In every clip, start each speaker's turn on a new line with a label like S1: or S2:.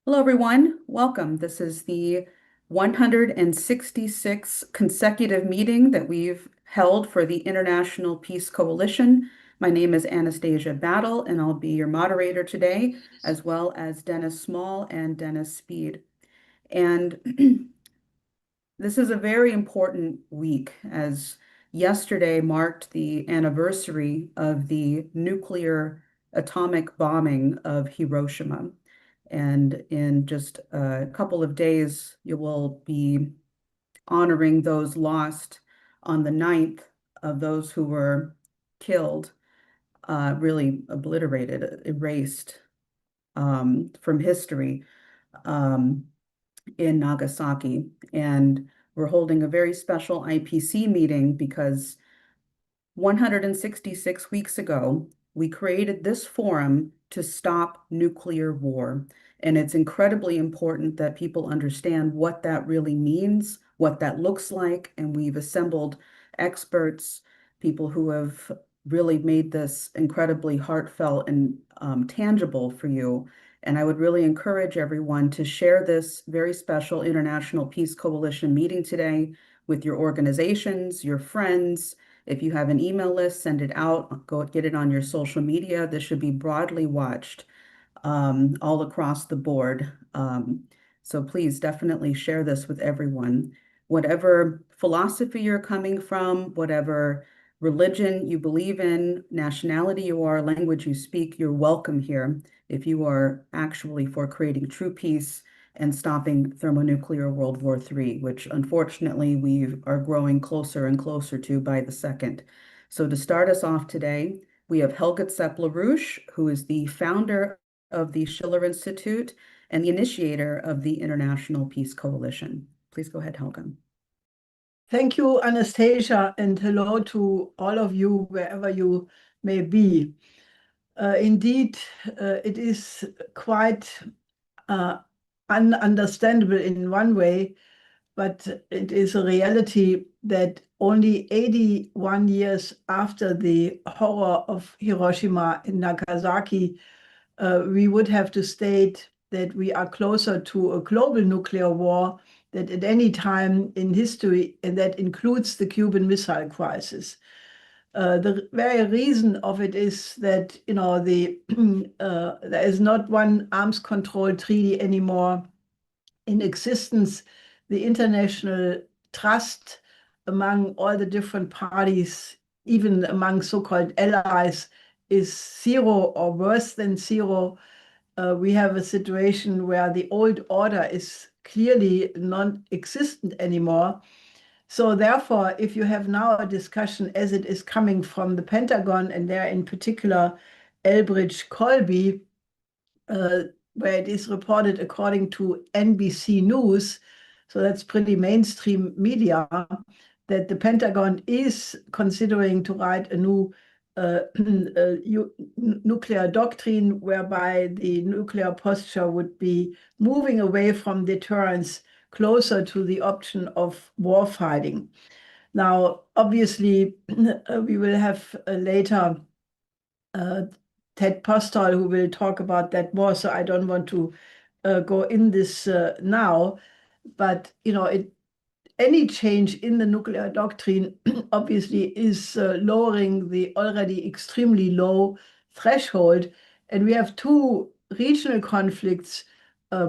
S1: Hello, everyone. Welcome. This is the 166th consecutive meeting that we've held for the International Peace Coalition. My name is Anastasia Battle, and I'll be your moderator today, as well as Dennis Small and Dennis Speed. And this is a very important week, as yesterday marked the anniversary of the nuclear atomic bombing of Hiroshima. And in just a couple of days, you will be honoring those lost on the 9th of those who were killed, really obliterated, erased from history in Nagasaki. And we're holding a very special IPC meeting because 166 weeks ago, we created this forum to stop nuclear war. And it's incredibly important that people understand what that really means, what that looks like. And we've assembled experts, people who have really made this incredibly heartfelt and tangible for you. And I would really encourage everyone to share this very special International Peace Coalition meeting today with your organizations, your friends. If you have an email list, send it out, go get it on your social media. This should be broadly watched all across the board. So please definitely share this with everyone. Whatever philosophy you're coming from, whatever religion you believe in, nationality you are, language you speak, you're welcome here if you are actually for creating true peace and stopping thermonuclear World War III, which unfortunately we are growing closer and closer to by the second. So to start us off today, we have Helga Zepp-LaRouche, who is the founder of the Schiller Institute and the initiator of the International Peace Coalition. Please go ahead, Helga.
S2: Thank you, Anastasia, and hello to all of you, wherever you may be. Indeed, it is quite ununderstandable in one way, but it is a reality that only 81 years after the horror of Hiroshima and Nagasaki, we would have to state that we are closer to a global nuclear war than at any time in history, and that includes the Cuban Missile Crisis. The very reason of it is that there is not one arms control treaty anymore in existence. The international trust among all the different parties, even among so-called allies, is zero or worse than zero. We have a situation where the old order is clearly non-existent anymore. So therefore, if you have now a discussion as it is coming from the Pentagon, and there in particular Elbridge Colby, where it is reported according to NBC News, so that's pretty mainstream media, that the Pentagon is considering to write a new nuclear doctrine whereby the nuclear posture would be moving away from deterrence closer to the option of war fighting. Now, obviously, we will have later Ted Postol who will talk about that more, so I don't want to go in this now. But any change in the nuclear doctrine obviously is lowering the already extremely low threshold. And we have two regional conflicts,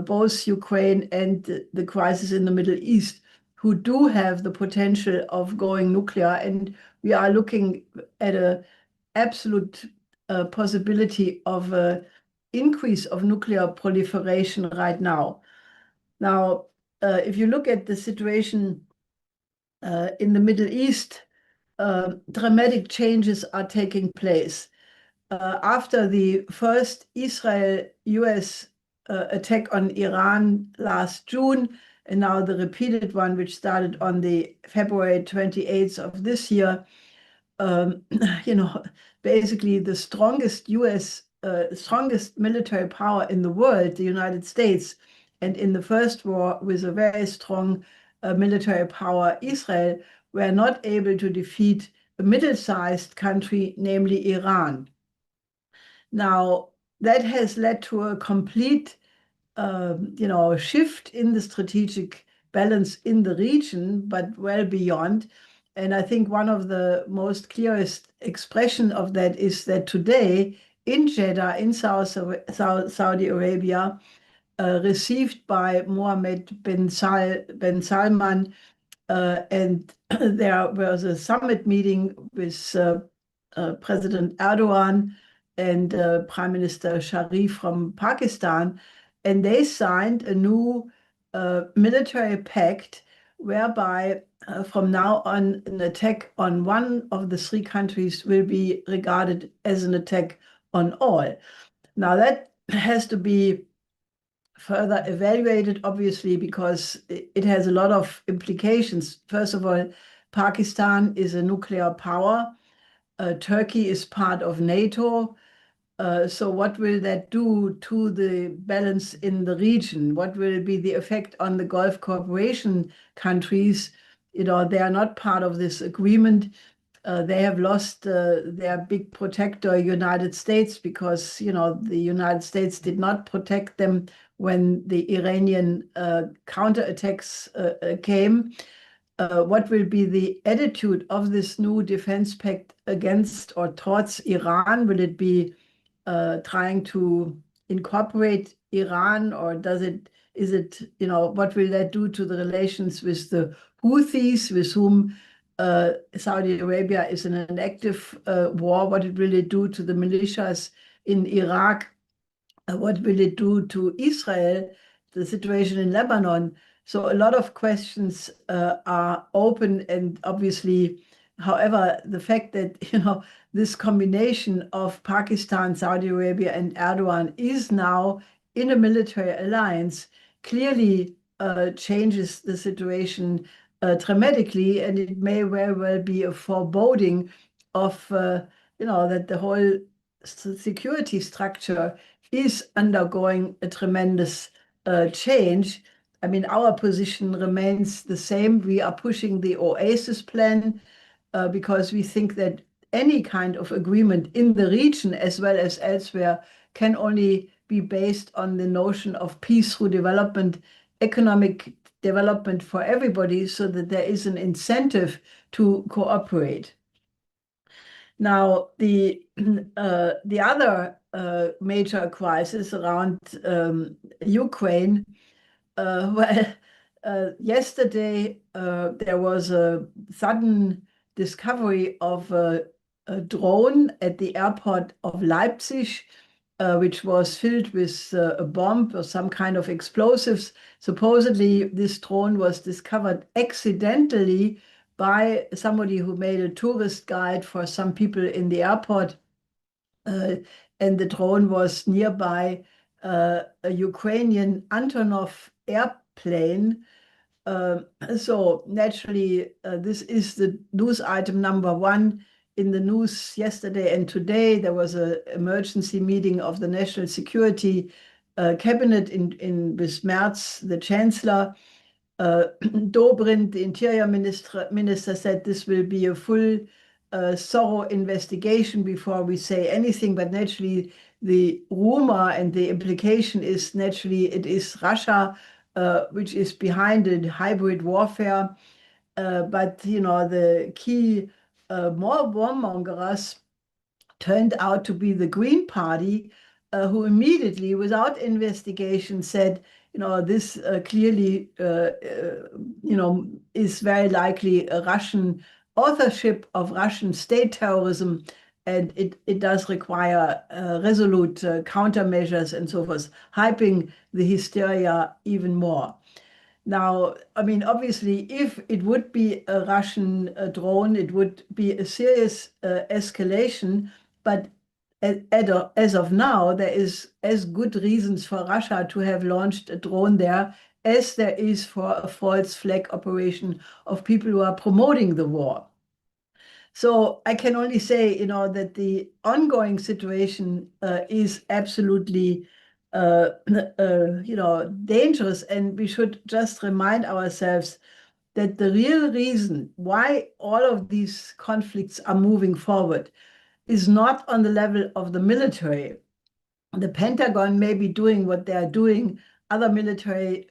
S2: both Ukraine and the crisis in the Middle East, who do have the potential of going nuclear. And we are looking at an absolute possibility of an increase of nuclear proliferation right now. Now, if you look at the situation in the Middle East, dramatic changes are taking place. After the first Israel-US attack on Iran last June, and now the repeated one, which started on the February 28th of this year, basically the strongest strongest military power in the world, the United States, and in the first war with a very strong military power, Israel, were not able to defeat a middle-sized country, namely Iran. Now, that has led to a complete shift in the strategic balance in the region, but well beyond. And I think one of the most clearest expression of that is that today in Jeddah, in Saudi Arabia, received by Mohammed bin Salman, and there was a summit meeting with President Erdogan and Prime Minister Sharif from Pakistan, and they signed a new military pact whereby from now on an attack on one of the three countries will be regarded as an attack on all. Now that has to be further evaluated, obviously, because it has a lot of implications. First of all, Pakistan is a nuclear power. Turkey is part of NATO. So what will that do to the balance in the region? What will be the effect on the Gulf cooperation countries? They are not part of this agreement. They have lost their big protector, United States, because the United States did not protect them when the Iranian counterattacks came. What will be the attitude of this new defense pact against or towards Iran? Will it be trying to incorporate Iran, or what will that do to the relations with the Houthis, with whom Saudi Arabia is in an active war? What will it do to the militias in Iraq? What will it do to Israel, the situation in Lebanon? So a lot of questions are open, and obviously, however, the fact that this combination of Pakistan, Saudi Arabia, and Erdogan is now in a military alliance clearly changes the situation dramatically, and it may very well be a foreboding of that the whole security structure is undergoing a tremendous change. I mean, our position remains the same. We are pushing the Oasis plan because we think that any kind of agreement in the region as well as elsewhere can only be based on the notion of peace through development, economic development for everybody, so that there is an incentive to cooperate. Now, the other major crisis around Ukraine, yesterday there was a sudden discovery of a drone at the airport of Leipzig, which was filled with a bomb or some kind of explosives. Supposedly, this drone was discovered accidentally by somebody who made a tourist guide for some people in the airport. And the drone was nearby a Ukrainian Antonov airplane. So naturally, this is the news item number one in the news yesterday and today. There was an emergency meeting of the National Security Cabinet with Merz, the Chancellor. Dobrindt, the Interior Minister, said this will be a full, thorough investigation before we say anything. But naturally, the rumor and the implication is naturally it is Russia which is behind the hybrid warfare. But the key warmongers turned out to be the Green Party, who immediately, without investigation, said, this clearly, is very likely a Russian authorship of Russian state terrorism, and it does require resolute countermeasures and so forth, hyping the hysteria even more. Now, I mean, obviously, if it would be a Russian drone, it would be a serious escalation. But as of now, there is as good reasons for Russia to have launched a drone there as there is for a false flag operation of people who are promoting the war. So I can only say, that the ongoing situation is absolutely dangerous, and we should just remind ourselves that the real reason why all of these conflicts are moving forward is not on the level of the military. The Pentagon may be doing what they are doing other military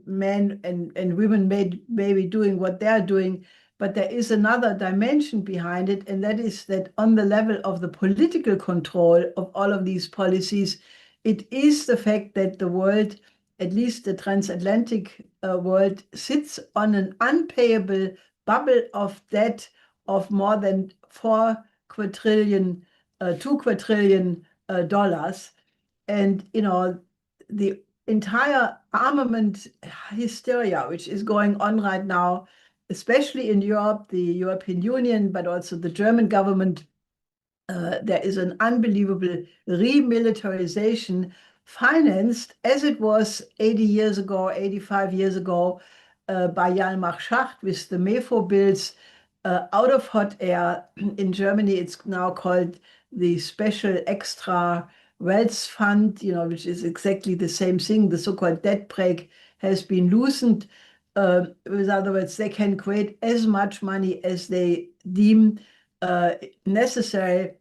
S2: men and women may be doing what they're doing, but there is another dimension behind it, and that is that on the level of the political control of all of these policies, it is the fact that the world, at least the transatlantic world, sits on an unpayable bubble of debt of more than 2 quadrillion dollars. And, the entire armament hysteria, which is going on right now, especially in Europe, the European Union, but also the German government, there is an unbelievable remilitarization financed as it was 80 years ago, 85 years ago, by Hjalmar Schacht with the MEFO bills out of hot air. In Germany, it's now called the Special Extra Wealth Fund, which is exactly the same thing. The so-called debt brake has been loosened. With other words, they can create as much money as they deem necessary,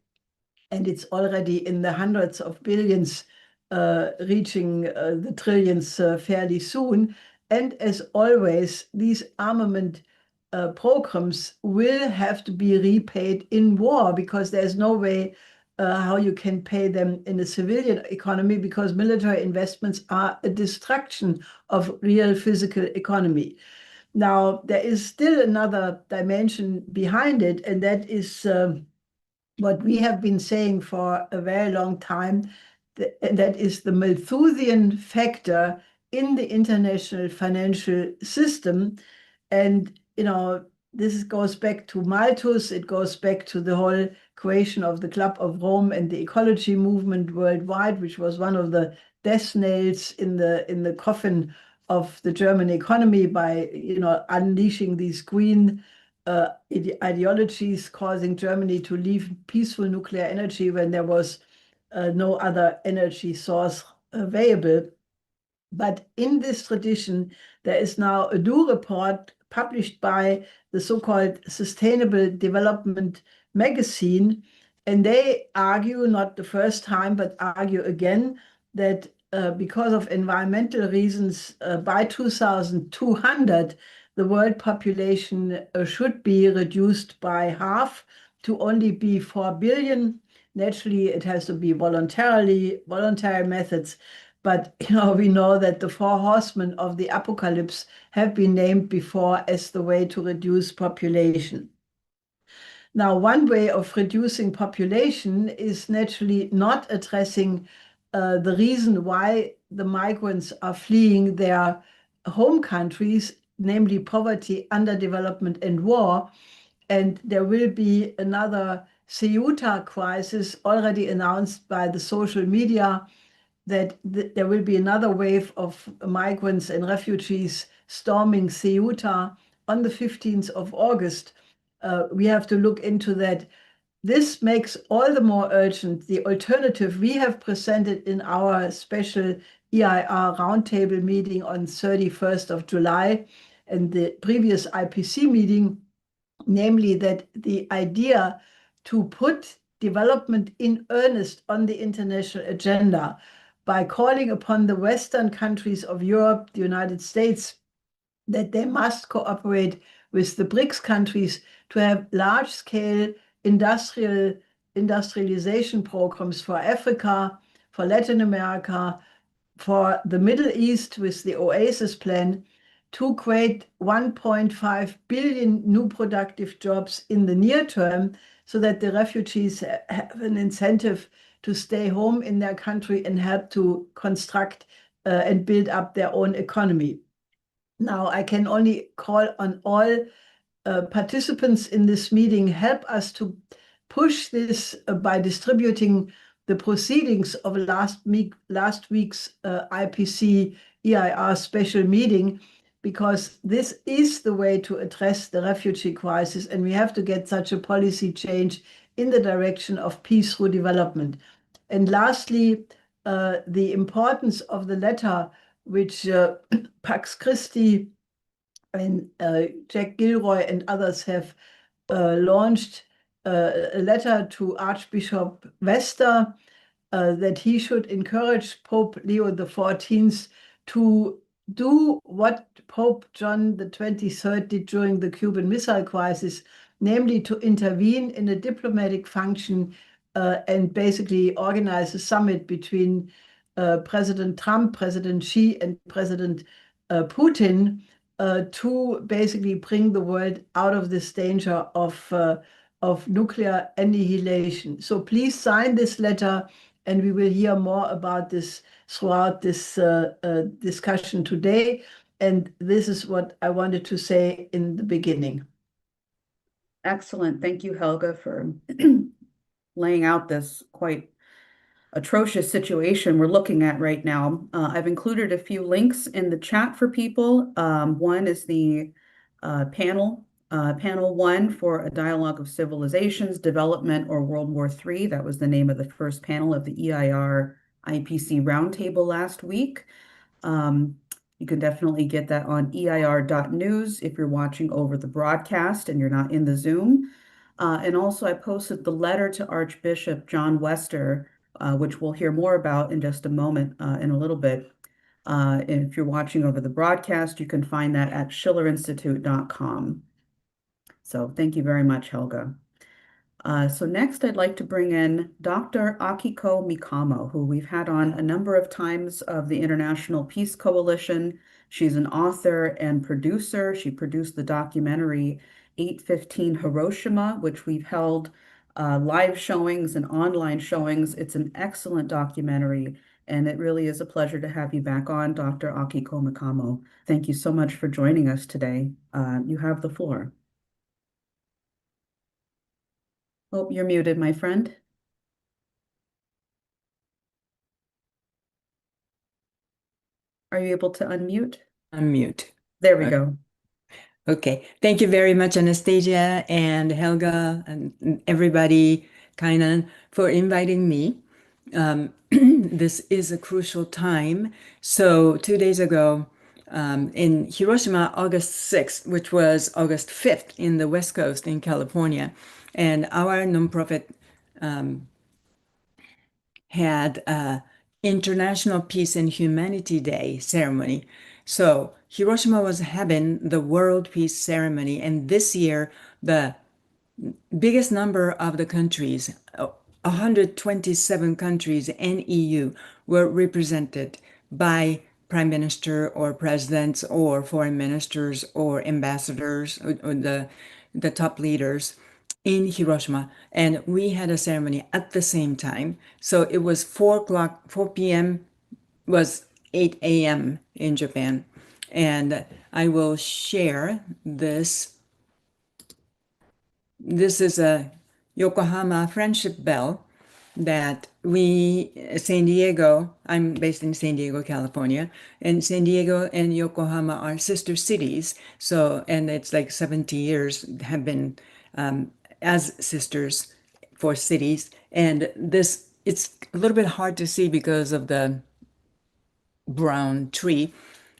S2: and it's already in the hundreds of billions, reaching the trillions fairly soon. And as always, these armament programs will have to be repaid in war, because there's no way how you can pay them in a civilian economy, because military investments are a destruction of real physical economy. Now, there is still another dimension behind it, and that is what we have been saying for a very long time, and that is the Malthusian factor in the international financial system. And, this goes back to Malthus, it goes back to the whole creation of the Club of Rome and the ecology movement worldwide, which was one of the death nails in the coffin of the German economy by, unleashing these green ideologies, causing Germany to leave peaceful nuclear energy when there was no other energy source available. But in this tradition, there is now a new report published by the so-called Sustainable Development magazine, and they argue, not the first time, but argue again, that because of environmental reasons, by 2200, the world population should be reduced by half to only be 4 billion. Naturally, it has to be voluntary methods. But we know that the 4 horsemen of the apocalypse have been named before as the way to reduce population. Now, one way of reducing population is naturally not addressing the reason why the migrants are fleeing their home countries, namely poverty, underdevelopment, and war. And there will be another Ceuta crisis already announced by the social media, that there will be another wave of migrants and refugees storming Ceuta on the 15th of August. We have to look into that. This makes all the more urgent the alternative we have presented in our special EIR roundtable meeting on 31st of July and the previous IPC meeting, namely that the idea to put development in earnest on the international agenda by calling upon the Western countries of Europe, the United States, that they must cooperate with the BRICS countries to have large-scale industrialization programs for Africa, for Latin America, for the Middle East with the OASIS plan, to create 1.5 billion new productive jobs in the near term, so that the refugees have an incentive to stay home in their country and help to construct and build up their own economy. Now, I can only call on all participants in this meeting, help us to push this by distributing the proceedings of last week's IPC EIR special meeting, because this is the way to address the refugee crisis, and we have to get such a policy change in the direction of peace through development. And lastly, the importance of the letter which Pax Christi and Jack Gilroy and others have launched, a letter to Archbishop Vester, that he should encourage Pope Leo XIV to do what Pope John the 23rd did during the Cuban Missile Crisis, namely to intervene in a diplomatic function and basically organize a summit between President Trump, President Xi, and President Putin to basically bring the world out of this danger of nuclear annihilation. So please sign this letter, and we will hear more about this throughout this discussion today. And this is what I wanted to say in the beginning.
S1: Excellent. Thank you, Helga, for laying out this quite atrocious situation we're looking at right now. I've included a few links in the chat for people. One is the panel 1 for A Dialogue of Civilizations, Development, or World War III. That was the name of the first panel of the EIR IPC Roundtable last week. You can definitely get that on eir.news if you're watching over the broadcast and you're not in the Zoom. And also I posted the letter to Archbishop John Wester, which we'll hear more about in just a moment, in a little bit. If you're watching over the broadcast, you can find that at schillerinstitute.com. So thank you very much, Helga. So next, I'd like to bring in Dr. Akiko Mikamo, who we've had on a number of times of the International Peace Coalition. She's an author and producer. She produced the documentary 815 Hiroshima, which we've held live showings and online showings. It's an excellent documentary, and it really is a pleasure to have you back on, Dr. Akiko Mikamo. Thank you so much for joining us today. You have the floor. Oh, you're muted, my friend. Are you able to unmute?
S3: Unmute.
S1: There we go.
S3: Okay. Thank you very much, Anastasia and Helga and everybody, Kainan, for inviting me. This is a crucial time. So 2 days ago, in Hiroshima, August 6th, which was August 5th in the West Coast in California, and our nonprofit had International Peace and Humanity Day ceremony. So Hiroshima was having the World Peace Ceremony, and this year the biggest number of the countries, 127 countries and EU, were represented by prime minister or presidents or foreign ministers or ambassadors or the top leaders in Hiroshima. And we had a ceremony at the same time. So it was 4 p.m. was 8 a.m. in Japan. And I will share this. This is a Yokohama friendship bell that San Diego, I'm based in San Diego, California, and San Diego and Yokohama are sister cities. So, and it's like 70 years have been as sisters for cities. And this, it's a little bit hard to see because of the brown tree,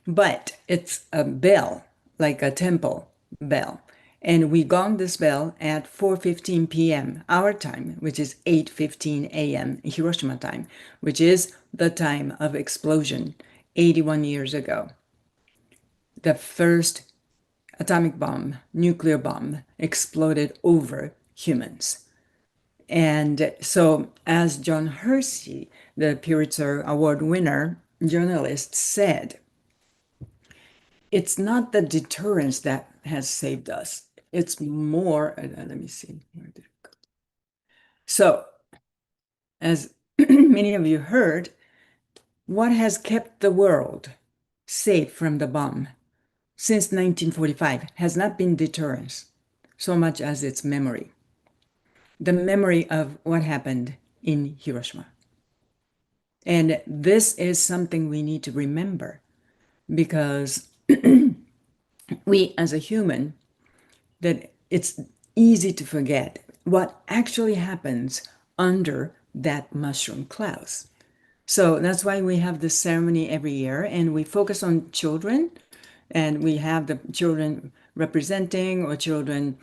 S3: but it's a bell, like a temple bell. And we gonged this bell at 4:15 p.m. our time, which is 8:15 a.m. Hiroshima time, which is the time of explosion 81 years ago. The first atomic bomb, nuclear bomb, exploded over humans. And so, as John Hersey, the Pulitzer Award winner journalist, said, it's not the deterrence that has saved us. It's more, let me see, where did it go? So, as many of you heard, what has kept the world safe from the bomb since 1945 has not been deterrence so much as its memory. The memory of what happened in Hiroshima. And this is something we need to remember because we as a human, that it's easy to forget what actually happens under that mushroom clouds. So that's why we have this ceremony every year, and we focus on children, and we have the children representing or children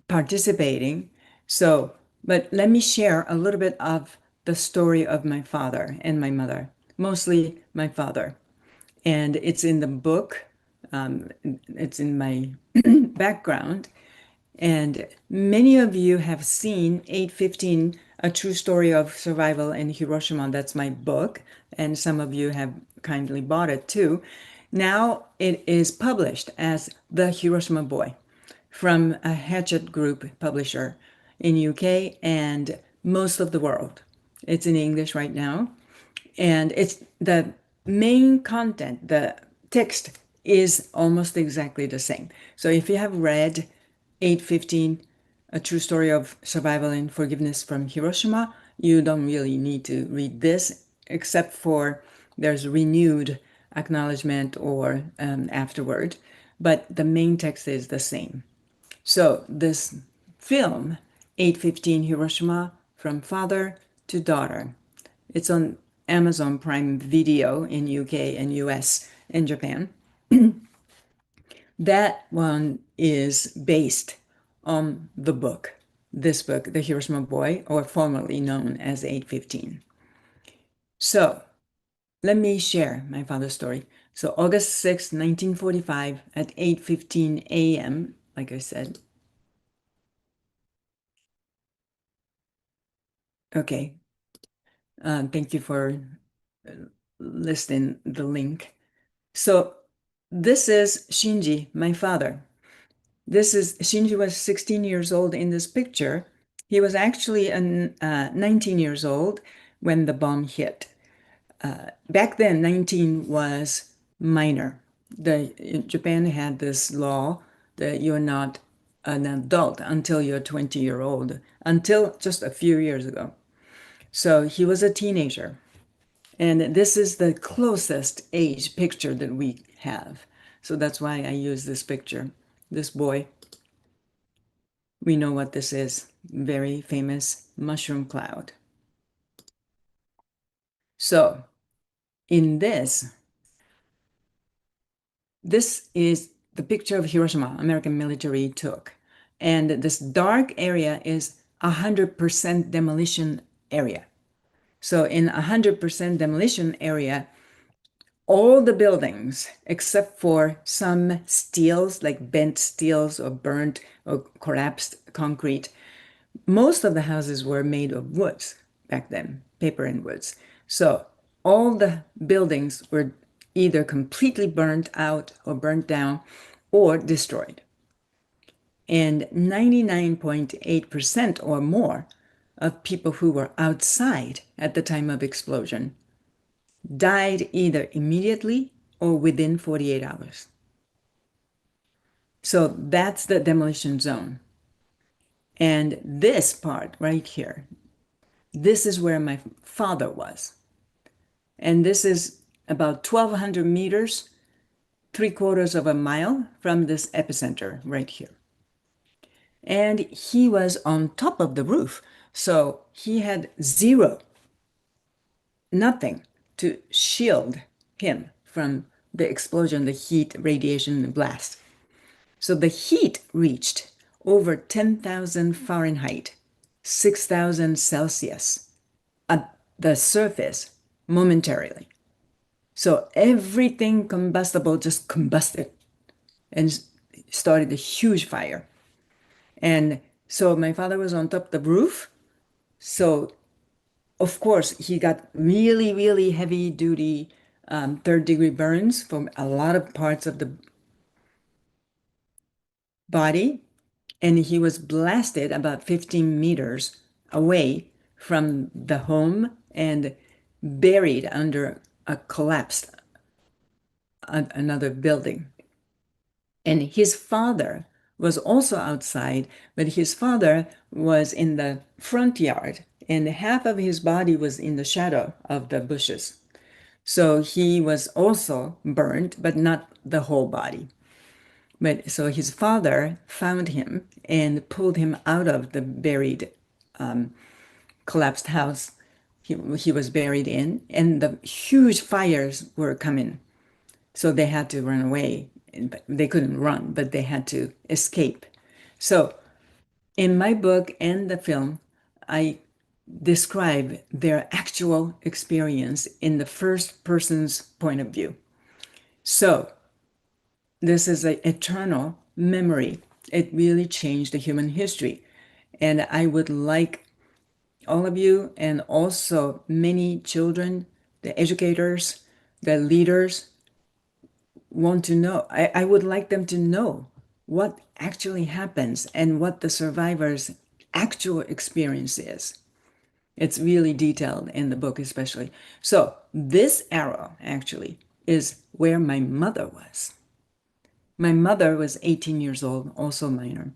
S3: participating. So, but let me share a little bit of the story of my father and my mother, mostly my father. And it's in the book. It's in my background. And many of you have seen 815, A True Story of Survival in Hiroshima. That's my book. And some of you have kindly bought it too. Now it is published as The Hiroshima Boy from a Hatchet Group publisher in UK and most of the world. It's in English right now. And it's the main content, the text is almost exactly the same. So if you have read 815, A True Story of Survival and Forgiveness from Hiroshima, you don't really need to read this, except for there's renewed acknowledgement or afterward, but the main text is the same. So this film, 815 Hiroshima, From Father to Daughter, it's on Amazon Prime Video in UK and US and Japan. That one is based on the book, this book, The Hiroshima Boy, or formerly known as 815. So let me share my father's story. So August 6, 1945 at 8:15 a.m., like I said. Okay. Thank you for listing the link. So this is Shinji, my father. Shinji was 16 years old in this picture. He was actually 19 years old when the bomb hit. Back then, 19 was minor. Japan had this law that you're not an adult until you're 20-year-old, until just a few years ago. So he was a teenager. And this is the closest age picture that we have. So that's why I use this picture. This boy, we know what this is. Very famous mushroom cloud. So in this is the picture of Hiroshima, American military took. And this dark area is 100% demolition area. So in 100% demolition area, all the buildings, except for some steels, like bent steels or burnt or collapsed concrete, most of the houses were made of woods back then, paper and woods. So all the buildings were either completely burnt out or burnt down or destroyed. And 99.8% or more of people who were outside at the time of explosion died either immediately or within 48 hours. So that's the demolition zone. And this part right here, this is where my father was. And this is about 1,200 meters, 3/4 of a mile from this epicenter right here. And he was on top of the roof. So he had nothing to shield him from the explosion, the heat, radiation, the blast. So the heat reached over 10,000 Fahrenheit, 6,000 Celsius at the surface momentarily. So everything combustible just combusted and started a huge fire. And so my father was on top of the roof. So of course, he got really, really heavy duty third-degree burns from a lot of parts of the body. And he was blasted about 15 meters away from the home and buried under a collapsed another building. And his father was also outside, but his father was in the front yard, and half of his body was in the shadow of the bushes. So he was also burned, but not the whole body. But so his father found him and pulled him out of the buried, collapsed house he was buried in, and the huge fires were coming. So they had to run away. They couldn't run, but they had to escape. So in my book and the film, I describe their actual experience in the first person's point of view. So this is an eternal memory. It really changed the human history. And I would like all of you, and also many children, the educators, the leaders, want to know. I would like them to know what actually happens and what the survivors' actual experience is. It's really detailed in the book, especially. So this arrow actually is where my mother was. My mother was 18 years old, also minor,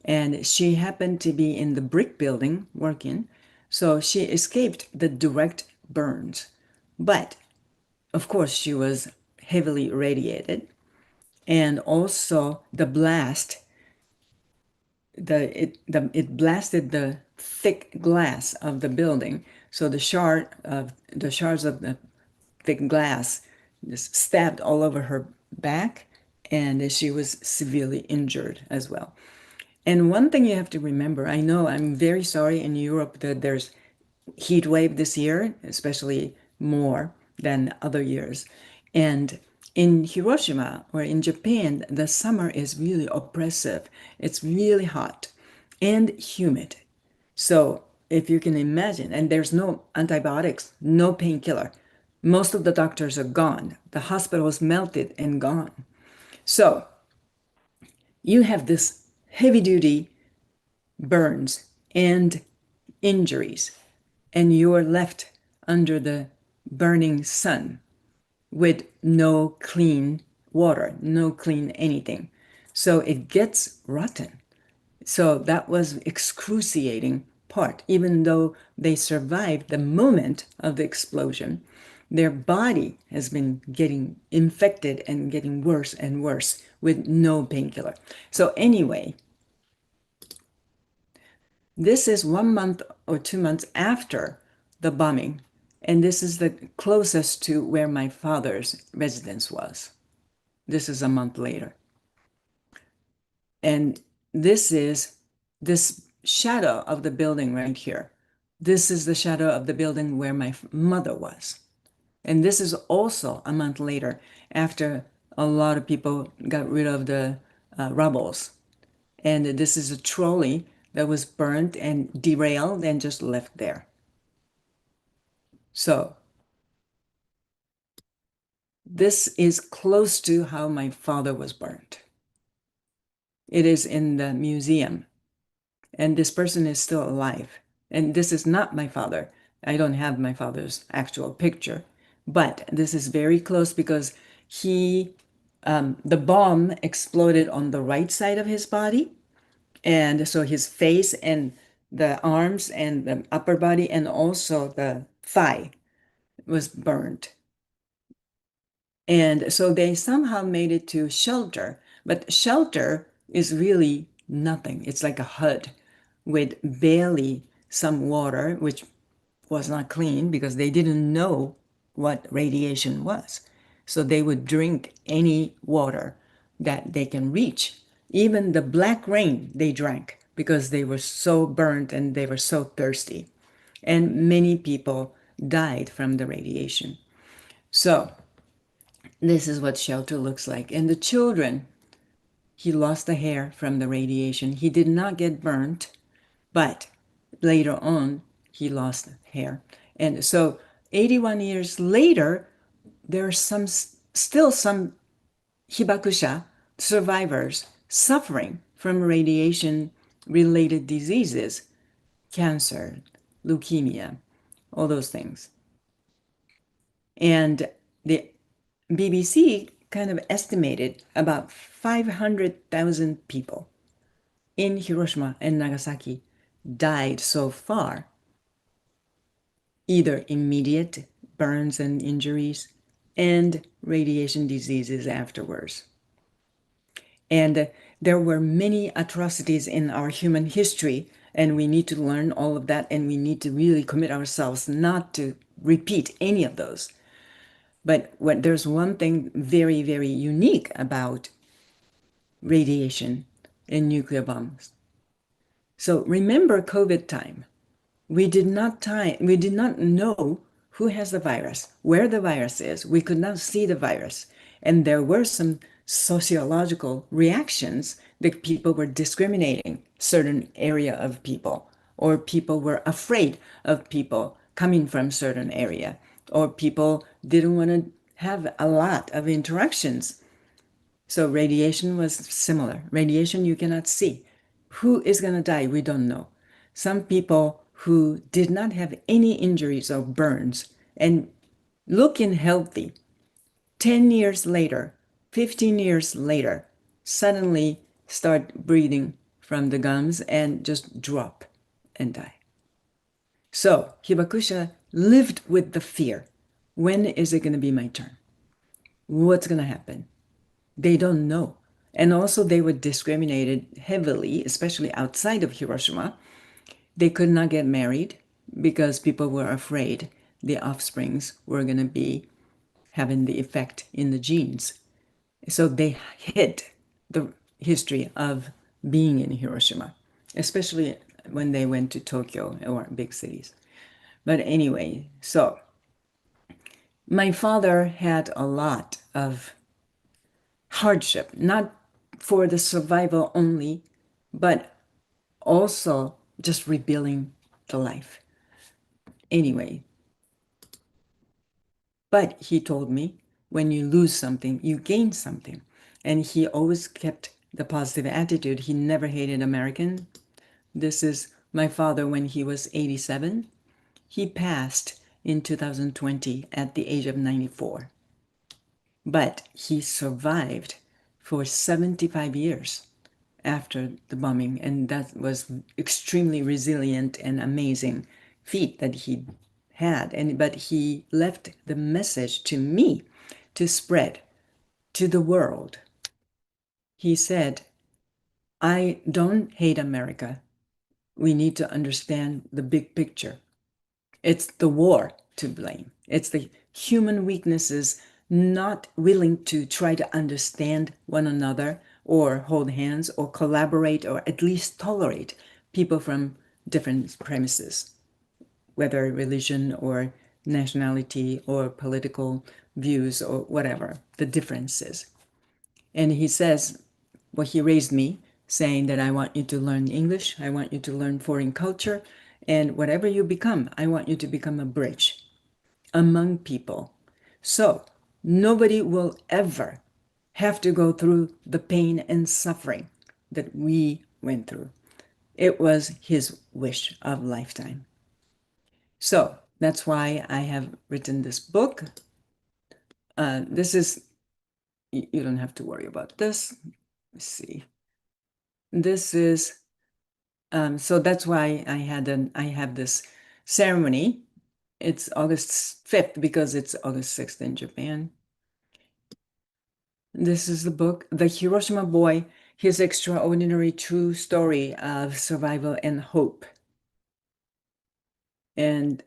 S3: and she happened to be in the brick building working. So she escaped the direct burns. But of course, she was heavily irradiated. And also the blast, it blasted the thick glass of the building. So the shards of the thick glass just stabbed all over her back, and she was severely injured as well. And one thing you have to remember, I know I'm very sorry in Europe that there's heat wave this year, especially more than other years. And in Hiroshima or in Japan, the summer is really oppressive. It's really hot and humid. So if you can imagine, and there's no antibiotics, no painkiller. Most of the doctors are gone. The hospital is melted and gone. So you have this heavy duty burns and injuries, and you're left under the burning sun with no clean water, no clean anything. So it gets rotten. So that was excruciating part. Even though they survived the moment of the explosion, their body has been getting infected and getting worse and worse with no painkiller. So anyway, this is 1 month or 2 months after the bombing, and this is the closest to where my father's residence was. This is a month later. And this is this shadow of the building right here. This is the shadow of the building where my mother was. And this is also a month later, after a lot of people got rid of the rubbles. And this is a trolley that was burnt and derailed and just left there. So this is close to how my father was burnt. It is in the museum, and this person is still alive. And this is not my father. I don't have my father's actual picture, but this is very close because the bomb exploded on the right side of his body. And so his face and the arms and the upper body and also the thigh was burned. And so they somehow made it to shelter, but shelter is really nothing. It's like a hut with barely some water, which was not clean because they didn't know what radiation was. So they would drink any water that they can reach. Even the black rain they drank because they were so burnt and they were so thirsty. And many people died from the radiation. So this is what shelter looks like. And the children, he lost the hair from the radiation. He did not get burnt, but later on, he lost hair. And so 81 years later, there are still some hibakusha survivors suffering from radiation-related diseases, cancer, leukemia, all those things. And the BBC kind of estimated about 500,000 people in Hiroshima and Nagasaki died so far, either immediate burns and injuries and radiation diseases afterwards. And there were many atrocities in our human history, and we need to learn all of that, and we need to really commit ourselves not to repeat any of those. But there's one thing very, very unique about radiation and nuclear bombs. So remember COVID time. We did not know who has the virus, where the virus is. We could not see the virus. And there were some sociological reactions that people were discriminating certain area of people, or people were afraid of people coming from certain area, or people didn't want to have a lot of interactions. So radiation was similar. Radiation you cannot see. Who is going to die? We don't know. Some people who did not have any injuries or burns and looking healthy, 10 years later, 15 years later, suddenly start breathing from the gums and just drop and die. So Hibakusha lived with the fear. When is it going to be my turn? What's going to happen? They don't know. And also they were discriminated heavily, especially outside of Hiroshima. They could not get married because people were afraid the offsprings were going to be having the effect in the genes. So they hid the history of being in Hiroshima, especially when they went to Tokyo or big cities. But anyway, so my father had a lot of hardship, not for the survival only, but also just rebuilding the life. Anyway, but he told me, when you lose something, you gain something. And he always kept the positive attitude. He never hated American. This is my father when he was 87. He passed in 2020 at the age of 94. But he survived for 75 years after the bombing, and that was extremely resilient and amazing feat that he had. But he left the message to me to spread to the world. He said, I don't hate America. We need to understand the big picture. It's the war to blame. It's the human weaknesses, not willing to try to understand one another or hold hands or collaborate or at least tolerate people from different premises, whether religion or nationality or political views or whatever the differences. And he says, well, he raised me saying that I want you to learn English, I want you to learn foreign culture, and whatever you become, I want you to become a bridge among people. So nobody will ever have to go through the pain and suffering that we went through. It was his wish of lifetime. So that's why I have written this book. This is, you don't have to worry about this. Let's see. This is, so that's why I have this ceremony. It's August 5th because it's August 6th in Japan. This is the book, The Hiroshima Boy, His Extraordinary True Story of Survival and Hope. And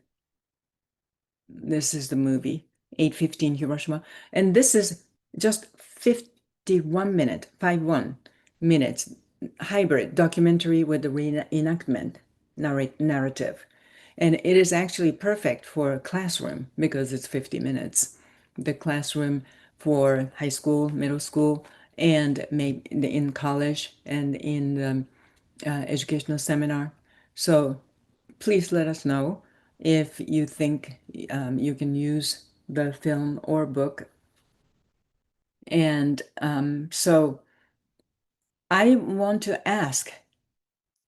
S3: this is the movie, 8:15 Hiroshima. And this is just 51 minutes, hybrid documentary with the reenactment narrative. And it is actually perfect for a classroom because it's 50 minutes. The classroom for high school, middle school, and maybe in college and in the educational seminar. So please let us know if you think you can use the film or book. And so I want to ask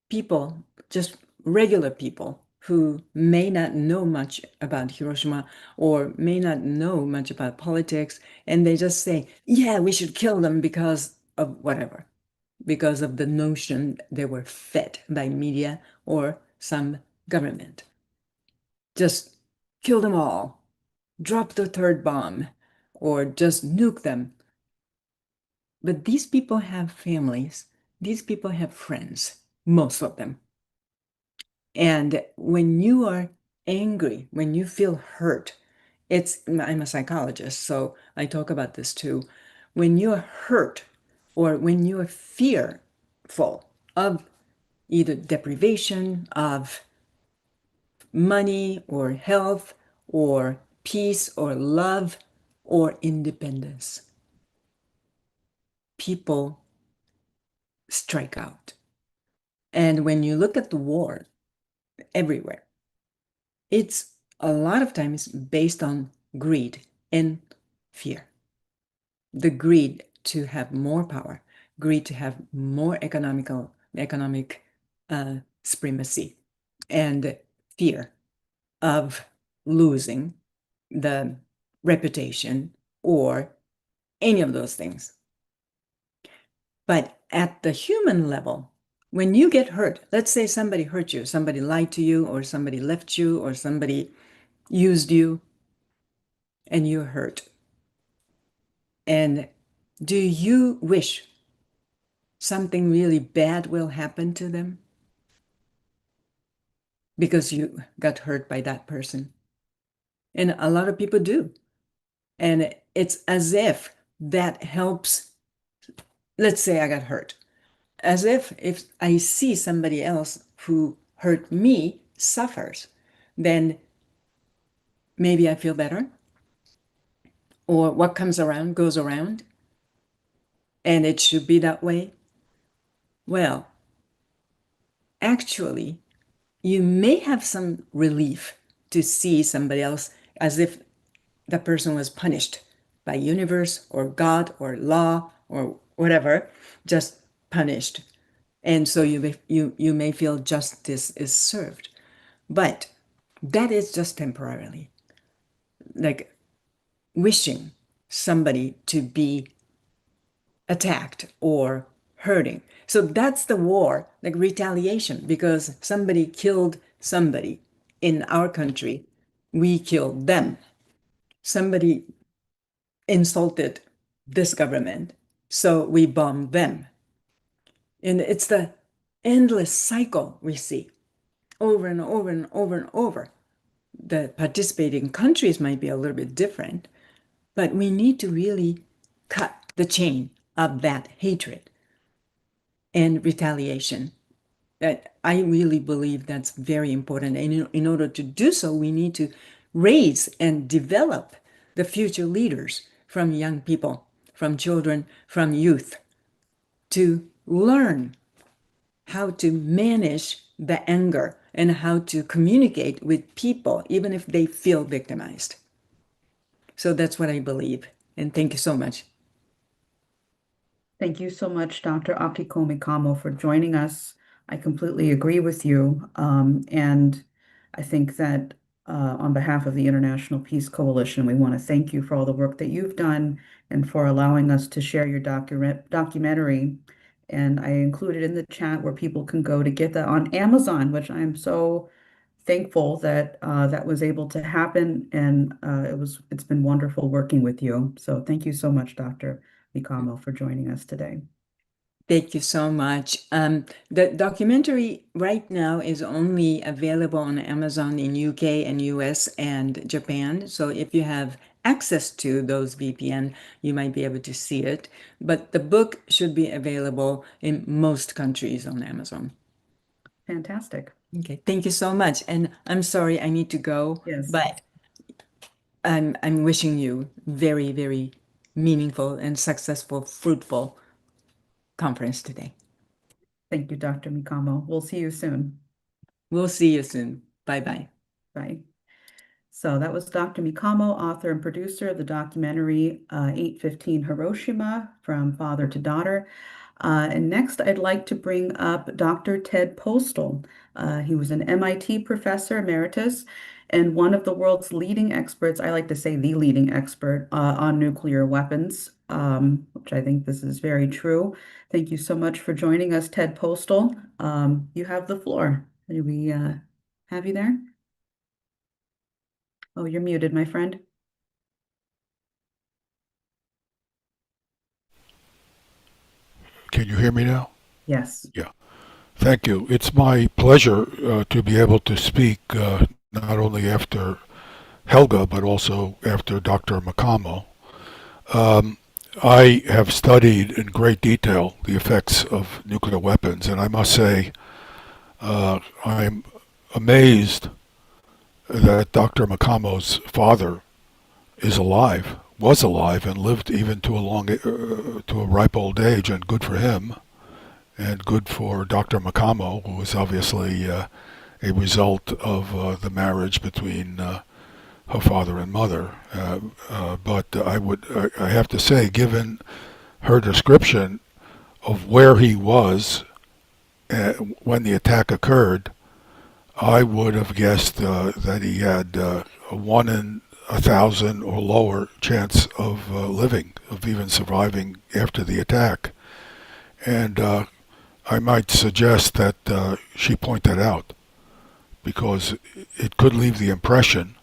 S3: people, just regular people who may not know much about Hiroshima or may not know much about politics, and they just say, yeah, we should kill them because of whatever, because of the notion they were fed by media or some government. Just kill them all, drop the third bomb, or just nuke them. But these people have families, these people have friends, most of them. And when you are angry, when you feel hurt, I'm a psychologist, so I talk about this too. When you're hurt or when you're fearful of either deprivation of money or health or peace or love or independence, people strike out. And when you look at the war everywhere, it's a lot of times based on greed and fear. The greed to have more power, greed to have more economic supremacy, and fear of losing the reputation or any of those things. But at the human level, when you get hurt, let's say somebody hurt you, somebody lied to you, or somebody left you, or somebody used you, and you're hurt. And do you wish something really bad will happen to them because you got hurt by that person? And a lot of people do. And it's as if that helps. Let's say I got hurt. As if I see somebody else who hurt me suffers, then maybe I feel better. Or what comes around goes around. And it should be that way. Well, actually, you may have some relief to see somebody else as if the person was punished by universe or God or law or whatever, just punished. And so you may feel justice is served. But that is just temporarily. Like wishing somebody to be attacked or hurting. So that's the war, like retaliation, because somebody killed somebody in our country. We killed them. Somebody insulted this government, so we bomb them. And it's the endless cycle we see over and over and over and over. The participating countries might be a little bit different, but we need to really cut the chain of that hatred and retaliation. That I really believe that's very important. And in order to do so, we need to raise and develop the future leaders from young people, from children, from youth, to learn how to manage the anger and how to communicate with people, even if they feel victimized. So that's what I believe. And thank you so much.
S1: Thank you so much, Dr. Akiko Mikamo, for joining us. I completely agree with you. And I think that on behalf of the International Peace Coalition, we want to thank you for all the work that you've done and for allowing us to share your documentary. And I included in the chat where people can go to get that on Amazon, which I'm so thankful that that was able to happen. And it's been wonderful working with you. So thank you so much, Dr. Mikamo, for joining us today.
S3: Thank you so much. The documentary right now is only available on Amazon in UK and US and Japan. So if you have access to those VPN, you might be able to see it. But the book should be available in most countries on Amazon.
S1: Fantastic.
S3: Okay, thank you so much. And I'm sorry I need to go,
S1: Yes.
S3: but I'm wishing you very, very meaningful and successful, fruitful conference today.
S1: Thank you, Dr. Mikamo. We'll see you soon.
S3: We'll see you soon. Bye-bye.
S1: Bye. So that was Dr. Mikamo, author and producer of the documentary 815 Hiroshima, From Father to Daughter. And next, I'd like to bring up Dr. Ted Postel. He was an MIT professor emeritus and one of the world's leading experts, I like to say the leading expert on nuclear weapons, which I think this is very true. Thank you so much for joining us, Ted Postel. You have the floor. Do we have you there? Oh, you're muted, my friend.
S4: Can you hear me now?
S1: Yes.
S4: Yeah. Thank you. It's my pleasure to be able to speak not only after Helga, but also after Dr. Mikamo. I have studied in great detail the effects of nuclear weapons, and I must say I'm amazed that Dr. Mikamo's father is alive was alive and lived even to a ripe old age, and good for him, and good for Dr. Makamo, who was obviously a result of the marriage between her father and mother. But I have to say, given her description of where he was when the attack occurred, I would have guessed that he had a 1 in 1,000 or lower chance of living, of even surviving after the attack. And I might suggest that she point that out, because it could leave the impression,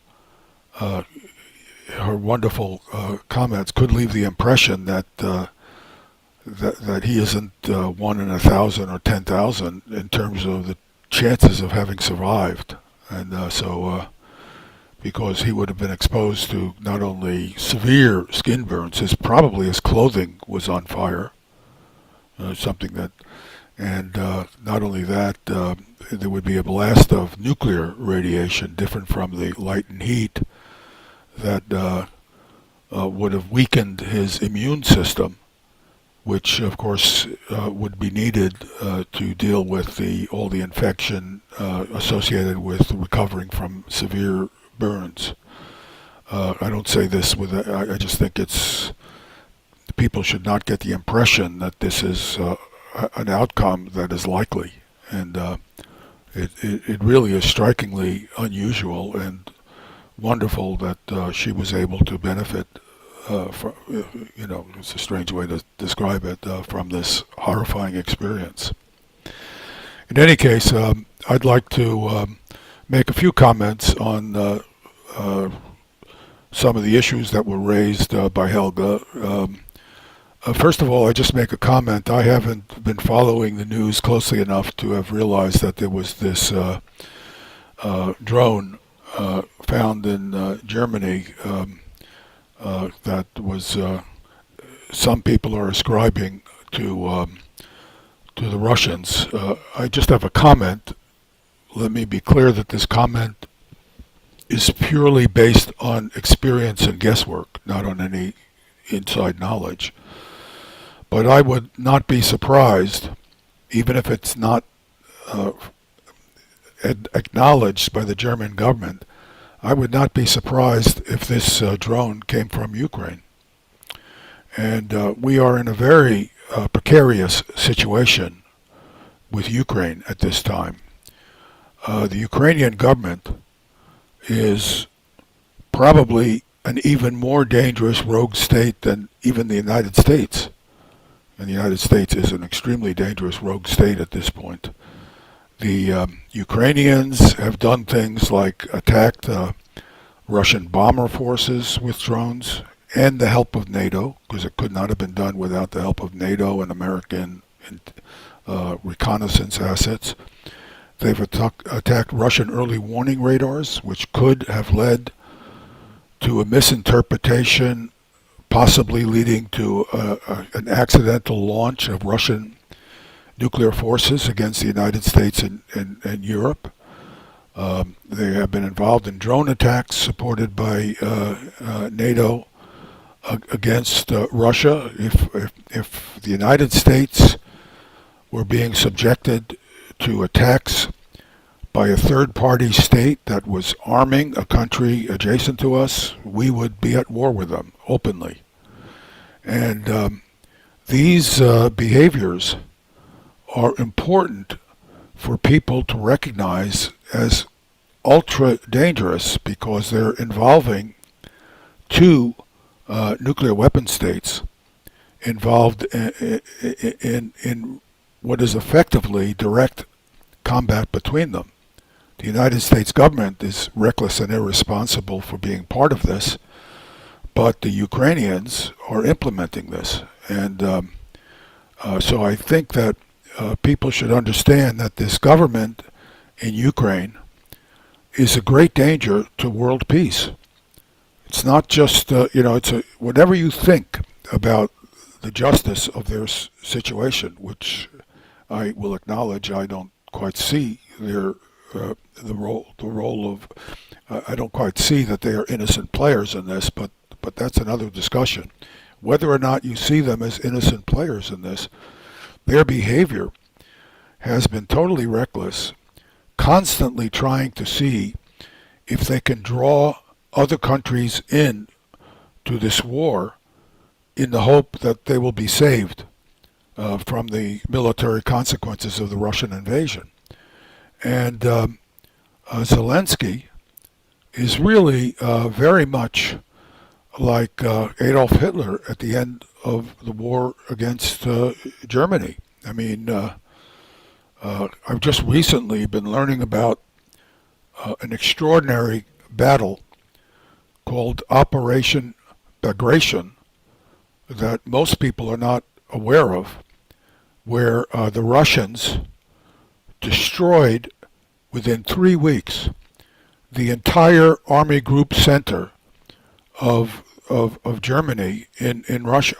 S4: her wonderful comments could leave the impression that that he isn't 1 in 1,000 or 10,000 in terms of the chances of having survived. And because he would have been exposed to not only severe skin burns, probably his clothing was on fire, something that, and not only that, there would be a blast of nuclear radiation, different from the light and heat, that would have weakened his immune system, which of course would be needed to deal with all the infection associated with recovering from severe burns. I don't say this I just think people should not get the impression that this is an outcome that is likely, and it really is strikingly unusual and wonderful that she was able to benefit from, it's a strange way to describe it, from this horrifying experience. In any case, I'd like to make a few comments on some of the issues that were raised by Helga. First of all, I just make a comment. I haven't been following the news closely enough to have realized that there was this drone found in Germany that was some people are ascribing to the Russians. I just have a comment. Let me be clear that this comment is purely based on experience and guesswork, not on any inside knowledge. But I would not be surprised, even if it's not acknowledged by the German government, I would not be surprised if this drone came from Ukraine. And we are in a very precarious situation with Ukraine at this time. The Ukrainian government is probably an even more dangerous rogue state than even the United States. And the United States is an extremely dangerous rogue state at this point. The Ukrainians have done things like attacked Russian bomber forces with drones and the help of NATO, because it could not have been done without the help of NATO and American reconnaissance assets. They've attacked Russian early warning radars, which could have led to a misinterpretation, possibly leading to an accidental launch of Russian nuclear forces against the United States and Europe. They have been involved in drone attacks supported by NATO against Russia. If the United States were being subjected to attacks by a third-party state that was arming a country adjacent to us, we would be at war with them openly. And these behaviors are important for people to recognize as ultra dangerous, because they're involving two nuclear weapon states involved in what is effectively direct combat between them. The United States government is reckless and irresponsible for being part of this, but the Ukrainians are implementing this. And so I think that people should understand that this government in Ukraine is a great danger to world peace. It's not just, whatever you think about the justice of their situation, which I will acknowledge I don't quite see the role of, I don't quite see that they are innocent players in this, but but that's another discussion. Whether or not you see them as innocent players in this, their behavior has been totally reckless, constantly trying to see if they can draw other countries in to this war in the hope that they will be saved from the military consequences of the Russian invasion. And Zelensky is really very much like Adolf Hitler at the end of the war against Germany. I mean, I've just recently been learning about an extraordinary battle called Operation Bagration that most people are not aware of, where the Russians destroyed within 3 weeks the entire Army Group Center of Germany in Russia.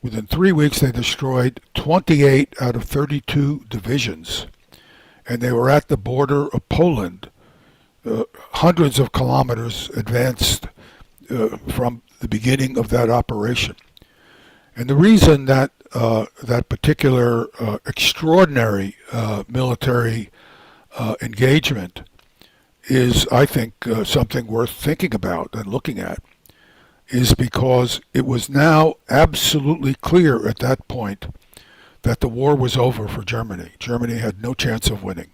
S4: Within 3 weeks, they destroyed 28 out of 32 divisions, and they were at the border of Poland, hundreds of kilometers advanced from the beginning of that operation. And the reason that that particular extraordinary military engagement is, I think, something worth thinking about and looking at, is because it was now absolutely clear at that point that the war was over for Germany. Germany had no chance of winning.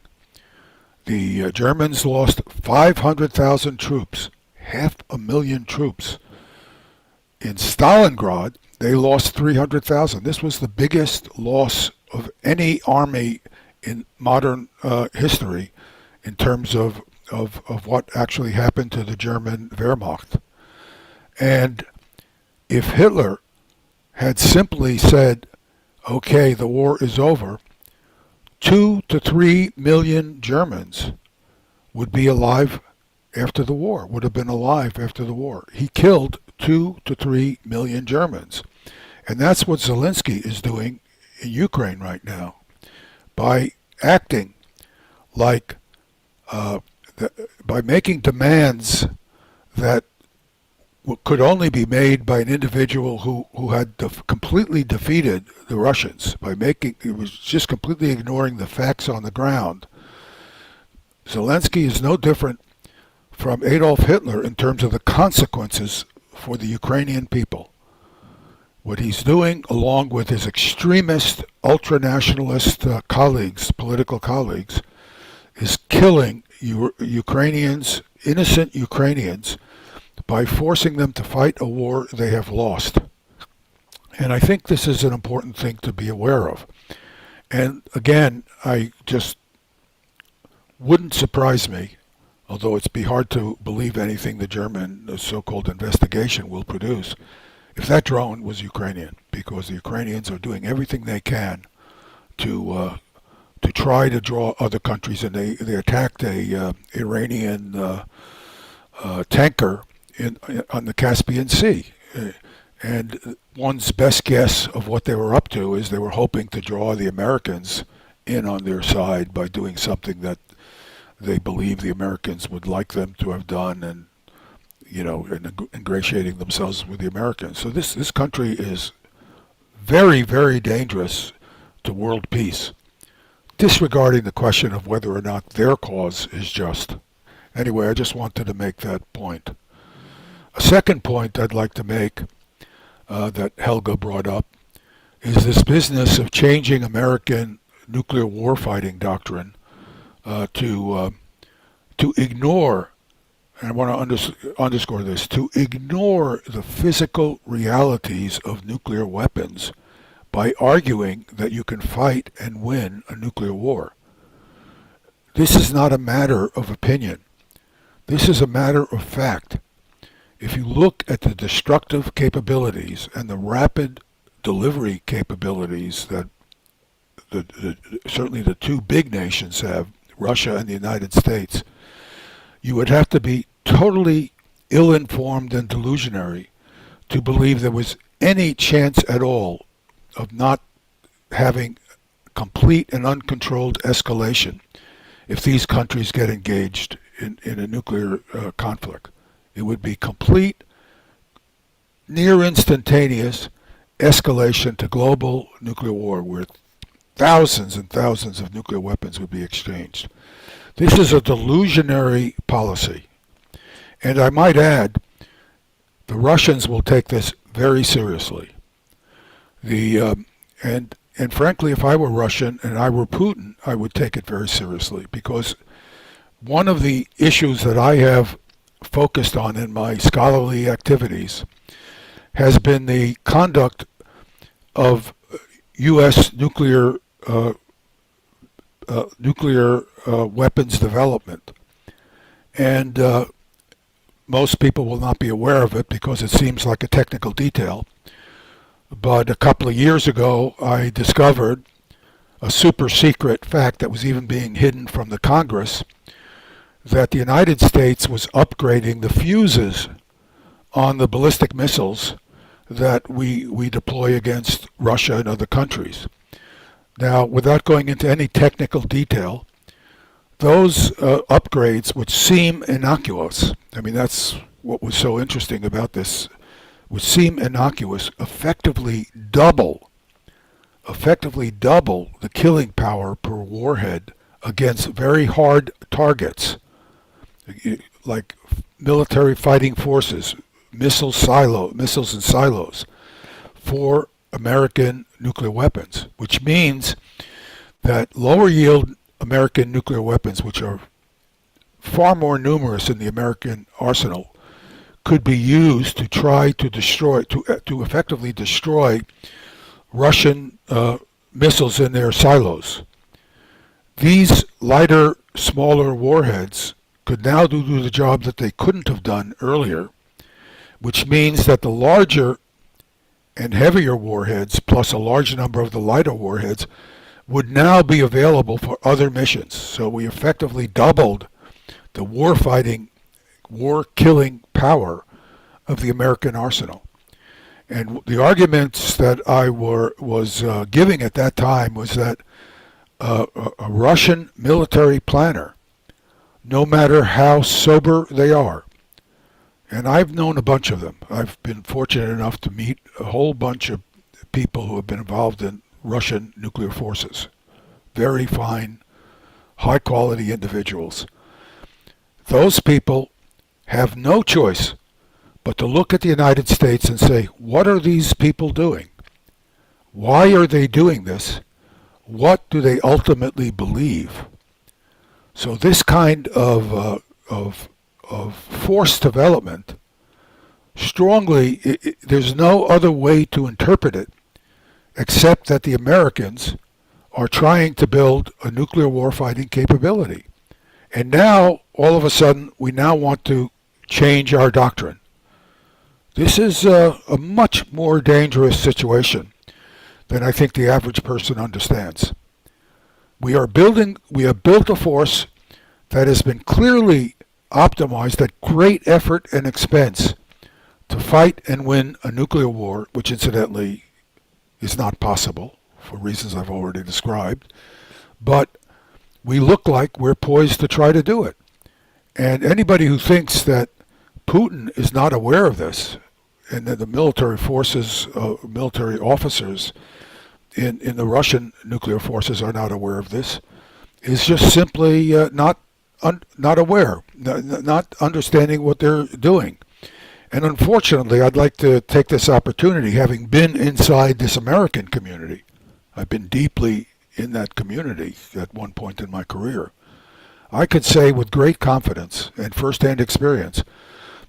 S4: The Germans lost 500,000 troops, 500,000 troops. In Stalingrad, they lost 300,000. This was the biggest loss of any army in modern history in terms of what actually happened to the German Wehrmacht. And if Hitler had simply said, okay, the war is over, 2 to 3 million Germans would be alive after the war, would have been alive after the war. He killed 2 to 3 million Germans. And that's what Zelensky is doing in Ukraine right now, by acting like, by making demands that could only be made by an individual who had completely defeated the Russians, by making, it was just completely ignoring the facts on the ground. Zelensky is no different from Adolf Hitler in terms of the consequences for the Ukrainian people. What he's doing, along with his extremist, ultra-nationalist colleagues, political colleagues, is killing Ukrainians, innocent Ukrainians, by forcing them to fight a war they have lost. And I think this is an important thing to be aware of. And again, I just wouldn't surprise me, although it's be hard to believe anything the German so-called investigation will produce, if that drone was Ukrainian, because the Ukrainians are doing everything they can to try to draw other countries, and they attacked a Iranian tanker on the Caspian Sea. And one's best guess of what they were up to is they were hoping to draw the Americans in on their side by doing something that they believe the Americans would like them to have done, and ingratiating themselves with the Americans. So this country is very, very dangerous to world peace, disregarding the question of whether or not their cause is just. Anyway, I just wanted to make that point. A second point I'd like to make that Helga brought up is this business of changing American nuclear warfighting doctrine to ignore, and I want to underscore this, to ignore the physical realities of nuclear weapons by arguing that you can fight and win a nuclear war. This is not a matter of opinion. This is a matter of fact. If you look at the destructive capabilities and the rapid delivery capabilities that certainly the two big nations have, Russia and the United States, you would have to be totally ill-informed and delusionary to believe there was any chance at all of not having complete and uncontrolled escalation if these countries get engaged in a nuclear conflict. It would be complete near instantaneous escalation to global nuclear war where thousands and thousands of nuclear weapons would be exchanged. This is a delusionary policy. And I might add, the Russians will take this very seriously. And frankly, if I were Russian and I were Putin, I would take it very seriously, because one of the issues that I have focused on in my scholarly activities has been the conduct of U.S. nuclear weapons development. And most people will not be aware of it because it seems like a technical detail. But a couple of years ago, I discovered a super secret fact that was even being hidden from the Congress, that the United States was upgrading the fuses on the ballistic missiles that we deploy against Russia and other countries. Now, without going into any technical detail, those upgrades, which seem innocuous, I mean, that's what was so interesting about this, would seem innocuous, effectively double the killing power per warhead against very hard targets, like military fighting forces, missiles and silos for American nuclear weapons, which means that lower yield American nuclear weapons, which are far more numerous in the American arsenal, could be used to try to destroy, to effectively destroy Russian missiles in their silos. These lighter, smaller warheads could now do the job that they couldn't have done earlier, which means that the larger and heavier warheads, plus a large number of the lighter warheads, would now be available for other missions. So we effectively doubled the war-fighting, war-killing power of the American arsenal. And the arguments that I was giving at that time was that a Russian military planner, no matter how sober they are, and I've known a bunch of them. I've been fortunate enough to meet a whole bunch of people who have been involved in Russian nuclear forces. Very fine, high-quality individuals. Those people have no choice but to look at the United States and say, what are these people doing? Why are they doing this? What do they ultimately believe? So this kind of force development, strongly, there's no other way to interpret it except that the Americans are trying to build a nuclear warfighting capability. And now, all of a sudden, we now want to change our doctrine. This is a much more dangerous situation than I think the average person understands. We have built a force that has been clearly optimized at great effort and expense to fight and win a nuclear war, which incidentally is not possible for reasons I've already described. But we look like we're poised to try to do it. And anybody who thinks that Putin is not aware of this, and that the military forces, military officers in the Russian nuclear forces are not aware of this, is just simply not aware, not understanding what they're doing. And unfortunately, I'd like to take this opportunity, having been inside this American community, I've been deeply in that community at one point in my career, I could say with great confidence and firsthand experience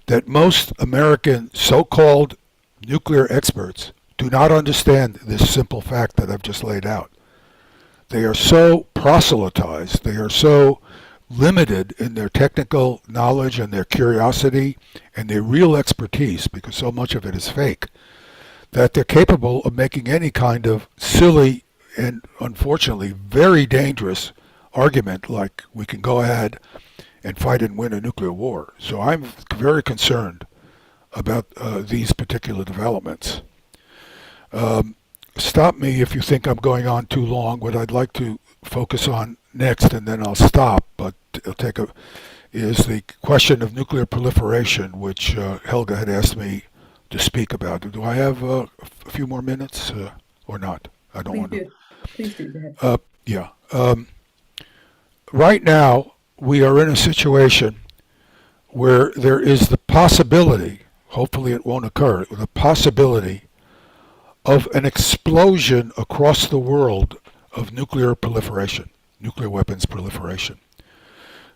S4: that most American so-called nuclear experts do not understand this simple fact that I've just laid out. They are so proselytized, they are so limited in their technical knowledge and their curiosity and their real expertise, because so much of it is fake, that they're capable of making any kind of silly and unfortunately very dangerous argument like we can go ahead and fight and win a nuclear war. So I'm very concerned about these particular developments. Stop me if you think I'm going on too long. What I'd like to focus on next, and then I'll stop, but is the question of nuclear proliferation, which Helga had asked me to speak about it. Do I have a few more minutes or not? I don't
S1: Please
S4: want to.
S1: do. Please do. Go ahead.
S4: Yeah. Right now, we are in a situation where there is the possibility, hopefully it won't occur, the possibility of an explosion across the world of nuclear proliferation, nuclear weapons proliferation.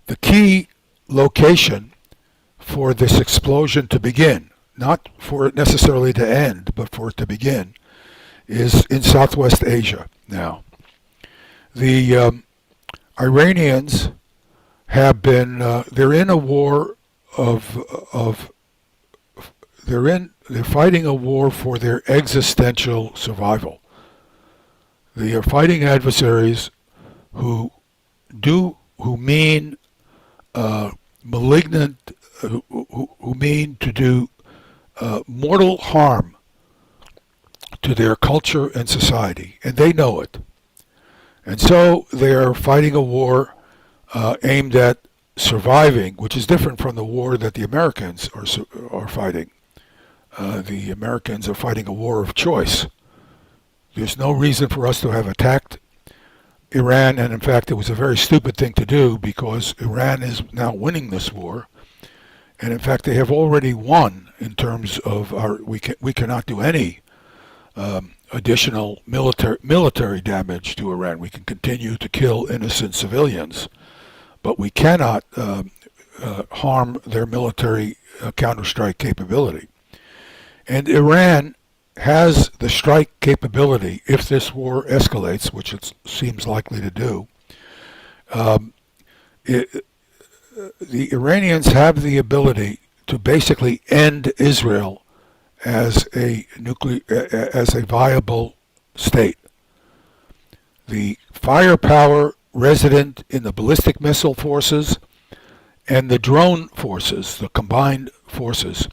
S4: The key location for this explosion to begin, not for it necessarily to end, but for it to begin, is in Southwest Asia now. The Iranians have been, they're in a war they're fighting a war for their existential survival. They are fighting adversaries who mean malignant, who mean to do mortal harm to their culture and society, and they know it. And so they are fighting a war aimed at surviving, which is different from the war that the Americans are fighting. The Americans are fighting a war of choice. There's no reason for us to have attacked Iran, and in fact it was a very stupid thing to do because Iran is now winning this war, and in fact they have already won in terms of we cannot do any additional military damage to Iran. We can continue to kill innocent civilians, but we cannot harm their military counter-strike capability. And Iran has the strike capability, if this war escalates, which it seems likely to do. The Iranians have the ability to basically end Israel as a viable state. The firepower resident in the ballistic missile forces and the drone forces, the combined forces,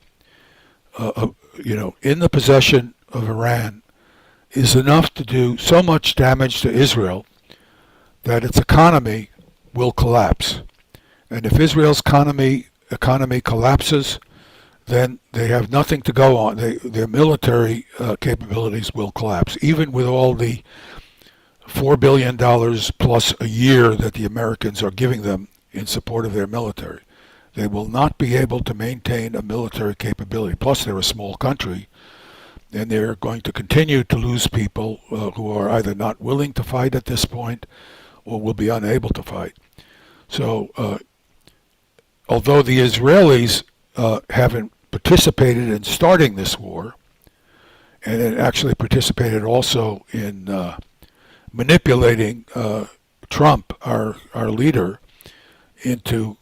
S4: in the possession of Iran, is enough to do so much damage to Israel that its economy will collapse. And if Israel's economy collapses, then they have nothing to go on. Their military capabilities will collapse, even with all the $4 billion plus a year that the Americans are giving them in support of their military. They will not be able to maintain a military capability. Plus, they're a small country, and they're going to continue to lose people who are either not willing to fight at this point or will be unable to fight. So, although the Israelis haven't participated in starting this war, and it actually participated also in manipulating Trump, our leader, into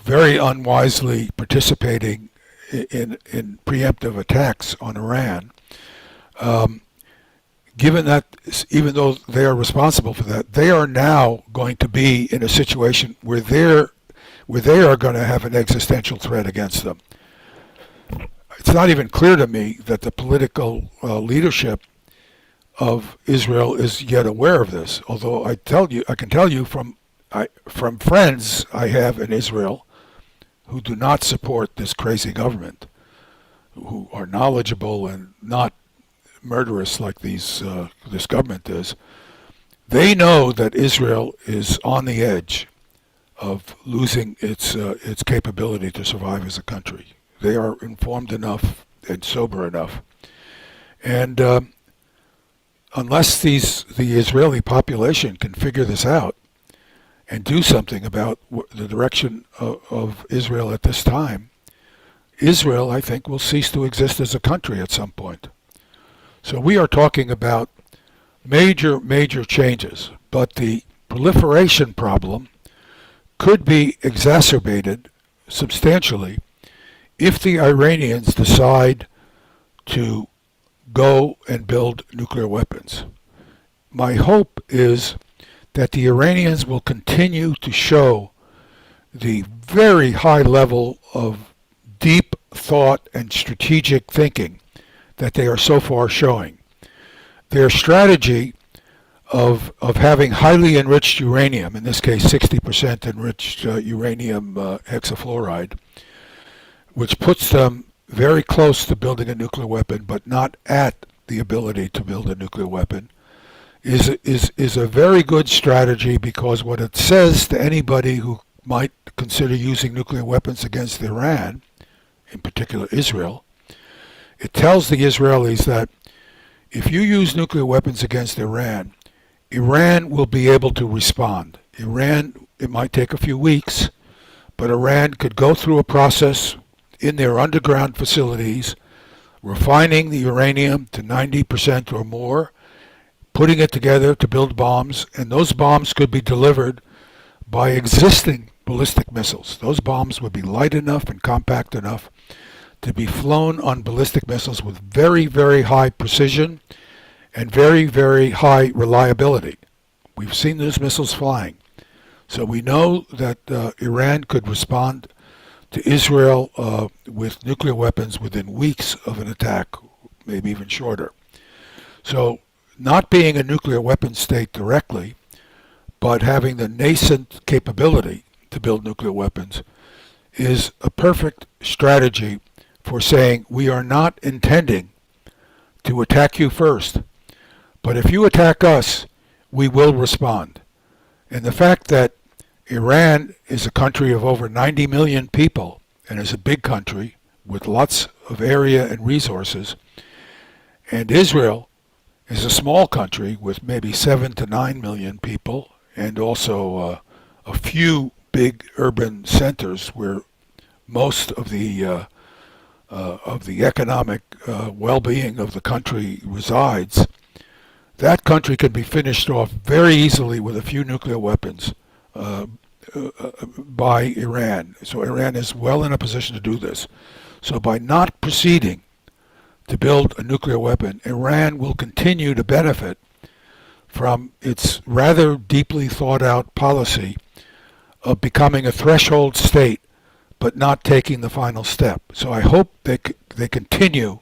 S4: very unwisely participating in preemptive attacks on Iran. Given that, even though they are responsible for that, they are now going to be in a situation where they are going to have an existential threat against them. It's not even clear to me that the political leadership of Israel is yet aware of this. Although I can tell you from friends I have in Israel who do not support this crazy government, who are knowledgeable and not murderous like this government is. They know that Israel is on the edge of losing its capability to survive as a country. They are informed enough and sober enough, and unless the Israeli population can figure this out and do something about the direction of Israel at this time, Israel, I think, will cease to exist as a country at some point. So we are talking about major changes, but the proliferation problem could be exacerbated substantially if the Iranians decide to go and build nuclear weapons. My hope is that the Iranians will continue to show the very high level of deep thought and strategic thinking that they are so far showing. Their strategy of having highly enriched uranium, in this case 60% enriched uranium hexafluoride, which puts them very close to building a nuclear weapon, but not at the ability to build a nuclear weapon, is a very good strategy, because what it says to anybody who might consider using nuclear weapons against Iran, in particular Israel, it tells the Israelis that if you use nuclear weapons against Iran, Iran will be able to respond. Iran, it might take a few weeks, but Iran could go through a process in their underground facilities, refining the uranium to 90% or more, putting it together to build bombs, and those bombs could be delivered by existing ballistic missiles. Those bombs would be light enough and compact enough to be flown on ballistic missiles with very, very high precision and very, very high reliability. We've seen those missiles flying. So we know that Iran could respond to Israel with nuclear weapons within weeks of an attack, maybe even shorter. So not being a nuclear weapon state directly, but having the nascent capability to build nuclear weapons is a perfect strategy for saying we are not intending to attack you first, but if you attack us, we will respond. And the fact that Iran is a country of over 90 million people and is a big country with lots of area and resources, and Israel is a small country with maybe 7 to 9 million people and also a few big urban centers where most of the economic well-being of the country resides, that country can be finished off very easily with a few nuclear weapons by Iran. So Iran is well in a position to do this. So by not proceeding to build a nuclear weapon, Iran will continue to benefit from its rather deeply thought out policy of becoming a threshold state but not taking the final step. So I hope they continue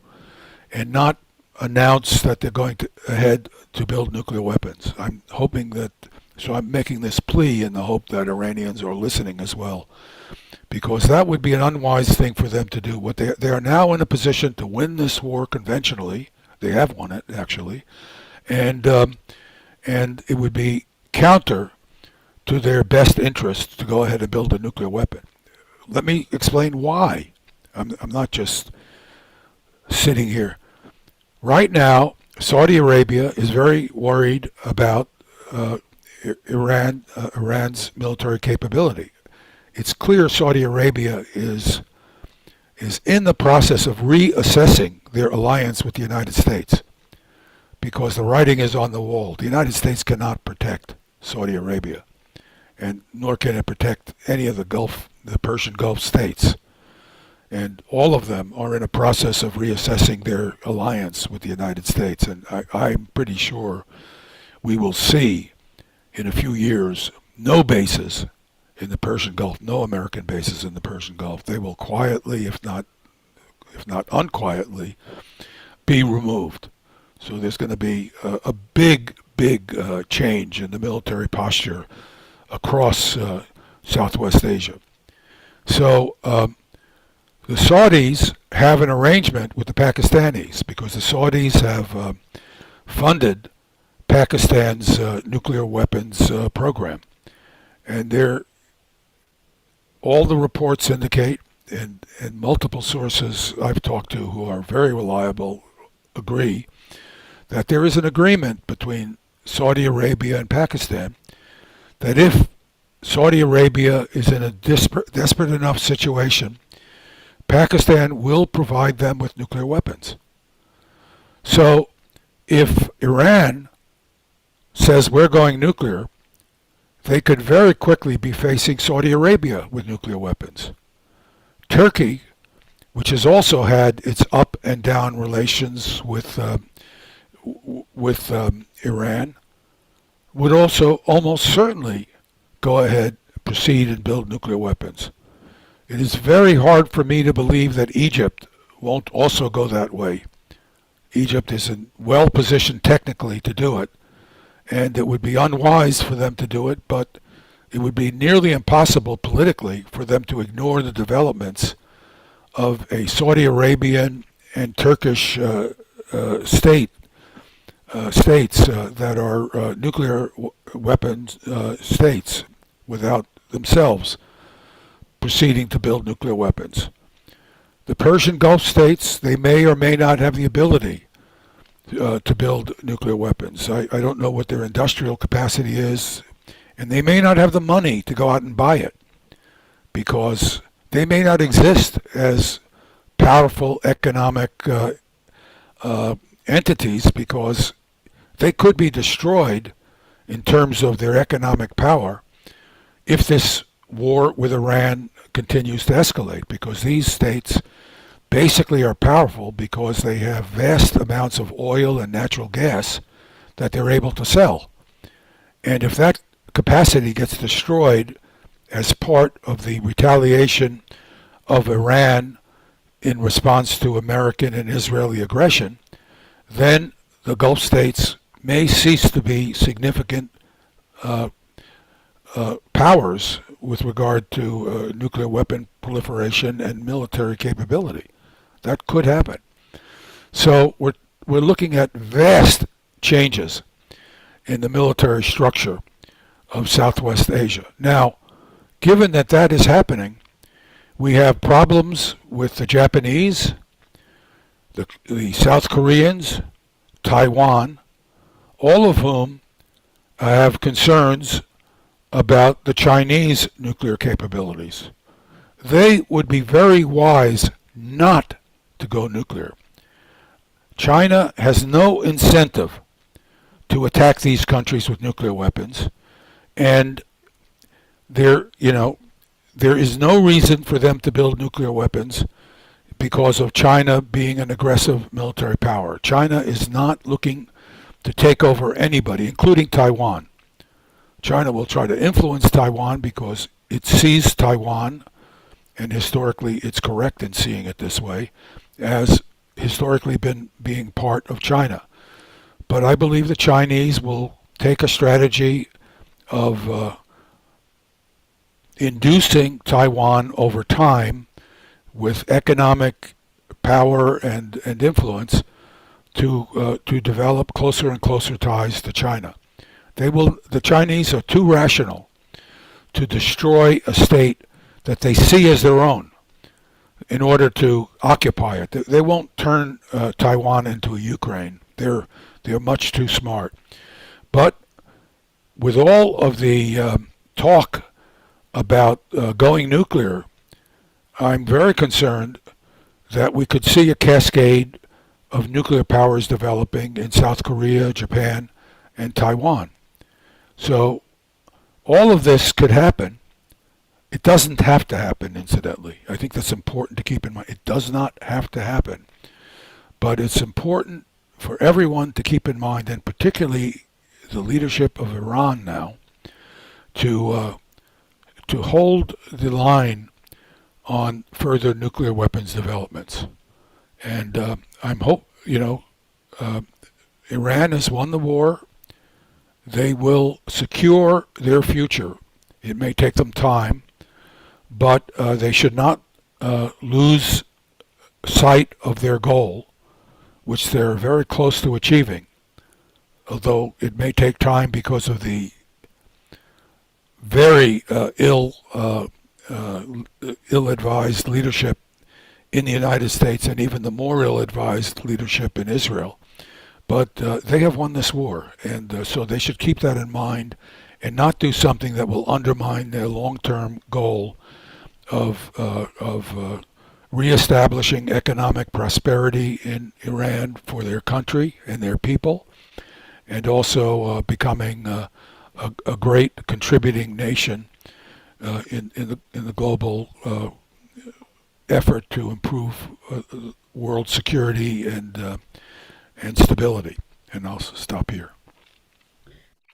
S4: and not announce that they're going ahead to build nuclear weapons. I'm hoping that, so I'm making this plea in the hope that Iranians are listening as well, because that would be an unwise thing for them to do. What they are now in a position to win this war conventionally. They have won it, actually, and it would be counter to their best interest to go ahead and build a nuclear weapon. Let me explain why. I'm not just sitting here. Right now, Saudi Arabia is very worried about Iran's military capability. It's clear Saudi Arabia is in the process of reassessing their alliance with the United States, because the writing is on the wall. The United States cannot protect Saudi Arabia, and nor can it protect any of the Persian Gulf states. And all of them are in a process of reassessing their alliance with the United States. And I'm pretty sure we will see in a few years no bases in the Persian Gulf, no American bases in the Persian Gulf. They will quietly, if not unquietly, be removed. So there's going to be a big change in the military posture across Southwest Asia. So the Saudis have an arrangement with the Pakistanis, because the Saudis have funded Pakistan's nuclear weapons program. And all the reports indicate, and multiple sources I've talked to who are very reliable agree, that there is an agreement between Saudi Arabia and Pakistan that if Saudi Arabia is in a desperate enough situation, Pakistan will provide them with nuclear weapons. So if Iran says we're going nuclear, they could very quickly be facing Saudi Arabia with nuclear weapons. Turkey, which has also had its up and down relations with Iran, would also almost certainly go ahead, proceed and build nuclear weapons. It is very hard for me to believe that Egypt won't also go that way. Egypt is well positioned technically to do it, and it would be unwise for them to do it, but it would be nearly impossible politically for them to ignore the developments of a Saudi Arabian and Turkish states that are nuclear weapons states without themselves proceeding to build nuclear weapons. The Persian Gulf states, they may or may not have the ability to build nuclear weapons. I don't know what their industrial capacity is, and they may not have the money to go out and buy it because they may not exist as powerful economic entities because they could be destroyed in terms of their economic power if this war with Iran continues to escalate, because these states basically are powerful because they have vast amounts of oil and natural gas that they're able to sell. And if that capacity gets destroyed as part of the retaliation of Iran in response to American and Israeli aggression, then the Gulf states may cease to be significant powers with regard to nuclear weapon proliferation and military capability. That could happen. So we're looking at vast changes in the military structure of Southwest Asia. Now, given that that is happening, we have problems with the Japanese, the South Koreans, Taiwan, all of whom have concerns about the Chinese nuclear capabilities. They would be very wise not to go nuclear. China has no incentive to attack these countries with nuclear weapons, and there is no reason for them to build nuclear weapons because of China being an aggressive military power. China is not looking to take over anybody, including Taiwan. China will try to influence Taiwan because it sees Taiwan, and historically it's correct in seeing it this way, as historically been being part of China. But I believe the Chinese will take a strategy of inducing Taiwan over time with economic power and influence to develop closer and closer ties to China. The Chinese are too rational to destroy a state that they see as their own in order to occupy it. They won't turn Taiwan into a Ukraine. They're much too smart. But with all of the talk about going nuclear, I'm very concerned that we could see a cascade of nuclear powers developing in South Korea, Japan, and Taiwan. So all of this could happen. It doesn't have to happen, incidentally. I think that's important to keep in mind. It does not have to happen. But it's important for everyone to keep in mind, and particularly the leadership of Iran now, to hold the line on further nuclear weapons developments. And Iran has won the war. They will secure their future. It may take them time, but they should not lose sight of their goal, which they're very close to achieving, although it may take time because of the very ill-advised leadership in the United States and even the more ill-advised leadership in Israel. But they have won this war, and so they should keep that in mind and not do something that will undermine their long-term goal of reestablishing economic prosperity in Iran for their country and their people, and also becoming a great contributing nation in the global effort to improve world security and stability. And I'll stop here.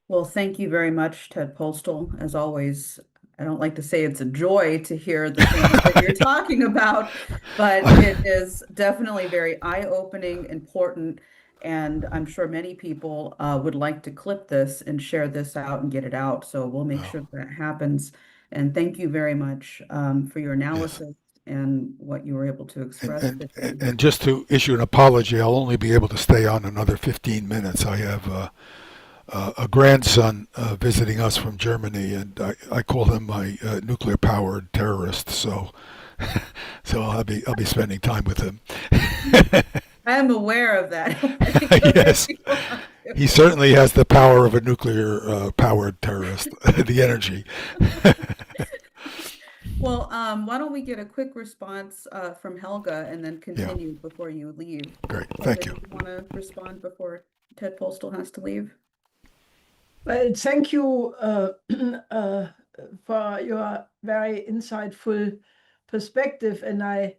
S1: Well, thank you very much, Ted Postal. As always, I don't like to say it's a joy to hear the things that you're talking about, but it is definitely very eye-opening, important, and I'm sure many people would like to clip this and share this out and get it out. So we'll make sure that happens. And thank you very much for your analysis and what you were able to express
S4: And,
S1: today.
S4: and just to issue an apology, I'll only be able to stay on another 15 minutes. I have a grandson visiting us from Germany, and I call him my nuclear-powered terrorist. So, so I'll be spending time with him.
S1: I am aware of that.
S4: Yes, he certainly has the power of a nuclear-powered terrorist, the energy.
S1: Well, why don't we get a quick response from Helga and then continue before you leave?
S4: Great,
S1: Helga,
S4: thank you.
S1: do you want to respond before Ted Postal has to leave?
S2: Well, thank you for your very insightful perspective, and I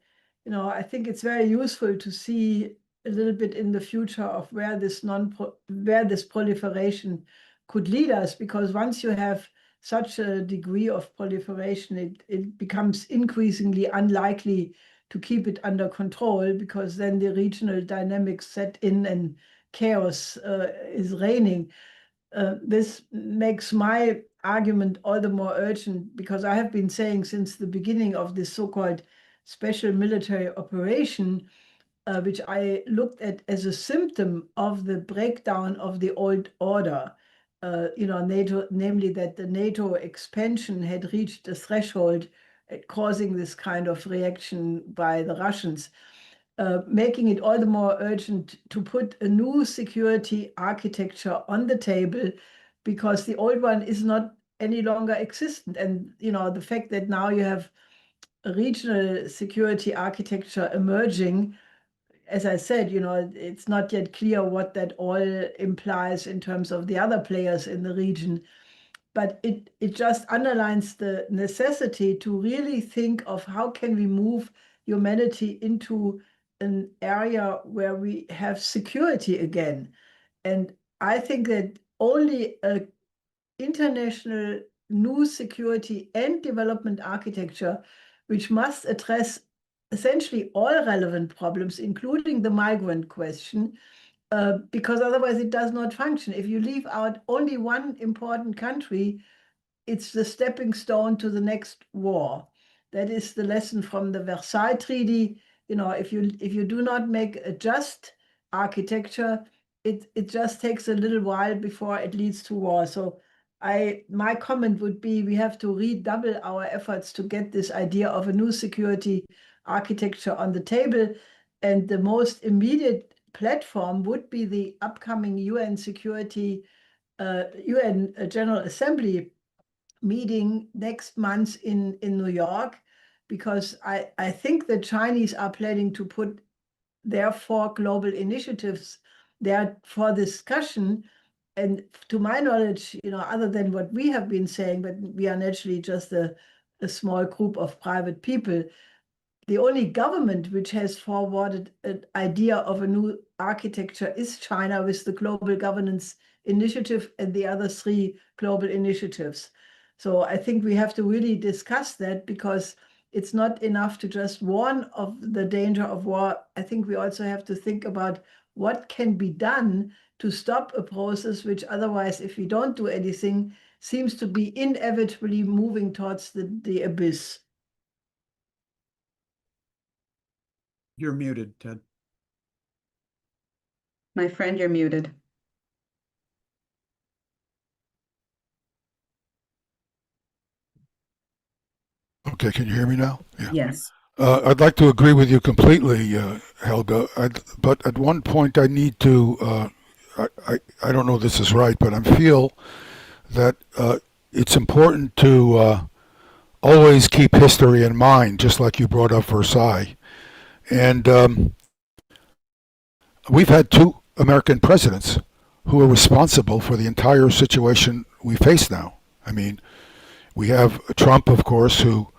S2: think it's very useful to see a little bit in the future of where this proliferation could lead us, because once you have such a degree of proliferation, it becomes increasingly unlikely to keep it under control, because then the regional dynamics set in and chaos is reigning. This makes my argument all the more urgent, because I have been saying since the beginning of this so-called special military operation, which I looked at as a symptom of the breakdown of the old order. NATO, namely that the NATO expansion had reached a threshold, causing this kind of reaction by the Russians, making it all the more urgent to put a new security architecture on the table, because the old one is not any longer existent. And the fact that now you have a regional security architecture emerging, as I said, it's not yet clear what that all implies in terms of the other players in the region. But it just underlines the necessity to really think of how can we move humanity into an area where we have security again. And I think that only an international new security and development architecture, which must address essentially all relevant problems, including the migrant question, because otherwise it does not function. If you leave out only one important country, it's the stepping stone to the next war. That is the lesson from the Versailles Treaty. If you do not make a just architecture, it just takes a little while before it leads to war. So my comment would be, we have to redouble our efforts to get this idea of a new security architecture on the table. And the most immediate platform would be the upcoming UN General Assembly meeting next month in New York, because I think the Chinese are planning to put their 4 global initiatives there for discussion. And to my knowledge, other than what we have been saying, but we are naturally just a small group of private people, the only government which has forwarded an idea of a new architecture is China, with the Global Governance Initiative and the other 3 global initiatives. So I think we have to really discuss that, because it's not enough to just warn of the danger of war. I think we also have to think about what can be done to stop a process which otherwise, if we don't do anything, seems to be inevitably moving towards the abyss.
S5: You're muted, Ted.
S1: My friend, you're muted.
S4: Okay, can you hear me now? Yeah.
S1: Yes.
S4: I'd like to agree with you completely, Helga. But at one point, I need to. I don't know if this is right, but I feel that it's important to always keep history in mind, just like you brought up Versailles. And we've had 2 American presidents who are responsible for the entire situation we face now. I mean, we have Trump, of course, who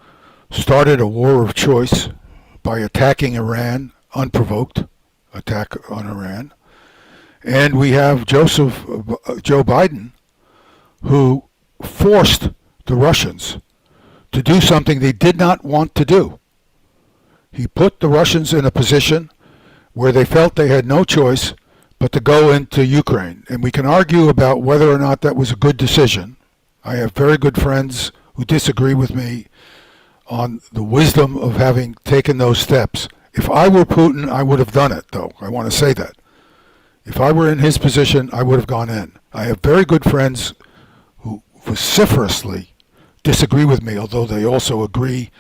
S4: started a war of choice by attacking Iran, unprovoked attack on Iran. And we have Joe Biden, who forced the Russians to do something they did not want to do. He put the Russians in a position where they felt they had no choice but to go into Ukraine. And we can argue about whether or not that was a good decision. I have very good friends who disagree with me on the wisdom of having taken those steps. If I were Putin, I would have done it, though. I want to say that. If I were in his position, I would have gone in. I have very good friends who vociferously disagree with me, although they also agree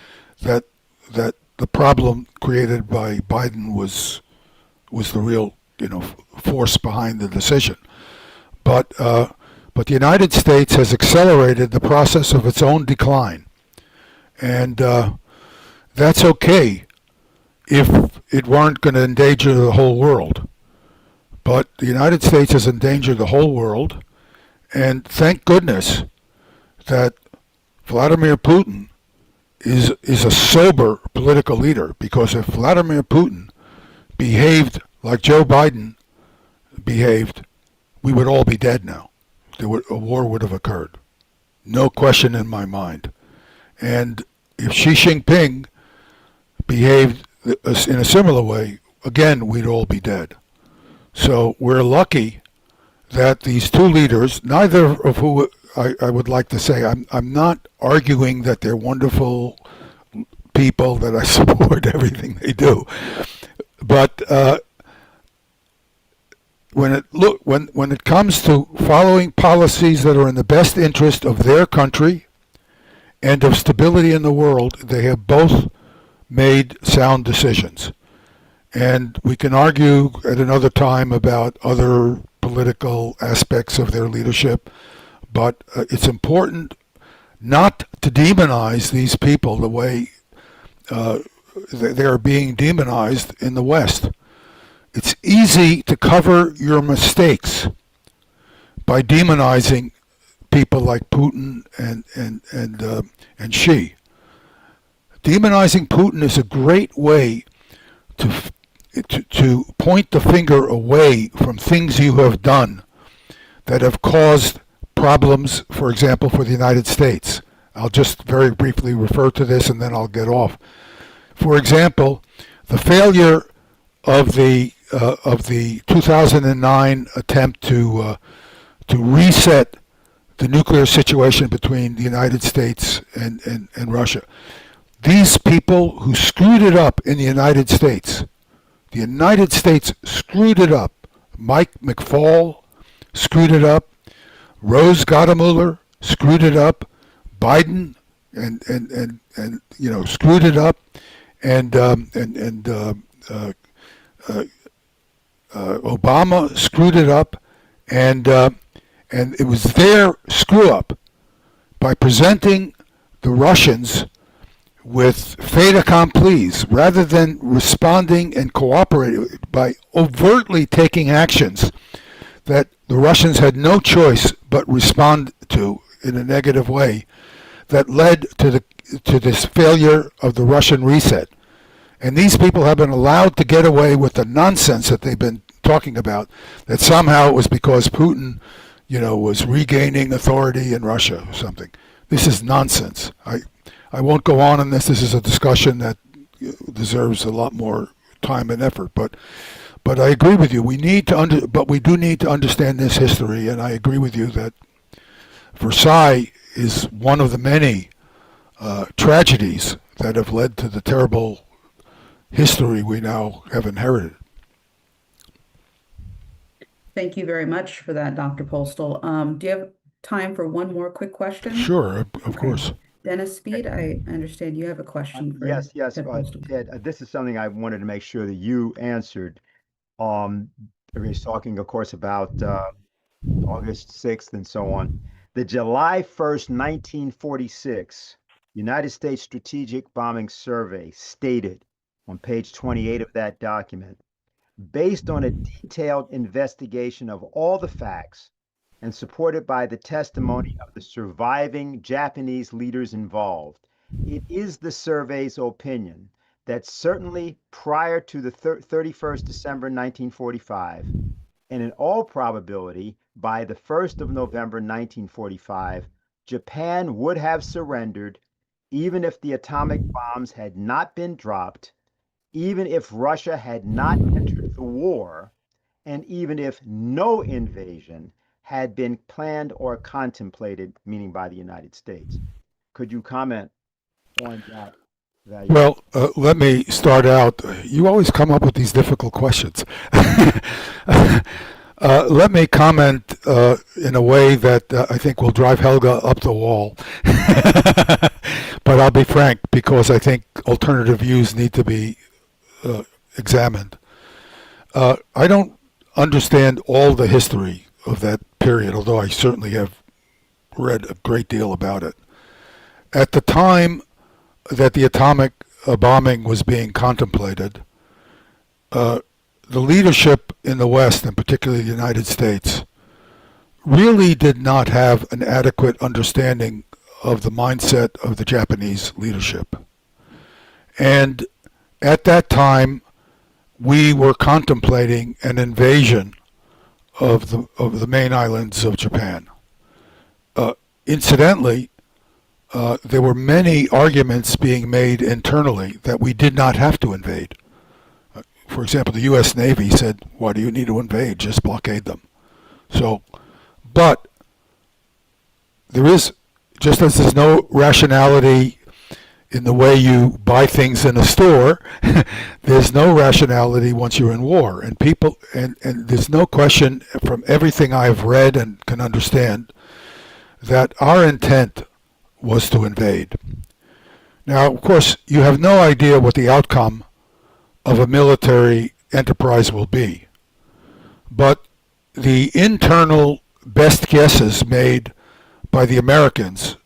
S4: that the problem created by Biden was the real, force behind the decision. But the United States has accelerated the process of its own decline, and that's okay if it weren't going to endanger the whole world. But the United States has endangered the whole world, and thank goodness that Vladimir Putin is a sober political leader, because if Vladimir Putin behaved like Joe Biden behaved, we would all be dead now. A war would have occurred. No question in my mind. And if Xi Jinping behaved in a similar way, again, we'd all be dead. So we're lucky that these two leaders, neither of who I would like to say, I'm not arguing that they're wonderful people, that I support everything they do, but when it comes to following policies that are in the best interest of their country and of stability in the world, they have both made sound decisions. And we can argue at another time about other political aspects of their leadership, but it's important not to demonize these people the way they are being demonized in the West. It's easy to cover your mistakes by demonizing people like Putin and Xi. Demonizing Putin is a great way to point the finger away from things you have done that have caused problems, for example, for the United States. I'll just very briefly refer to this and then I'll get off. For example, the failure of the 2009 attempt to reset the nuclear situation between the United States and Russia. These people who screwed it up in the United States screwed it up. Mike McFaul screwed it up. Rose Gottemoeller screwed it up. Biden and screwed it up. And Obama screwed it up, and it was their screw up by presenting the Russians with fait accompli rather than responding and cooperating, by overtly taking actions that the Russians had no choice but respond to in a negative way, that led to this failure of the Russian reset. And these people have been allowed to get away with the nonsense that they've been talking about, that somehow it was because Putin, was regaining authority in Russia or something. This is nonsense. I won't go on this. This is a discussion that deserves a lot more time and effort. But I agree with you. We do need to understand this history, and I agree with you that Versailles is one of the many tragedies that have led to the terrible history we now have inherited.
S1: Thank you very much for that, Dr. Postal. Do you have time for one more quick question?
S4: Sure, of course.
S1: Dennis Speed, I understand you have a question for
S6: Yes,
S1: Ted Postal.
S6: Ted, this is something I wanted to make sure that you answered. Everybody's talking, of course, about August 6th and so on. The July 1st, 1946 United States Strategic Bombing Survey stated on page 28 of that document, based on a detailed investigation of all the facts and supported by the testimony of the surviving Japanese leaders involved, it is the survey's opinion that certainly prior to the 31st December 1945, and in all probability by the 1st of November 1945, Japan would have surrendered even if the atomic bombs had not been dropped, even if Russia had not entered the war, and even if no invasion had been planned or contemplated, meaning by the United States. Could you comment on that.
S4: Well, let me start out. You always come up with these difficult questions. Let me comment in a way that I think will drive Helga up the wall. But I'll be frank, because I think alternative views need to be examined. I don't understand all the history of that period, although I certainly have read a great deal about it. At the time that the atomic bombing was being contemplated, the leadership in the West, and particularly the United States, really did not have an adequate understanding of the mindset of the Japanese leadership. And at that time, we were contemplating an invasion of the main islands of Japan. Incidentally, there were many arguments being made internally that we did not have to invade. For example, the U.S. Navy said, why do you need to invade? Just blockade them. So, but there is, just as there's no rationality in the way you buy things in a store, there's no rationality once you're in war. And people, and there's no question from everything I've read and can understand that our intent was to invade. Now, of course, you have no idea what the outcome of a military enterprise will be. But the internal best guesses made by the Americans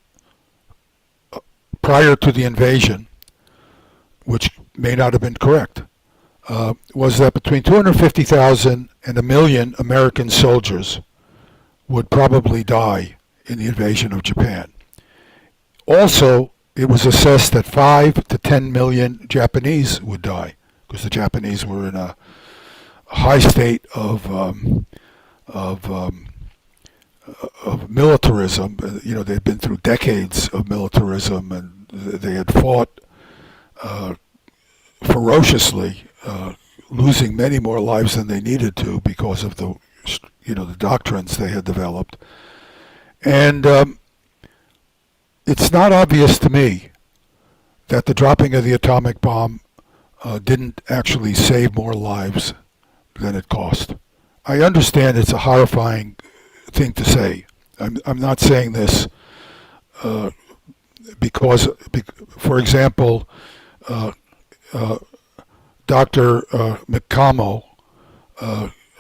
S4: prior to the invasion, which may not have been correct, was that between 250,000 and 1 million American soldiers would probably die in the invasion of Japan. Also, it was assessed that 5 to 10 million Japanese would die, because the Japanese were in a high state of militarism. You know, they'd been through decades of militarism, and they had fought ferociously, losing many more lives than they needed to because of the doctrines they had developed. And it's not obvious to me that the dropping of the atomic bomb didn't actually save more lives than it cost. I understand it's a horrifying thing to say. I'm not saying this because, for example, Dr. McCamo,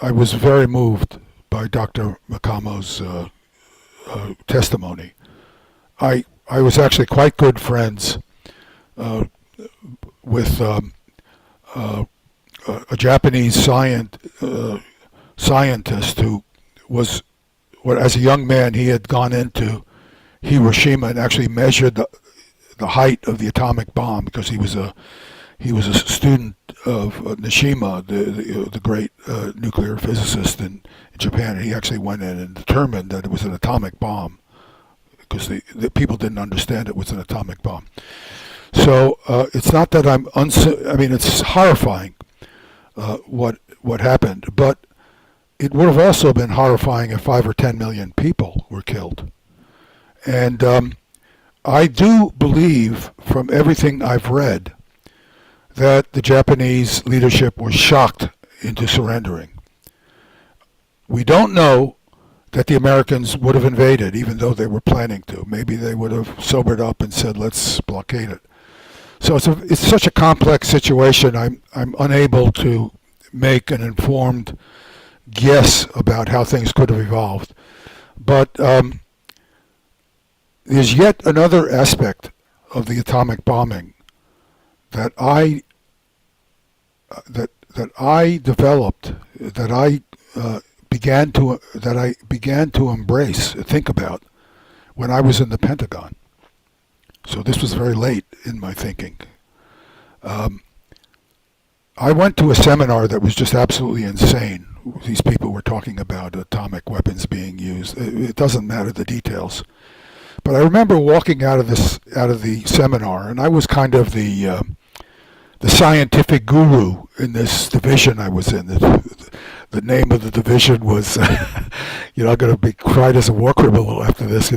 S4: I was very moved by Dr. McCamo's testimony. I was actually quite good friends with a Japanese scientist who was, as a young man, he had gone into Hiroshima and actually measured the height of the atomic bomb, because he was a student of Nishima, the great nuclear physicist in Japan, and he actually went in and determined that it was an atomic bomb, because the people didn't understand it was an atomic bomb. So it's not that I mean, it's horrifying what happened, but it would have also been horrifying if 5 or 10 million people were killed. And I do believe, from everything I've read, that the Japanese leadership was shocked into surrendering. We don't know that the Americans would have invaded, even though they were planning to. Maybe they would have sobered up and said, let's blockade it. So it's such a complex situation, I'm unable to make an informed guess about how things could have evolved. But there's yet another aspect of the atomic bombing that I developed, that I began to embrace, think about, when I was in the Pentagon. So this was very late in my thinking. I went to a seminar that was just absolutely insane. These people were talking about atomic weapons being used. It doesn't matter the details. But I remember walking out of the seminar, and I was kind of the scientific guru in this division I was in, the name of the division was, you're not going to be tried as a war criminal after this,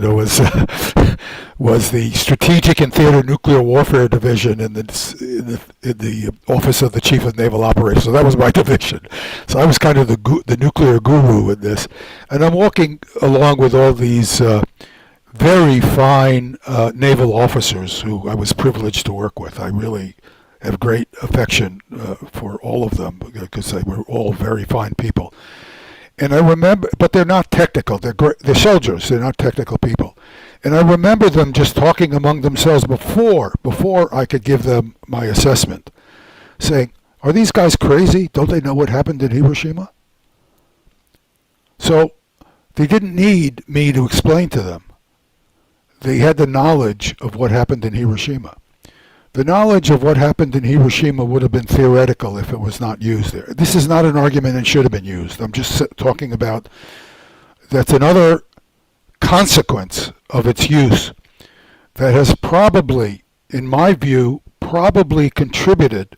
S4: was the Strategic and Theater Nuclear Warfare Division in the Office of the Chief of Naval Operations. So that was my division. So I was kind of the nuclear guru in this. And I'm walking along with all these very fine naval officers who I was privileged to work with. I really have great affection for all of them because they were all very fine people. And I remember, but they're not technical. They're soldiers. They're not technical people. And I remember them just talking among themselves before I could give them my assessment, saying, "Are these guys crazy? Don't they know what happened in Hiroshima?" So they didn't need me to explain to them. They had the knowledge of what happened in Hiroshima. The knowledge of what happened in Hiroshima would have been theoretical if it was not used there. This is not an argument that should have been used. I'm just talking about that's another consequence of its use that has probably, in my view, contributed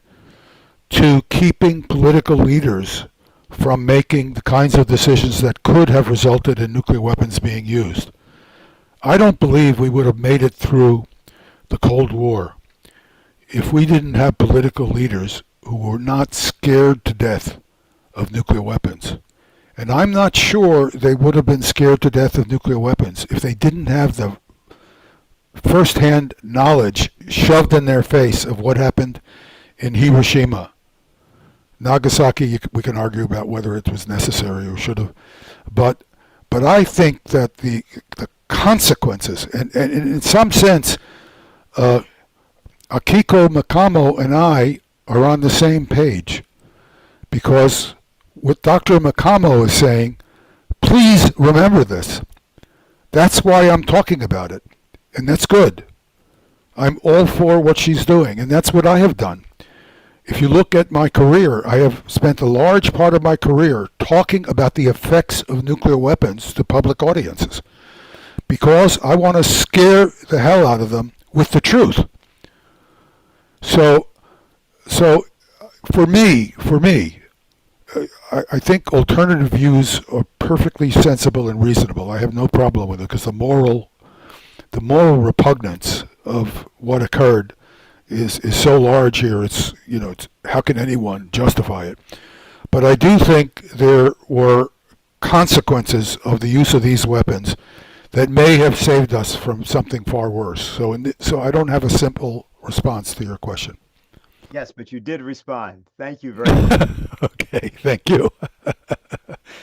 S4: to keeping political leaders from making the kinds of decisions that could have resulted in nuclear weapons being used. I don't believe we would have made it through the Cold War if we didn't have political leaders who were not scared to death of nuclear weapons. And I'm not sure they would have been scared to death of nuclear weapons if they didn't have the first-hand knowledge shoved in their face of what happened in Hiroshima. Nagasaki, we can argue about whether it was necessary or should have. But I think that the consequences, and in some sense, Akiko Makamo and I are on the same page, because what Dr. Makamo is saying, please remember this. That's why I'm talking about it, and that's good. I'm all for what she's doing, and that's what I have done. If you look at my career, I have spent a large part of my career talking about the effects of nuclear weapons to public audiences, because I want to scare the hell out of them with the truth. So for me, I think alternative views are perfectly sensible and reasonable. I have no problem with it because the moral repugnance of what occurred is so large here. It's how can anyone justify it? But I do think there were consequences of the use of these weapons that may have saved us from something far worse. So I don't have a simple response to your question.
S6: Yes, but you did respond. Thank you very much.
S4: Okay, thank you.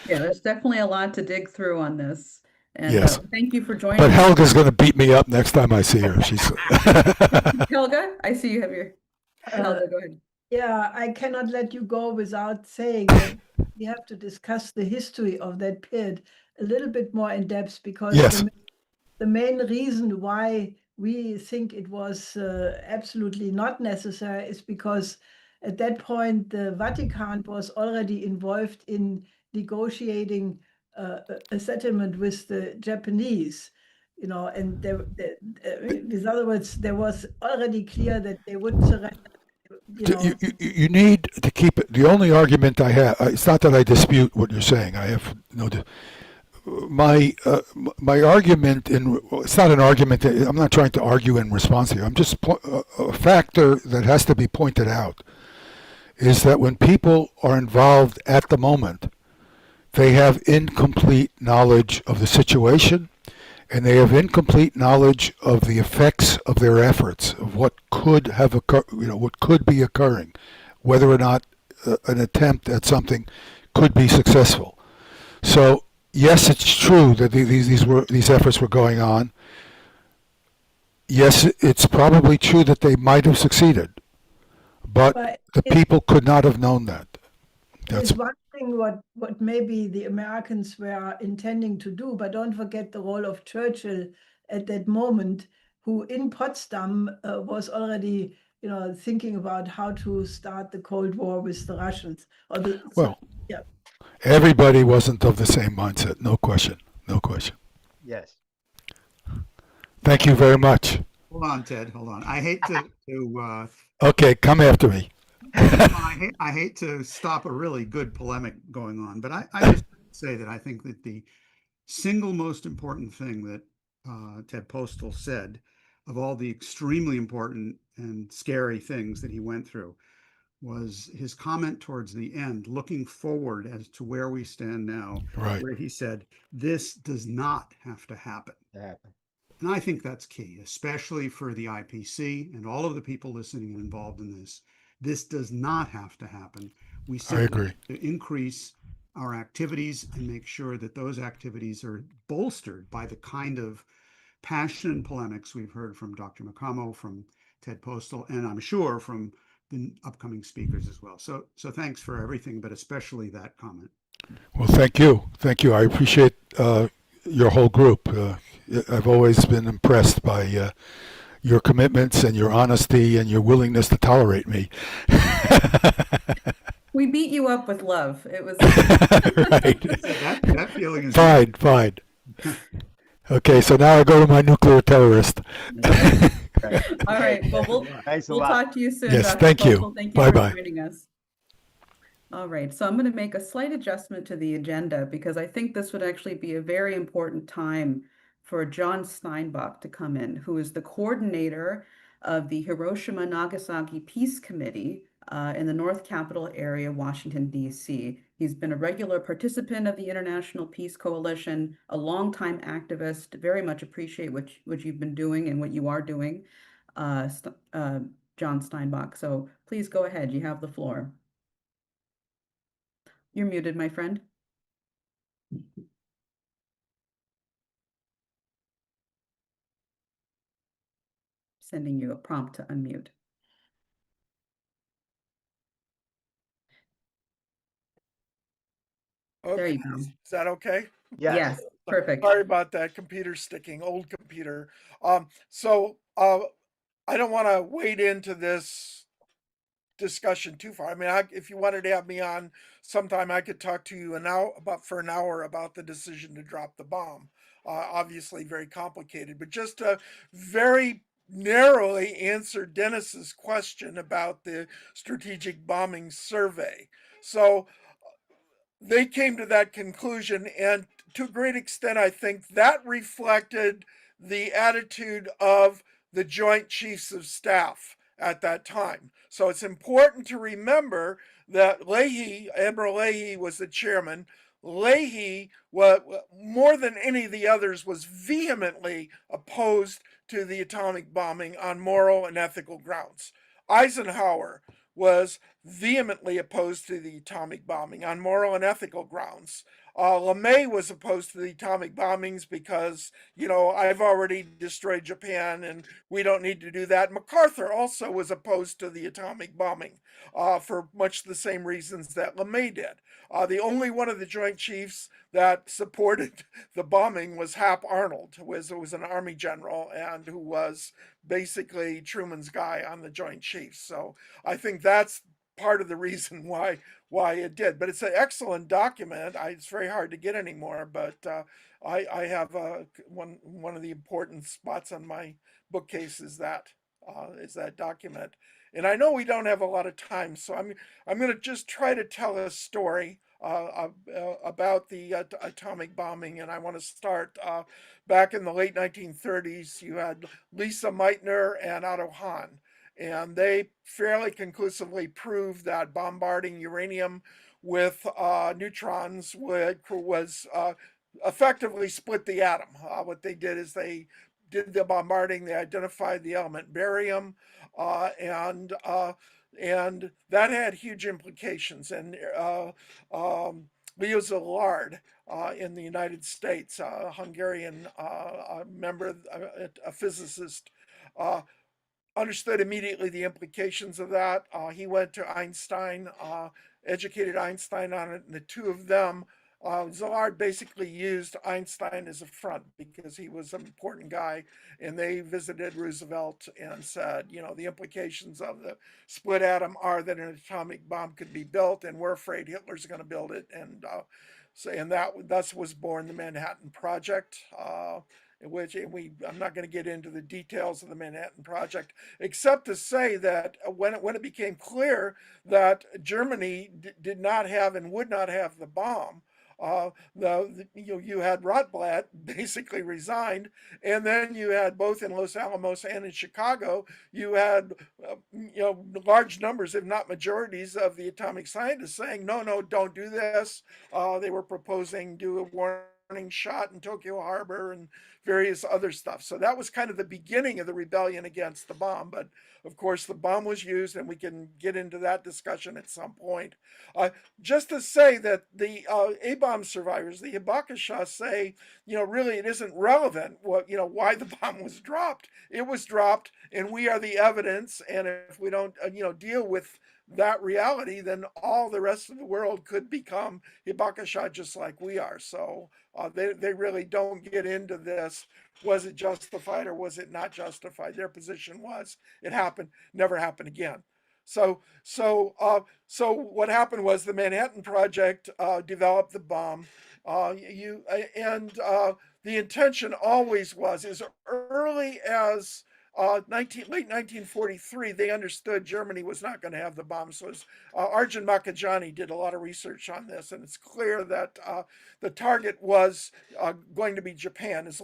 S1: Yeah, there's definitely a lot to dig through on this. And
S4: Yes.
S1: Thank you for joining
S4: But
S1: us.
S4: Helga's going to beat me up next time I see her. She's
S1: Helga, I see you have your Helga, go ahead.
S2: Yeah, I cannot let you go without saying that we have to discuss the history of that period a little bit more in depth, because
S4: Yes.
S2: the main reason why we think it was absolutely not necessary is because at that point the Vatican was already involved in negotiating a settlement with the Japanese, and in other words, there was already clear that they would surrender.
S4: You need to keep it. The only argument I have, it's not that I dispute what you're saying. I have no. My argument it's not an argument. I'm not trying to argue in response here. I'm just a factor that has to be pointed out is that when people are involved at the moment, they have incomplete knowledge of the situation, and they have incomplete knowledge of the effects of their efforts, of what could have occurred, what could be occurring, whether or not an attempt at something could be successful. So yes, it's true that these efforts were going on. Yes, it's probably true that they might have succeeded, but the people could not have known that.
S2: It's one thing what maybe the Americans were intending to do, but don't forget the role of Churchill at that moment, who in Potsdam was already thinking about how to start the Cold War with the Russians.
S4: Everybody wasn't of the same mindset. No question.
S6: Yes.
S4: Thank you very much.
S5: Hold on, Ted. Hold on. I hate to
S4: Okay, come after me.
S5: I hate to stop a really good polemic going on, but I just say that I think that the single most important thing that Ted Postal said, of all the extremely important and scary things that he went through, was his comment towards the end, looking forward as to where we stand now,
S4: Right.
S5: where he said, "This does not have to happen."
S6: That happened.
S5: And I think that's key, especially for the IPC and all of the people listening and involved in this. This does not have to happen. We
S4: I
S5: simply
S4: agree.
S5: have to increase our activities and make sure that those activities are bolstered by the kind of passion and polemics we've heard from Dr. McComo, from Ted Postal, and I'm sure from the upcoming speakers as well. So thanks for everything, but especially that comment.
S4: Well, thank you. Thank you. I appreciate your whole group. I've always been impressed by your commitments and your honesty and your willingness to tolerate me.
S1: We beat you up with love. It was
S4: Right.
S5: That feeling is
S4: Fine, fine. Okay, so now I go to my nuclear terrorist.
S6: Right.
S1: all right. Well,
S6: Thanks a
S1: we'll
S6: lot.
S1: talk to you soon,
S4: Yes,
S1: Dr.
S4: thank you.
S1: Postal. Thank you
S4: Bye-bye.
S1: for joining us. All right, so I'm going to make a slight adjustment to the agenda because I think this would actually be a very important time for John Steinbach to come in, who is the coordinator of the Hiroshima Nagasaki Peace Committee in the North Capital area, Washington, D.C. He's been a regular participant of the International Peace Coalition, a longtime activist. Very much appreciate what you've been doing and what you are doing, John Steinbach. So please go ahead. You have the floor. You're muted, my friend. Sending you a prompt to unmute. There
S7: Okay,
S1: you go.
S7: is that okay?
S6: Yes.
S1: Yes, perfect.
S7: Sorry about that. Computer sticking, old computer. So I don't want to wade into this discussion too far. I mean, if you wanted to have me on sometime, I could talk to you for an hour about the decision to drop the bomb. Obviously, very complicated, but just to very narrowly answer Dennis's question about the strategic bombing survey. So they came to that conclusion, and to a great extent, I think that reflected the attitude of the Joint Chiefs of Staff at that time. So it's important to remember that Admiral Leahy was the chairman. Leahy, more than any of the others, was vehemently opposed to the atomic bombing on moral and ethical grounds. Eisenhower was vehemently opposed to the atomic bombing on moral and ethical grounds. LeMay was opposed to the atomic bombings because, I've already destroyed Japan and we don't need to do that. MacArthur also was opposed to the atomic bombing for much the same reasons that LeMay did. The only one of the Joint Chiefs that supported the bombing was Hap Arnold, who was an Army general and who was basically Truman's guy on the Joint Chiefs. So I think that's part of the reason why it did. But it's an excellent document. It's very hard to get anymore, but I have one of the important spots on my bookcase is that document. And I know we don't have a lot of time, so I'm going to just try to tell a story about the atomic bombing, and I want to start back in the late 1930s. You had Lisa Meitner and Otto Hahn, and they fairly conclusively proved that bombarding uranium with neutrons was effectively split the atom. What they did is they did the bombarding, they identified the element barium, and that had huge implications. And Leo Szilard in the United States, a Hungarian member, a physicist, understood immediately the implications of that. He went to Einstein, educated Einstein on it, and the two of them Szilard basically used Einstein as a front because he was an important guy, and they visited Roosevelt and said, you know, the implications of the split atom are that an atomic bomb could be built, and we're afraid Hitler's going to build it, and that thus was born the Manhattan Project. I'm not going to get into the details of the Manhattan Project, except to say that when it became clear that Germany did not have and would not have the bomb, you had Rotblat basically resigned, and then you had both in Los Alamos and in Chicago, you had large numbers, if not majorities, of the atomic scientists saying, no, no, don't do this. They were proposing do a warning shot in Tokyo Harbor and various other stuff. So that was kind of the beginning of the rebellion against the bomb. But of course, the bomb was used, and we can get into that discussion at some point. Just to say that the A-bomb survivors, the Hibakusha, say, really it isn't relevant why the bomb was dropped. It was dropped, and we are the evidence. And if we don't, deal with that reality, then all the rest of the world could become Hibakusha just like we are. So they really don't get into this. Was it justified or was it not justified? Their position was it happened, never happened again. So what happened was the Manhattan Project developed the bomb. The intention always was, as early as late 1943, they understood Germany was not going to have the bomb. So Arjun Makhijani did a lot of research on this, and it's clear that the target was going to be Japan as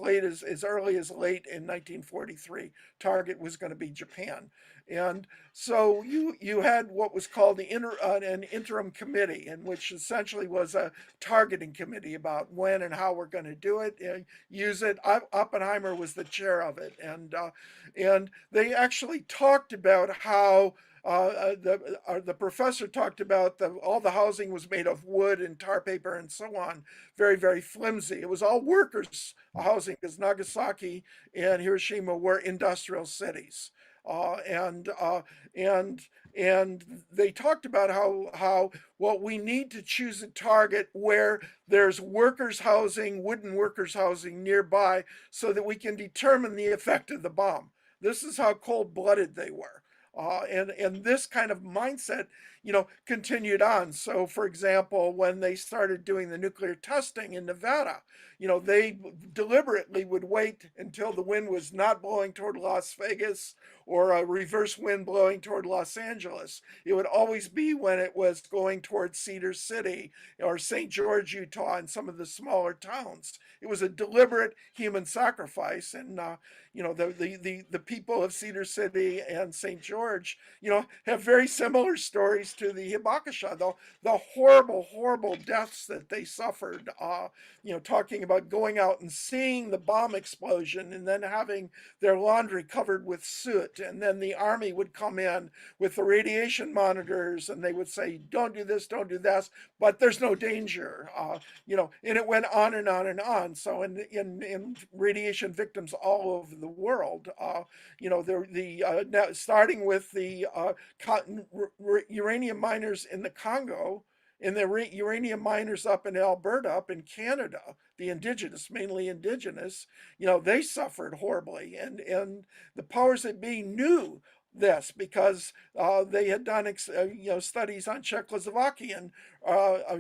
S7: early as late in 1943. Target was going to be Japan. And so you had what was called an interim committee, in which essentially was a targeting committee about when and how we're going to do it and use it. Oppenheimer was the chair of it, and they actually talked about how the professor talked about all the housing was made of wood and tar paper and so on, very, very flimsy. It was all workers' housing because Nagasaki and Hiroshima were industrial cities. And they talked about how we need to choose a target where there's workers' housing, wooden workers' housing nearby, so that we can determine the effect of the bomb. This is how cold-blooded they were. And this kind of mindset, continued on. So, for example, when they started doing the nuclear testing in Nevada, they deliberately would wait until the wind was not blowing toward Las Vegas or a reverse wind blowing toward Los Angeles. It would always be when it was going towards Cedar City or St. George, Utah, and some of the smaller towns. It was a deliberate human sacrifice. And, the people of Cedar City and St. George, have very similar stories to the Hibakusha, the horrible, horrible deaths that they suffered, talking about going out and seeing the bomb explosion and then having their laundry covered with soot. And then the army would come in with the radiation monitors and they would say, don't do this, don't do that, but there's no danger, and it went on and on and on. So in radiation victims all over the world, starting with the uranium miners in the Congo, and the uranium miners up in Alberta, up in Canada, the indigenous, mainly indigenous, they suffered horribly. And the powers that be knew this because they had done studies on Czechoslovakian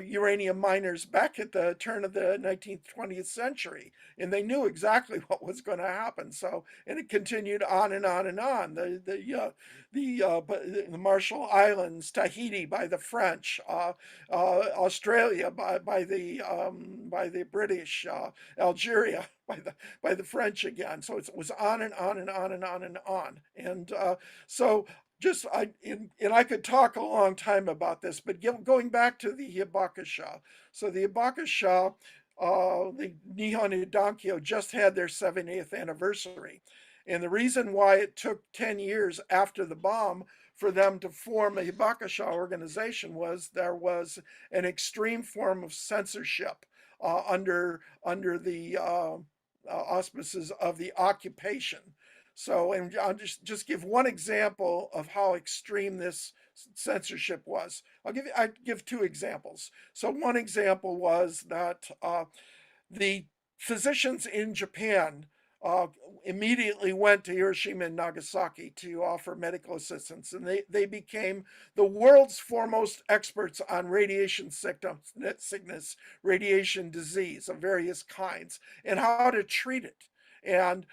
S7: uranium miners back at the turn of the 19th, 20th century, and they knew exactly what was going to happen. So, and it continued on and on and on. The Marshall Islands, Tahiti by the French, Australia by the British, Algeria by the French again. So it was on and on and on and on and on. And so I could talk a long time about this, but going back to the Hibakusha. So the Hibakusha, the Nihon Hidankyo just had their 70th anniversary. And the reason why it took 10 years after the bomb for them to form a Hibakusha organization was there was an extreme form of censorship under the auspices of the occupation. So, and I'll just give one example of how extreme this censorship was. I give two examples. So one example was that the physicians in Japan uh, immediately went to Hiroshima and Nagasaki to offer medical assistance, and they became the world's foremost experts on radiation sickness, radiation disease of various kinds, and how to treat it. And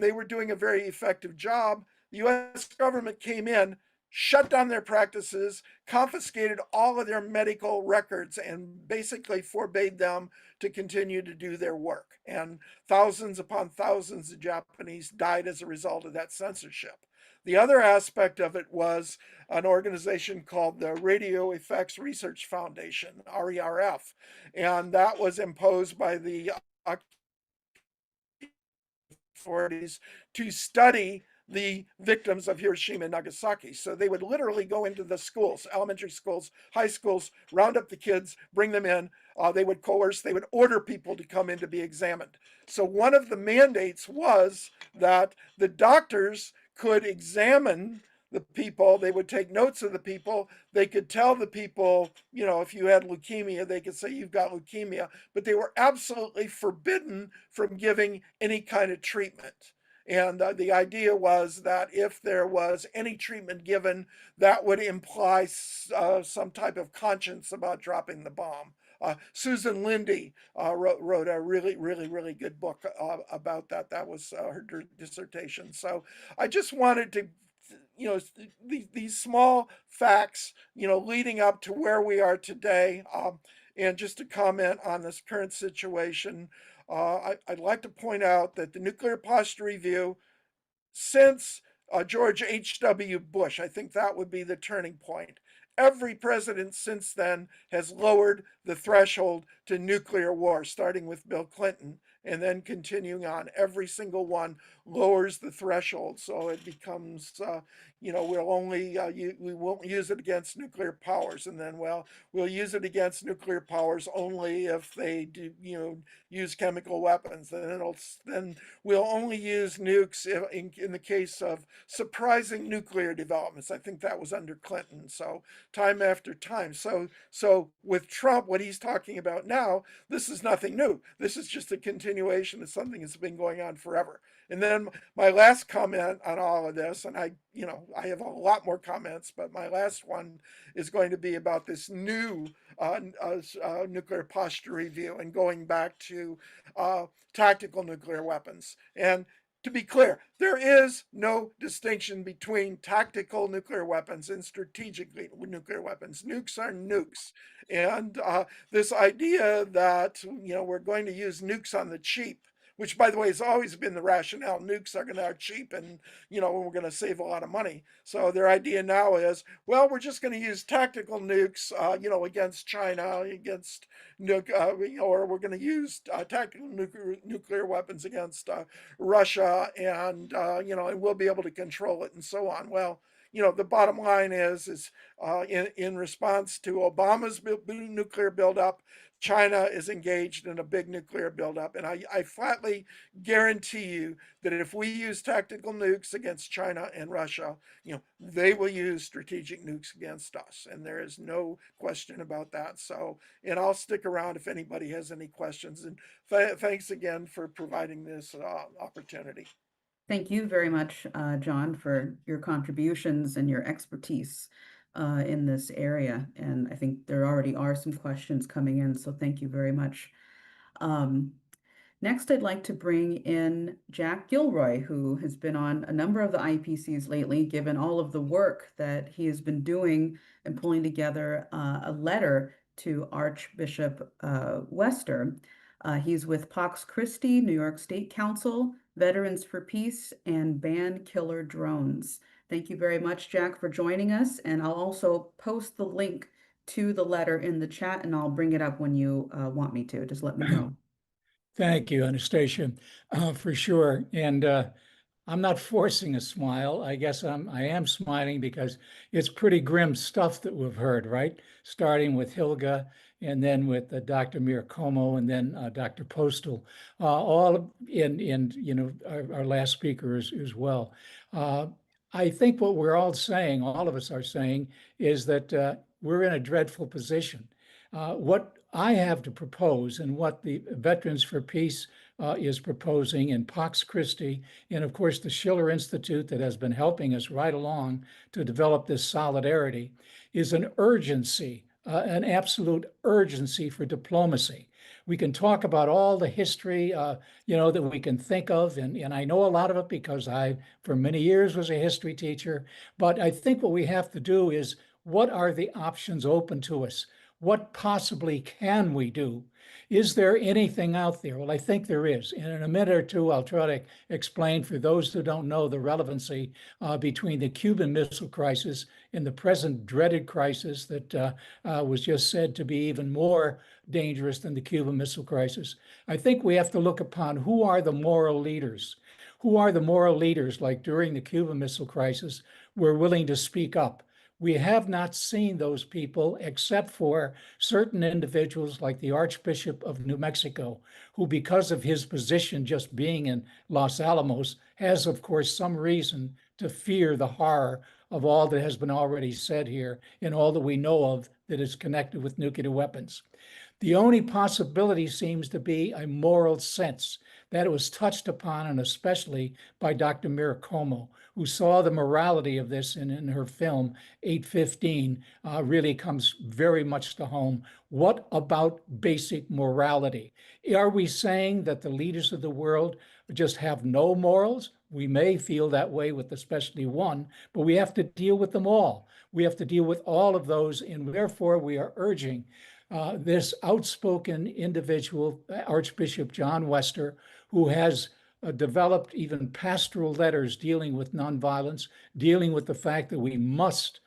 S7: they were doing a very effective job. The U.S. government came in, shut down their practices, confiscated all of their medical records, and basically forbade them to continue to do their work. And thousands upon thousands of Japanese died as a result of that censorship. The other aspect of it was an organization called the Radio Effects Research Foundation, RERF, and that was imposed by the authorities to study the victims of Hiroshima and Nagasaki. So they would literally go into the schools, elementary schools, high schools, round up the kids, bring them in. They would coerce, they would order people to come in to be examined. So one of the mandates was that the doctors could examine the people, they would take notes of the people, they could tell the people, you know, if you had leukemia, they could say you've got leukemia, but they were absolutely forbidden from giving any kind of treatment. And the idea was that if there was any treatment given, that would imply some type of conscience about dropping the bomb. Susan Lindy wrote a really good book about that. That was her dissertation. So I just wanted to, you know, these small facts, you know, leading up to where we are today. And just to comment on this current situation, I'd like to point out that the Nuclear Posture Review, since George H.W. Bush, I think that would be the turning point. Every president since then has lowered the threshold to nuclear war, starting with Bill Clinton and then continuing on. Every single one lowers the threshold, so it becomes, you know, we won't use it against nuclear powers, and then, well, we'll use it against nuclear powers only if they do, you know, use chemical weapons. Then we'll only use nukes in the case of surprising nuclear developments. I think that was under Clinton. So time after time. So with Trump, what he's talking about now, this is nothing new. This is just a continuation of something that's been going on forever. And then my last comment on all of this, and I have a lot more comments, but my last one is going to be about this new nuclear posture review and going back to tactical nuclear weapons. And to be clear, there is no distinction between tactical nuclear weapons and strategic nuclear weapons. Nukes are nukes. And this idea that, you know, we're going to use nukes on the cheap, which, by the way, has always been the rationale. Nukes are cheap, and, you know, we're going to save a lot of money. So their idea now is, well, we're just going to use tactical nukes, you know, against China, against or we're going to use tactical nuclear weapons against Russia, and you know, and we'll be able to control it, and so on. Well, you know, the bottom line is in response to Obama's nuclear buildup, China is engaged in a big nuclear buildup. And I flatly guarantee you that if we use tactical nukes against China and Russia, you know, they will use strategic nukes against us. And there is no question about that. So, and I'll stick around if anybody has any questions. And thanks again for providing this opportunity.
S1: Thank you very much, John, for your contributions and your expertise in this area. And I think there already are some questions coming in, so thank you very much. Next, I'd like to bring in Jack Gilroy, who has been on a number of the IPCs lately, given all of the work that he has been doing and pulling together a letter to Archbishop Wester. He's with Pax Christi, New York State Council, Veterans for Peace, and Ban Killer Drones. Thank you very much, Jack, for joining us. And I'll also post the link to the letter in the chat, and I'll bring it up when you want me to. Just let me know.
S8: Thank you, Anastasia, for sure. And I'm not forcing a smile. I guess I am smiling because it's pretty grim stuff that we've heard, right? Starting with Helga, and then with Dr. Mir Como, and then Dr. Postel, all in you know, our last speaker as well. I think what we're all saying, all of us are saying, is that we're in a dreadful position. What I have to propose and what the Veterans for Peace is proposing in Pax Christi, and of course the Schiller Institute that has been helping us right along to develop this solidarity, is an urgency, an absolute urgency for diplomacy. We can talk about all the history, that we can think of, and I know a lot of it because I, for many years, was a history teacher. But I think what we have to do is, what are the options open to us? What possibly can we do? Is there anything out there? Well, I think there is. And in a minute or two, I'll try to explain for those who don't know the relevancy between the Cuban Missile Crisis and the present dreaded crisis that was just said to be even more dangerous than the Cuban Missile Crisis. I think we have to look upon who are the moral leaders. Who are the moral leaders, like during the Cuban Missile Crisis, were willing to speak up? We have not seen those people except for certain individuals like the Archbishop of New Mexico, who, because of his position just being in Los Alamos, has, of course, some reason to fear the horror of all that has been already said here and all that we know of that is connected with nuclear weapons. The only possibility seems to be a moral sense that it was touched upon, and especially by Dr. Miracomo, who saw the morality of this in her film 815, really comes very much to home. What about basic morality? Are we saying that the leaders of the world just have no morals? We may feel that way with especially one, but we have to deal with them all. We have to deal with all of those, and therefore we are urging this outspoken individual, Archbishop John Wester, who has developed even pastoral letters dealing with nonviolence, dealing with the fact that we must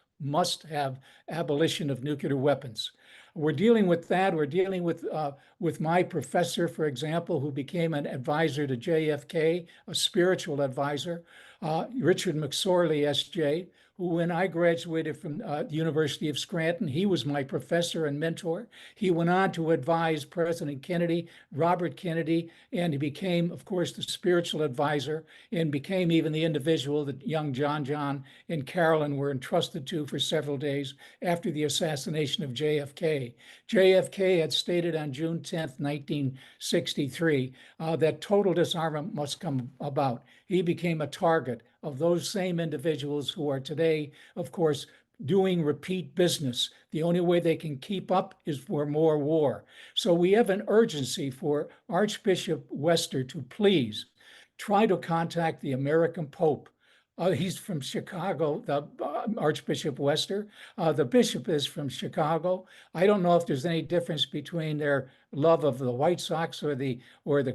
S8: have abolition of nuclear weapons. We're dealing with that. We're dealing with my professor, for example, who became an advisor to JFK, a spiritual advisor, Richard McSorley, S.J., who, when I graduated from the University of Scranton, he was my professor and mentor. He went on to advise President Kennedy, Robert Kennedy, and he became, of course, the spiritual advisor and became even the individual that young John and Carolyn were entrusted to for several days after the assassination of JFK. JFK had stated on June 10th, 1963, that total disarmament must come about. He became a target of those same individuals who are today, of course, doing repeat business. The only way they can keep up is for more war. So we have an urgency for Archbishop Wester to please try to contact the American Pope. He's from Chicago, the Archbishop Wester. The bishop is from Chicago. I don't know if there's any difference between their love of the White Sox or the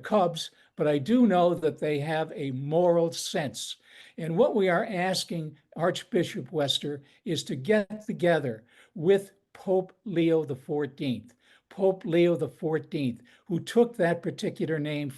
S8: Cubs, but I do know that they have a moral sense. And what we are asking Archbishop Wester is to get together with Pope Leo XIV. Pope Leo XIV, who took that particular name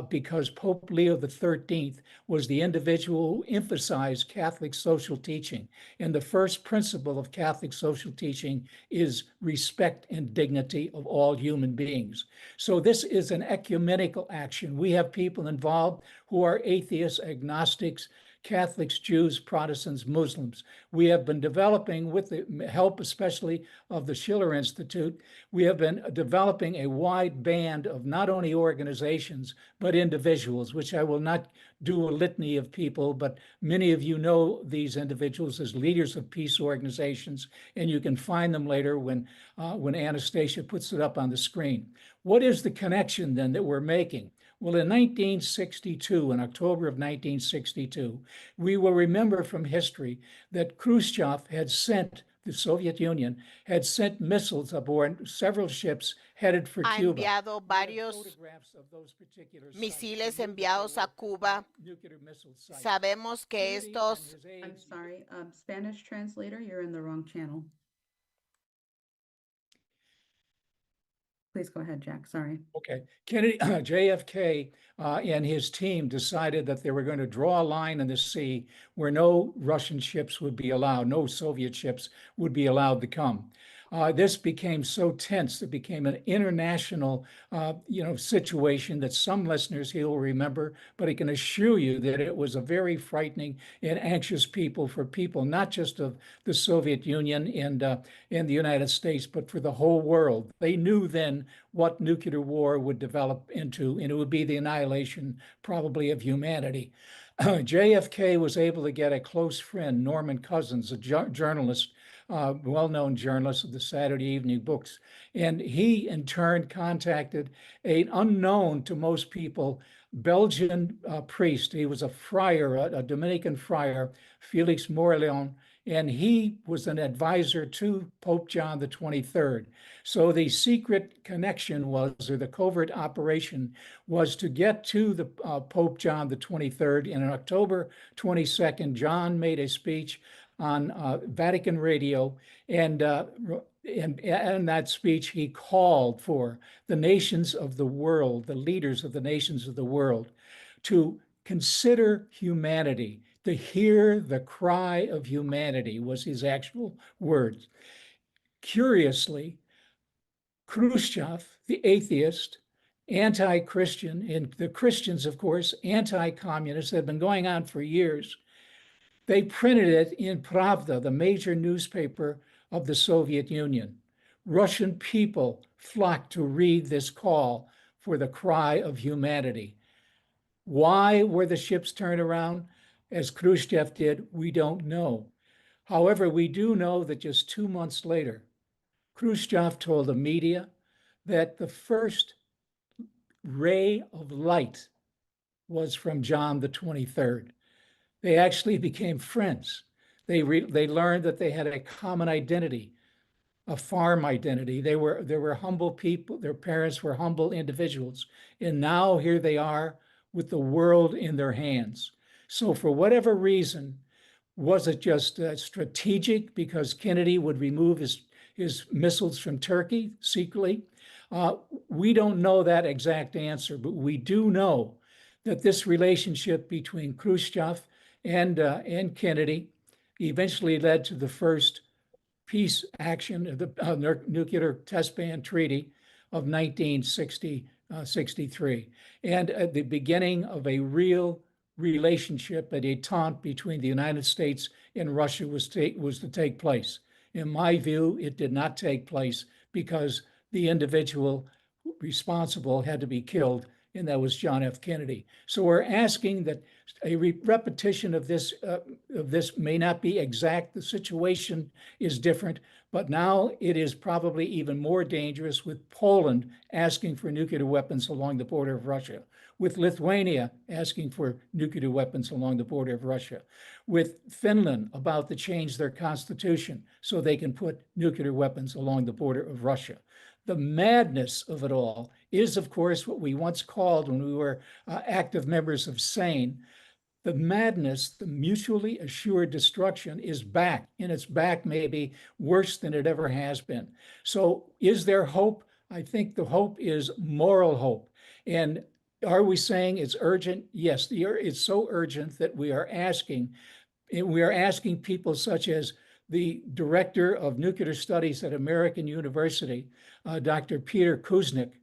S8: because Pope Leo XIII was the individual who emphasized Catholic social teaching. And the first principle of Catholic social teaching is respect and dignity of all human beings. So this is an ecumenical action. We have people involved who are atheists, agnostics, Catholics, Jews, Protestants, Muslims. We have been developing, with the help especially of the Schiller Institute, we have been developing a wide band of not only organizations, but individuals, which I will not do a litany of people, but many of you know these individuals as leaders of peace organizations, and you can find them later when Anastasia puts it up on the screen. What is the connection then that we're making? Well, in 1962, in October of 1962, we will remember from history that Khrushchev had sent, the Soviet Union had sent missiles aboard several ships headed for
S9: Ha
S8: Cuba.
S9: enviado varios
S8: Photographs of those particular sites.
S9: misiles enviados a Cuba.
S8: Nuclear missile sites.
S9: Sabemos que
S8: Kennedy and
S9: estos
S8: his aides-
S1: I'm sorry, Spanish translator, you're in the wrong channel. Please go ahead, Jack, sorry.
S8: Okay, Kennedy, JFK and his team decided that they were going to draw a line in the sea where no Russian ships would be allowed, no Soviet ships would be allowed to come. This became so tense. It became an international, situation that some listeners here will remember, but I can assure you that it was a very frightening and anxious people for people, not just of the Soviet Union and the United States, but for the whole world. They knew then what nuclear war would develop into, and it would be the annihilation probably of humanity. JFK was able to get a close friend, Norman Cousins, a journalist, well-known journalist of the Saturday Evening Books, and he in turn contacted an unknown to most people Belgian priest. He was a friar, a Dominican friar, Felix Morillon, and he was an advisor to Pope John the 23rd. So the secret connection was, or the covert operation was to get to the Pope John the 23rd. And on October 22nd, John made a speech on Vatican radio, and in that speech, he called for the nations of the world, the leaders of the nations of the world, to consider humanity, to hear the cry of humanity was his actual words. Curiously, Khrushchev, the atheist, anti-Christian, and the Christians, of course, anti-communist, had been going on for years. They printed it in Pravda, the major newspaper of the Soviet Union. Russian people flocked to read this call for the cry of humanity. Why were the ships turned around, as Khrushchev did? We don't know. However, we do know that just 2 months later, Khrushchev told the media that the first ray of light was from John the 23rd. They actually became friends. They learned that they had a common identity, a farm identity. They were humble people. Their parents were humble individuals. And now here they are with the world in their hands. So for whatever reason, was it just strategic because Kennedy would remove his missiles from Turkey secretly? We don't know that exact answer, but we do know that this relationship between Khrushchev and Kennedy eventually led to the first peace action of the nuclear test ban treaty of 1963, and at the beginning of a real relationship, a détente between the United States and Russia was to take place. In my view, it did not take place because the individual responsible had to be killed, and that was John F. Kennedy. So we're asking that a repetition of this may not be exact. The situation is different, but now it is probably even more dangerous with Poland asking for nuclear weapons along the border of Russia, with Lithuania asking for nuclear weapons along the border of Russia, with Finland about to change their constitution so they can put nuclear weapons along the border of Russia. The madness of it all is, of course, what we once called, when we were active members of SANE, the madness, the mutually assured destruction is back, and it's back maybe worse than it ever has been. So is there hope? I think the hope is moral hope. And are we saying it's urgent? Yes, it's so urgent that we are asking people such as the director of nuclear studies at American University, Dr. Peter Kuznick,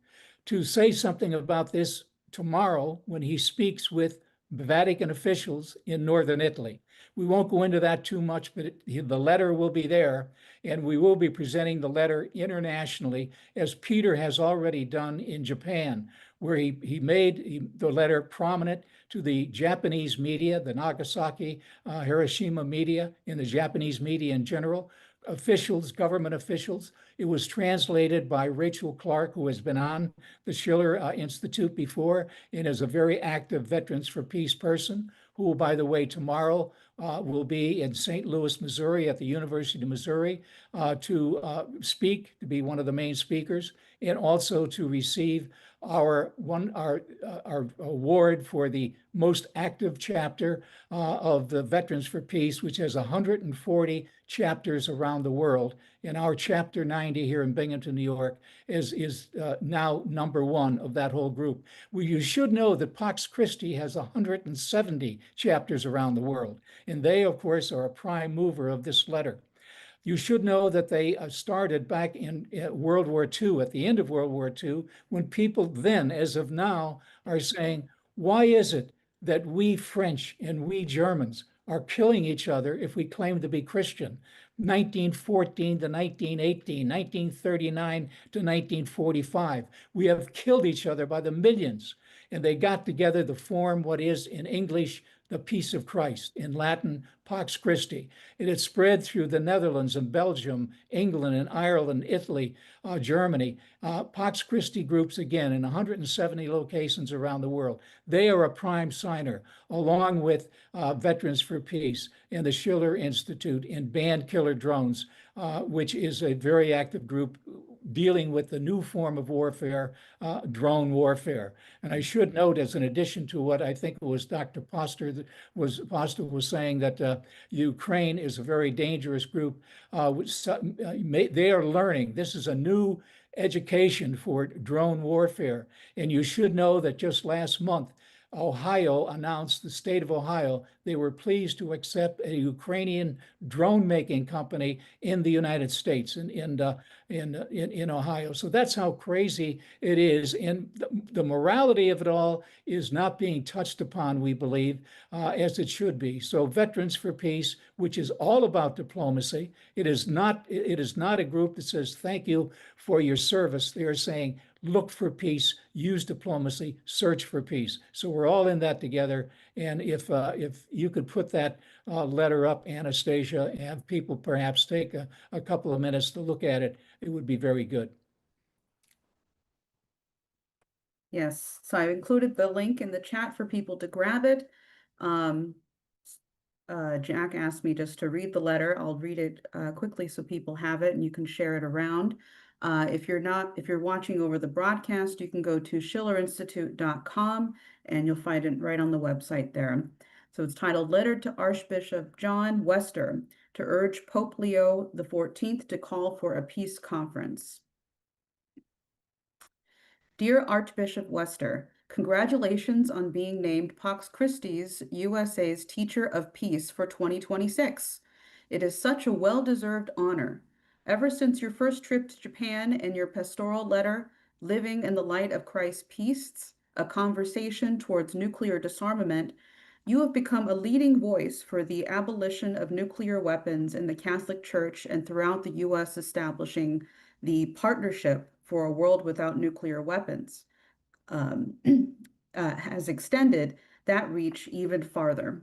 S8: to say something about this tomorrow when he speaks with Vatican officials in northern Italy. We won't go into that too much, but the letter will be there, and we will be presenting the letter internationally, as Peter has already done in Japan, where he made the letter prominent to the Japanese media, the Nagasaki, Hiroshima media, and the Japanese media in general, officials, government officials. It was translated by Rachel Clark, who has been on the Schiller Institute before and is a very active Veterans for Peace person, who, by the way, tomorrow will be in St. Louis, Missouri at the University of Missouri to speak, to be one of the main speakers, and also to receive our award for the most active chapter of the Veterans for Peace, which has 140 chapters around the world. And our chapter 90 here in Binghamton, New York is now #1 of that whole group. Well, you should know that Pax Christi has 170 chapters around the world. And they, of course, are a prime mover of this letter. You should know that they started back in World War II, at the end of World War II, when people then, as of now, are saying, why is it that we French and we Germans are killing each other if we claim to be Christian? 1914 to 1918, 1939 to 1945. We have killed each other by the millions. And they got together to form what is in English the peace of Christ, in Latin, Pax Christi. It had spread through the Netherlands and Belgium, England and Ireland, Italy, Germany. Pax Christi groups, again, in 170 locations around the world. They are a prime signer, along with Veterans for Peace and the Schiller Institute and Banned Killer Drones, which is a very active group dealing with the new form of warfare, drone warfare. And I should note, as an addition to what I think it was Dr. Poster was saying, that Ukraine is a very dangerous group. They are learning. This is a new education for drone warfare. And you should know that just last month, Ohio announced, the state of Ohio, they were pleased to accept a Ukrainian drone making company in the United States, in Ohio. So that's how crazy it is. And the morality of it all is not being touched upon, we believe, as it should be. So Veterans for Peace, which is all about diplomacy, it is not a group that says thank you for your service. They are saying, look for peace, use diplomacy, search for peace. So we're all in that together. And if you could put that letter up, Anastasia, and have people perhaps take a couple of minutes to look at it, it would be very good.
S1: Yes, so I included the link in the chat for people to grab it. Jack asked me just to read the letter. I'll read it quickly so people have it and you can share it around. If you're watching over the broadcast, you can go to schillerinstitute.com and you'll find it right on the website there. So it's titled Letter to Archbishop John Wester to urge Pope Leo XIV to call for a peace conference. Dear Archbishop Wester, congratulations on being named Pax Christi's USA's Teacher of Peace for 2026. It is such a well-deserved honor. Ever since your first trip to Japan and your pastoral letter, Living in the Light of Christ's Peace, a conversation towards nuclear disarmament, you have become a leading voice for the abolition of nuclear weapons in the Catholic Church and throughout the U.S., establishing the Partnership for a World Without Nuclear Weapons. Has extended that reach even farther.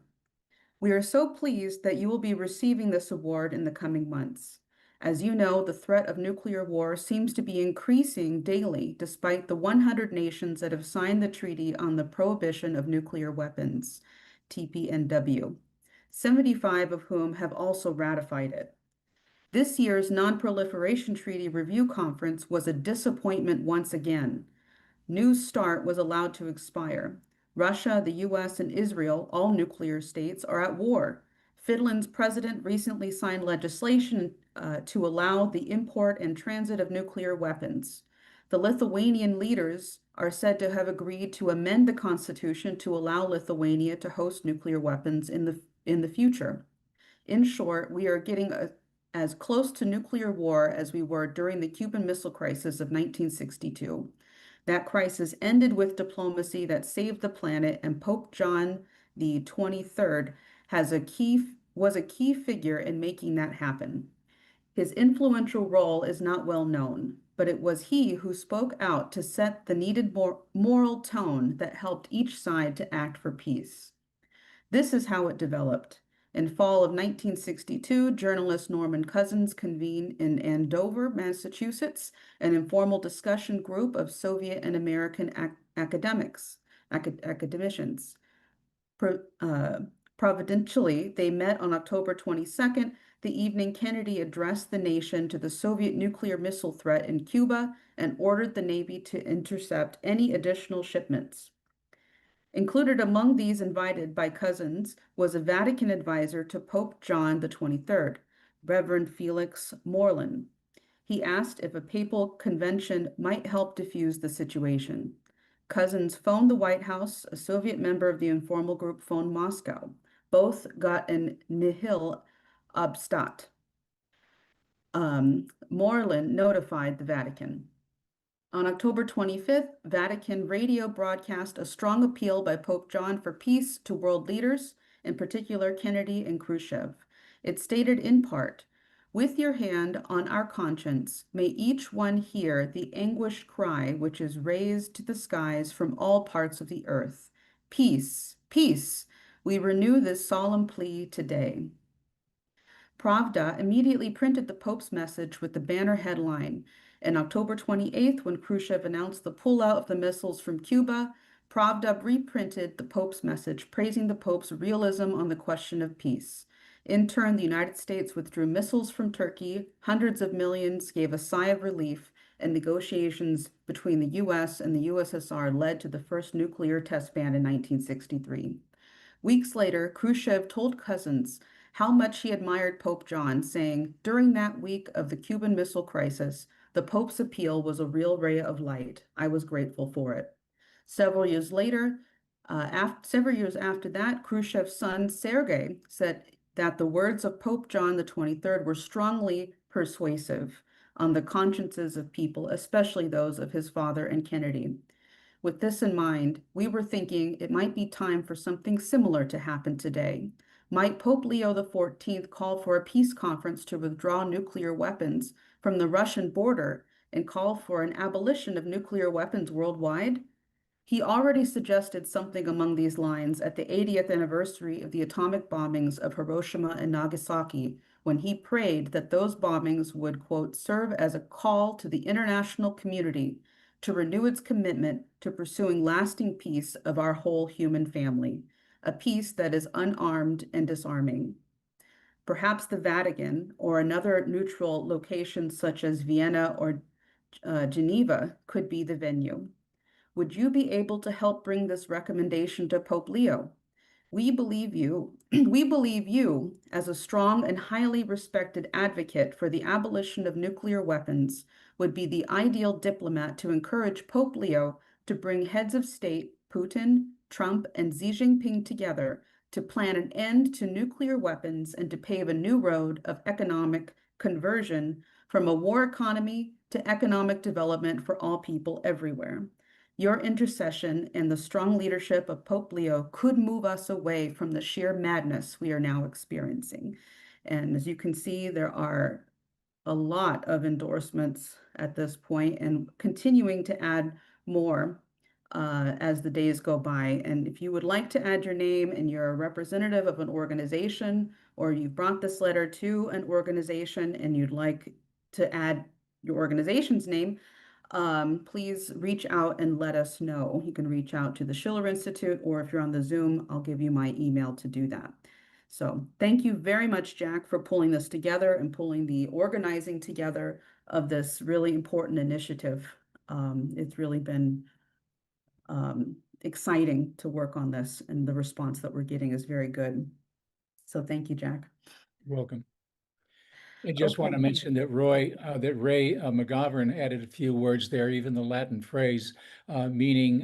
S1: We are so pleased that you will be receiving this award in the coming months. As you know, the threat of nuclear war seems to be increasing daily, despite the 100 nations that have signed the Treaty on the Prohibition of Nuclear Weapons, TPNW, 75 of whom have also ratified it. This year's Non-Proliferation Treaty Review Conference was a disappointment once again. New START was allowed to expire. Russia, the US, and Israel, all nuclear states, are at war. Finland's president recently signed legislation to allow the import and transit of nuclear weapons. The Lithuanian leaders are said to have agreed to amend the constitution to allow Lithuania to host nuclear weapons in the future. In short, we are getting as close to nuclear war as we were during the Cuban Missile Crisis of 1962. That crisis ended with diplomacy that saved the planet, and Pope John the 23rd was a key figure in making that happen. His influential role is not well known, but it was he who spoke out to set the needed moral tone that helped each side to act for peace. This is how it developed. In fall of 1962, journalist Norman Cousins convened in Andover, Massachusetts, an informal discussion group of Soviet and American academicians. Providentially, they met on October 22nd, the evening Kennedy addressed the nation to the Soviet nuclear missile threat in Cuba and ordered the Navy to intercept any additional shipments. Included among these invited by Cousins was a Vatican advisor to Pope John the 23rd, Reverend Felix Moreland. He asked if a papal convention might help defuse the situation. Cousins phoned the White House, a Soviet member of the informal group phoned Moscow. Both got an nihil obstat. Moreland notified the Vatican. On October 25th, Vatican radio broadcast a strong appeal by Pope John for peace to world leaders, in particular Kennedy and Khrushchev. It stated in part, "With your hand on our conscience, may each one hear the anguished cry which is raised to the skies from all parts of the earth. Peace, peace. We renew this solemn plea today." Pravda immediately printed the Pope's message with the banner headline. On October 28th, when Khrushchev announced the pullout of the missiles from Cuba, Pravda reprinted the Pope's message, praising the Pope's realism on the question of peace. In turn, the United States withdrew missiles from Turkey, hundreds of millions gave a sigh of relief, and negotiations between the US and the USSR led to the first nuclear test ban in 1963. Weeks later, Khrushchev told cousins how much he admired Pope John, saying, "During that week of the Cuban Missile Crisis, the Pope's appeal was a real ray of light. I was grateful for it." Several years later, several years after that, Khrushchev's son, Sergei, said that the words of Pope John the 23rd were strongly persuasive on the consciences of people, especially those of his father and Kennedy. With this in mind, we were thinking it might be time for something similar to happen today. Might Pope Leo XIV call for a peace conference to withdraw nuclear weapons from the Russian border and call for an abolition of nuclear weapons worldwide? He already suggested something along these lines at the 80th anniversary of the atomic bombings of Hiroshima and Nagasaki, when he prayed that those bombings would, quote, "serve as a call to the international community to renew its commitment to pursuing lasting peace of our whole human family, a peace that is unarmed and disarming." Perhaps the Vatican or another neutral location such as Vienna or Geneva could be the venue. Would you be able to help bring this recommendation to Pope Leo? We believe you, we believe you, as a strong and highly respected advocate for the abolition of nuclear weapons, would be the ideal diplomat to encourage Pope Leo to bring heads of state, Putin, Trump, and Xi Jinping together to plan an end to nuclear weapons and to pave a new road of economic conversion from a war economy to economic development for all people everywhere. Your intercession and the strong leadership of Pope Leo could move us away from the sheer madness we are now experiencing. And as you can see, there are a lot of endorsements at this point and continuing to add more as the days go by. And if you would like to add your name and you're a representative of an organization, or you've brought this letter to an organization and you'd like to add your organization's name, please reach out and let us know. You can reach out to the Schiller Institute, or if you're on the Zoom, I'll give you my email to do that. So thank you very much, Jack, for pulling this together and pulling the organizing together of this really important initiative. It's really been exciting to work on this, and the response that we're getting is very good. So thank you, Jack.
S8: You're welcome. I just want to
S1: Okay.
S8: mention that Ray McGovern added a few words there, even the Latin phrase meaning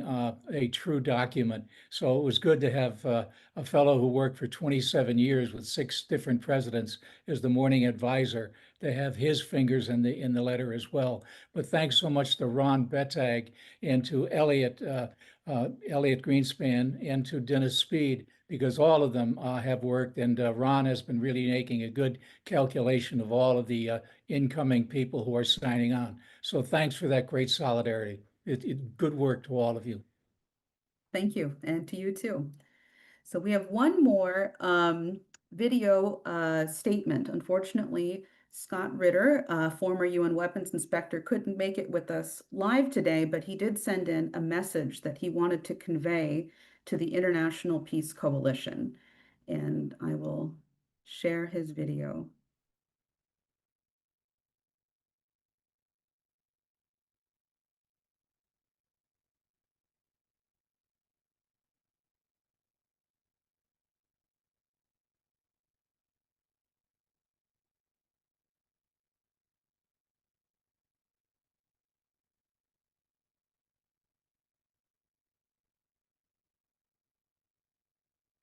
S8: a true document. So it was good to have a fellow who worked for 27 years with 6 different presidents as the morning advisor, to have his fingers in the letter as well. But thanks so much to Ron Bettag and to Elliot Greenspan and to Dennis Speed, because all of them have worked, and Ron has been really making a good calculation of all of the incoming people who are signing on. So thanks for that great solidarity. Good work to all of you.
S1: Thank you, and to you too. So we have one more video statement. Unfortunately, Scott Ritter, former UN weapons inspector, couldn't make it with us live today, but he did send in a message that he wanted to convey to the International Peace Coalition. And I will share his video.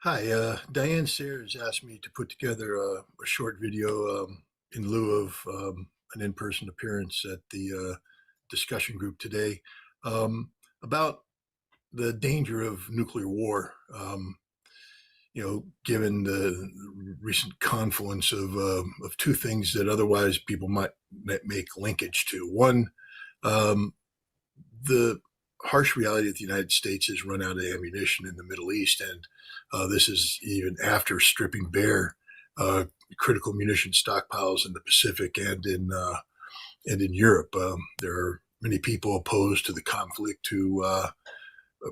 S10: Hi, Diane Sears asked me to put together a short video in lieu of an in-person appearance at the discussion group today about the danger of nuclear war. Given the recent confluence of two things that otherwise people might make linkage to. One, the harsh reality that the United States has run out of ammunition in the Middle East, and this is even after stripping bare critical munition stockpiles in the Pacific and in Europe. There are many people opposed to the conflict who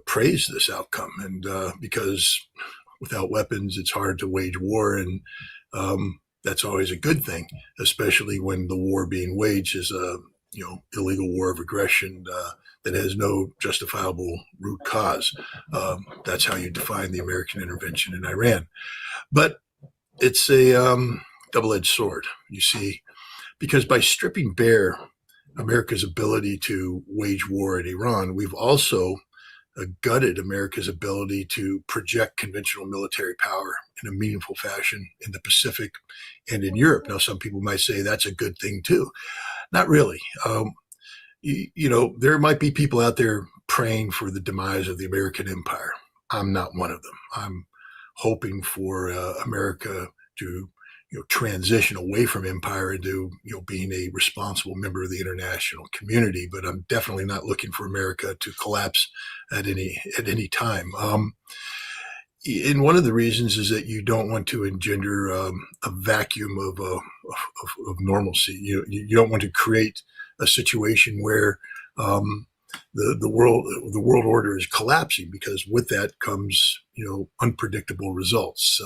S10: praise this outcome, and because without weapons, it's hard to wage war, and that's always a good thing, especially when the war being waged is a illegal war of aggression that has no justifiable root cause. That's how you define the American intervention in Iran. But it's a double-edged sword, you see, because by stripping bare America's ability to wage war in Iran, we've also gutted America's ability to project conventional military power in a meaningful fashion in the Pacific and in Europe. Now, some people might say that's a good thing too. Not really. There might be people out there praying for the demise of the American empire. I'm not one of them. I'm hoping for America to transition away from empire into being a responsible member of the international community. But I'm definitely not looking for America to collapse at any time. And one of the reasons is that you don't want to engender a vacuum of normalcy. You don't want to create a situation where the world order is collapsing, because with that comes unpredictable results.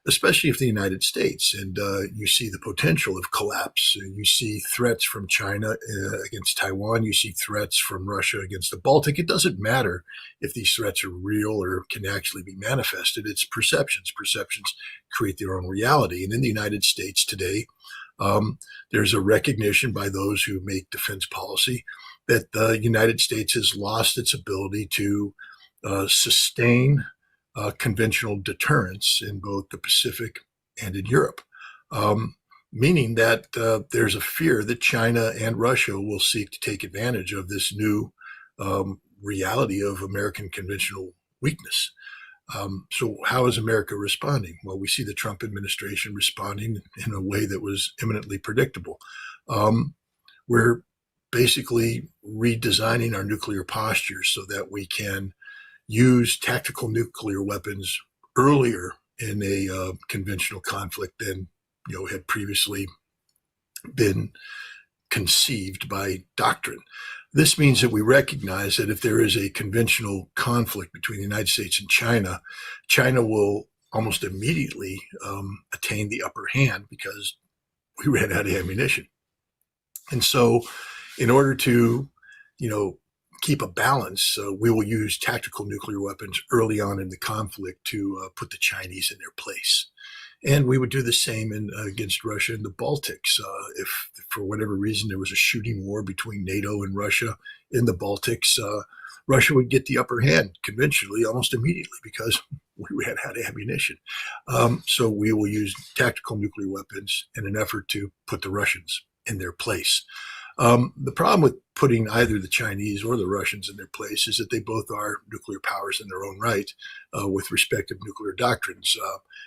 S10: Especially if the United States, and you see the potential of collapse. You see threats from China against Taiwan. You see threats from Russia against the Baltic. It doesn't matter if these threats are real or can actually be manifested. It's perceptions. Perceptions create their own reality. And in the United States today, there's a recognition by those who make defense policy that the United States has lost its ability to sustain conventional deterrence in both the Pacific and in Europe, meaning that there's a fear that China and Russia will seek to take advantage of this new reality of American conventional weakness. So how is America responding? Well, we see the Trump administration responding in a way that was eminently predictable. We're basically redesigning our nuclear posture so that we can use tactical nuclear weapons earlier in a conventional conflict than had previously been conceived by doctrine. This means that we recognize that if there is a conventional conflict between the United States and China, China will almost immediately attain the upper hand because we ran out of ammunition. And so in order to, keep a balance, we will use tactical nuclear weapons early on in the conflict to put the Chinese in their place. And we would do the same against Russia in the Baltics. If for whatever reason there was a shooting war between NATO and Russia in the Baltics, Russia would get the upper hand conventionally almost immediately because we ran out of ammunition. So we will use tactical nuclear weapons in an effort to put the Russians in their place. The problem with putting either the Chinese or the Russians in their place is that they both are nuclear powers in their own right with respective nuclear doctrines.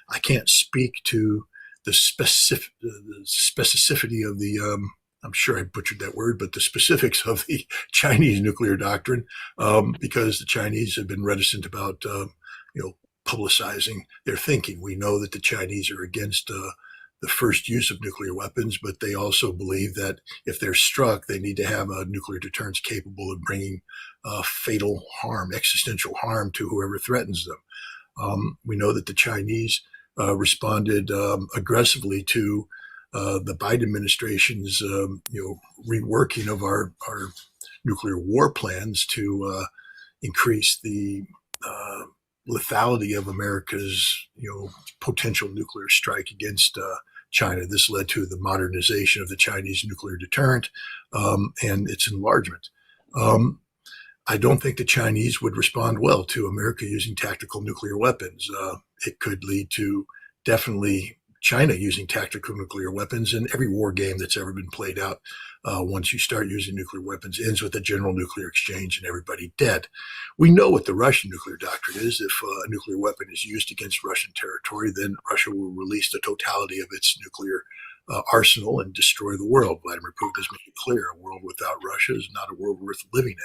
S10: I can't speak to the specificity of the, I'm sure I butchered that word, but the specifics of the Chinese nuclear doctrine because the Chinese have been reticent about, publicizing their thinking. We know that the Chinese are against the first use of nuclear weapons, but they also believe that if they're struck, they need to have a nuclear deterrence capable of bringing fatal harm, existential harm to whoever threatens them. We know that the Chinese responded aggressively to the Biden administration's, reworking of our nuclear war plans to increase the lethality of America's, potential nuclear strike against China. This led to the modernization of the Chinese nuclear deterrent and its enlargement. I don't think the Chinese would respond well to America using tactical nuclear weapons. It could lead to definitely China using tactical nuclear weapons, and every war game that's ever been played out, once you start using nuclear weapons, ends with a general nuclear exchange and everybody dead. We know what the Russian nuclear doctrine is. If a nuclear weapon is used against Russian territory, then Russia will release the totality of its nuclear arsenal and destroy the world. Vladimir Putin has made it clear a world without Russia is not a world worth living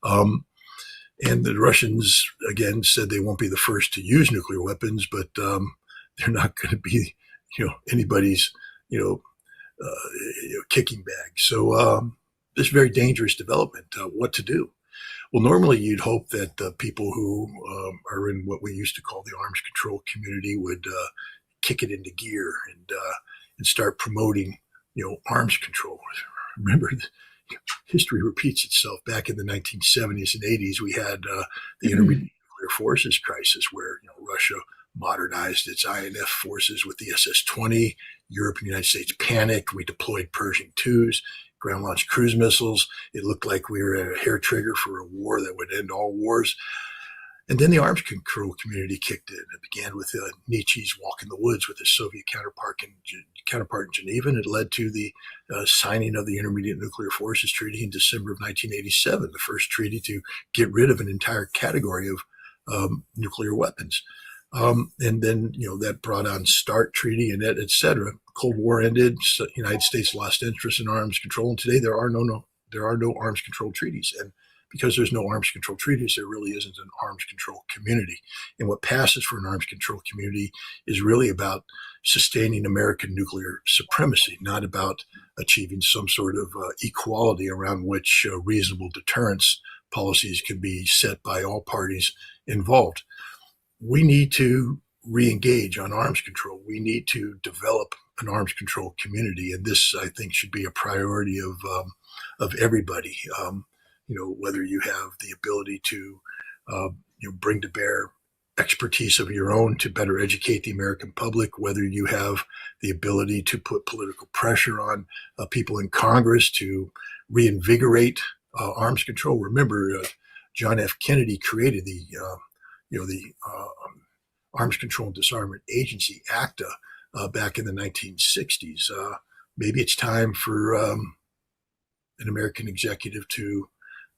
S10: in. And the Russians, again, said they won't be the first to use nuclear weapons, but they're not going to be, anybody's, kicking bag. So this is very dangerous development. What to do? Well, normally you'd hope that the people who are in what we used to call the arms control community would kick it into gear and start promoting, arms control. Remember, history repeats itself. Back in the 1970s and 80s, we had the intermediate nuclear forces crisis, where Russia modernized its INF forces with the SS-20. Europe and the United States panicked. We deployed Pershing IIs, ground-launched cruise missiles. It looked like we were at a hair trigger for a war that would end all wars. And then the arms control community kicked in. It began with Nietzsche's Walk in the Woods with his Soviet counterpart in Geneva, and it led to the signing of the Intermediate Nuclear Forces Treaty in December of 1987, the first treaty to get rid of an entire category of nuclear weapons. And then, that brought on START Treaty and et cetera. Cold War ended. So United States lost interest in arms control, and today there are no arms control treaties. And because there's no arms control treaties, there really isn't an arms control community. And what passes for an arms control community is really about sustaining American nuclear supremacy, not about achieving some sort of equality around which reasonable deterrence policies can be set by all parties involved. We need to re-engage on arms control. We need to develop an arms control community, and this, I think, should be a priority of everybody. Whether you have the ability to bring to bear expertise of your own to better educate the American public, whether you have the ability to put political pressure on people in Congress to reinvigorate arms control. Remember, John F. Kennedy created the Arms Control and Disarmament Agency, ACTA, back in the 1960s. Maybe it's time for an American executive to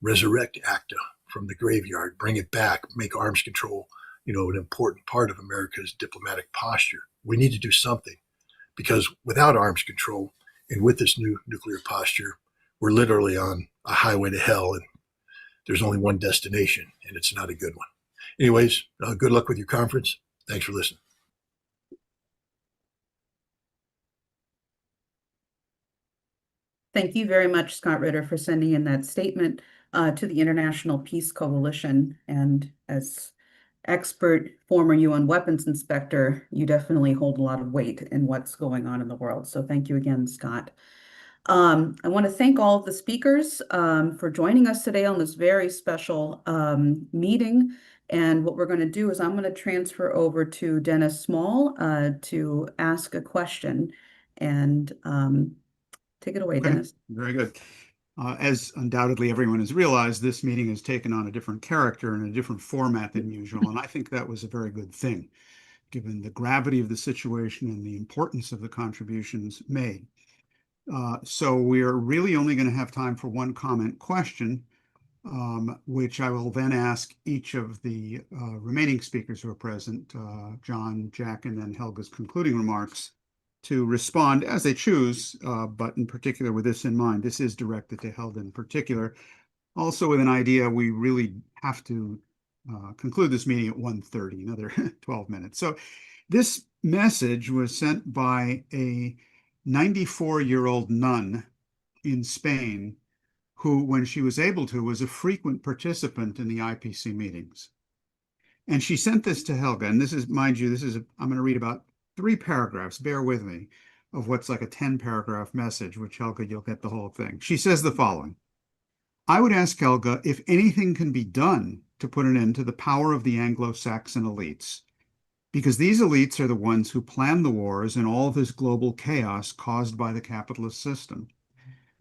S10: resurrect ACTA from the graveyard, bring it back, make arms control, an important part of America's diplomatic posture. We need to do something, because without arms control and with this new nuclear posture, we're literally on a highway to hell, and there's only one destination, and it's not a good one. Anyways, good luck with your conference. Thanks for listening.
S1: Thank you very much, Scott Ritter, for sending in that statement to the International Peace Coalition. And as expert former UN weapons inspector, you definitely hold a lot of weight in what's going on in the world. So thank you again, Scott. I want to thank all of the speakers for joining us today on this very special meeting. And what we're going to do is I'm going to transfer over to Dennis Small to ask a question. And take it away,
S5: Okay,
S1: Dennis.
S5: very good. As undoubtedly everyone has realized, this meeting has taken on a different character and a different format than usual. And I think that was a very good thing, given the gravity of the situation and the importance of the contributions made. So we're really only going to have time for one comment question, which I will then ask each of the remaining speakers who are present, John, Jack, and then Helga's concluding remarks, to respond as they choose, but in particular with this in mind. This is directed to Helga in particular. Also with an idea, we really have to conclude this meeting at 1:30, another 12 minutes. So this message was sent by a 94-year-old nun in Spain who, when she was able to, was a frequent participant in the IPC meetings. And she sent this to Helga, and this is, mind you, I'm going to read about 3 paragraphs, bear with me, of what's like a 10-paragraph message, which Helga, you'll get the whole thing. She says the following: I would ask Helga if anything can be done to put an end to the power of the Anglo-Saxon elites, because these elites are the ones who plan the wars and all this global chaos caused by the capitalist system.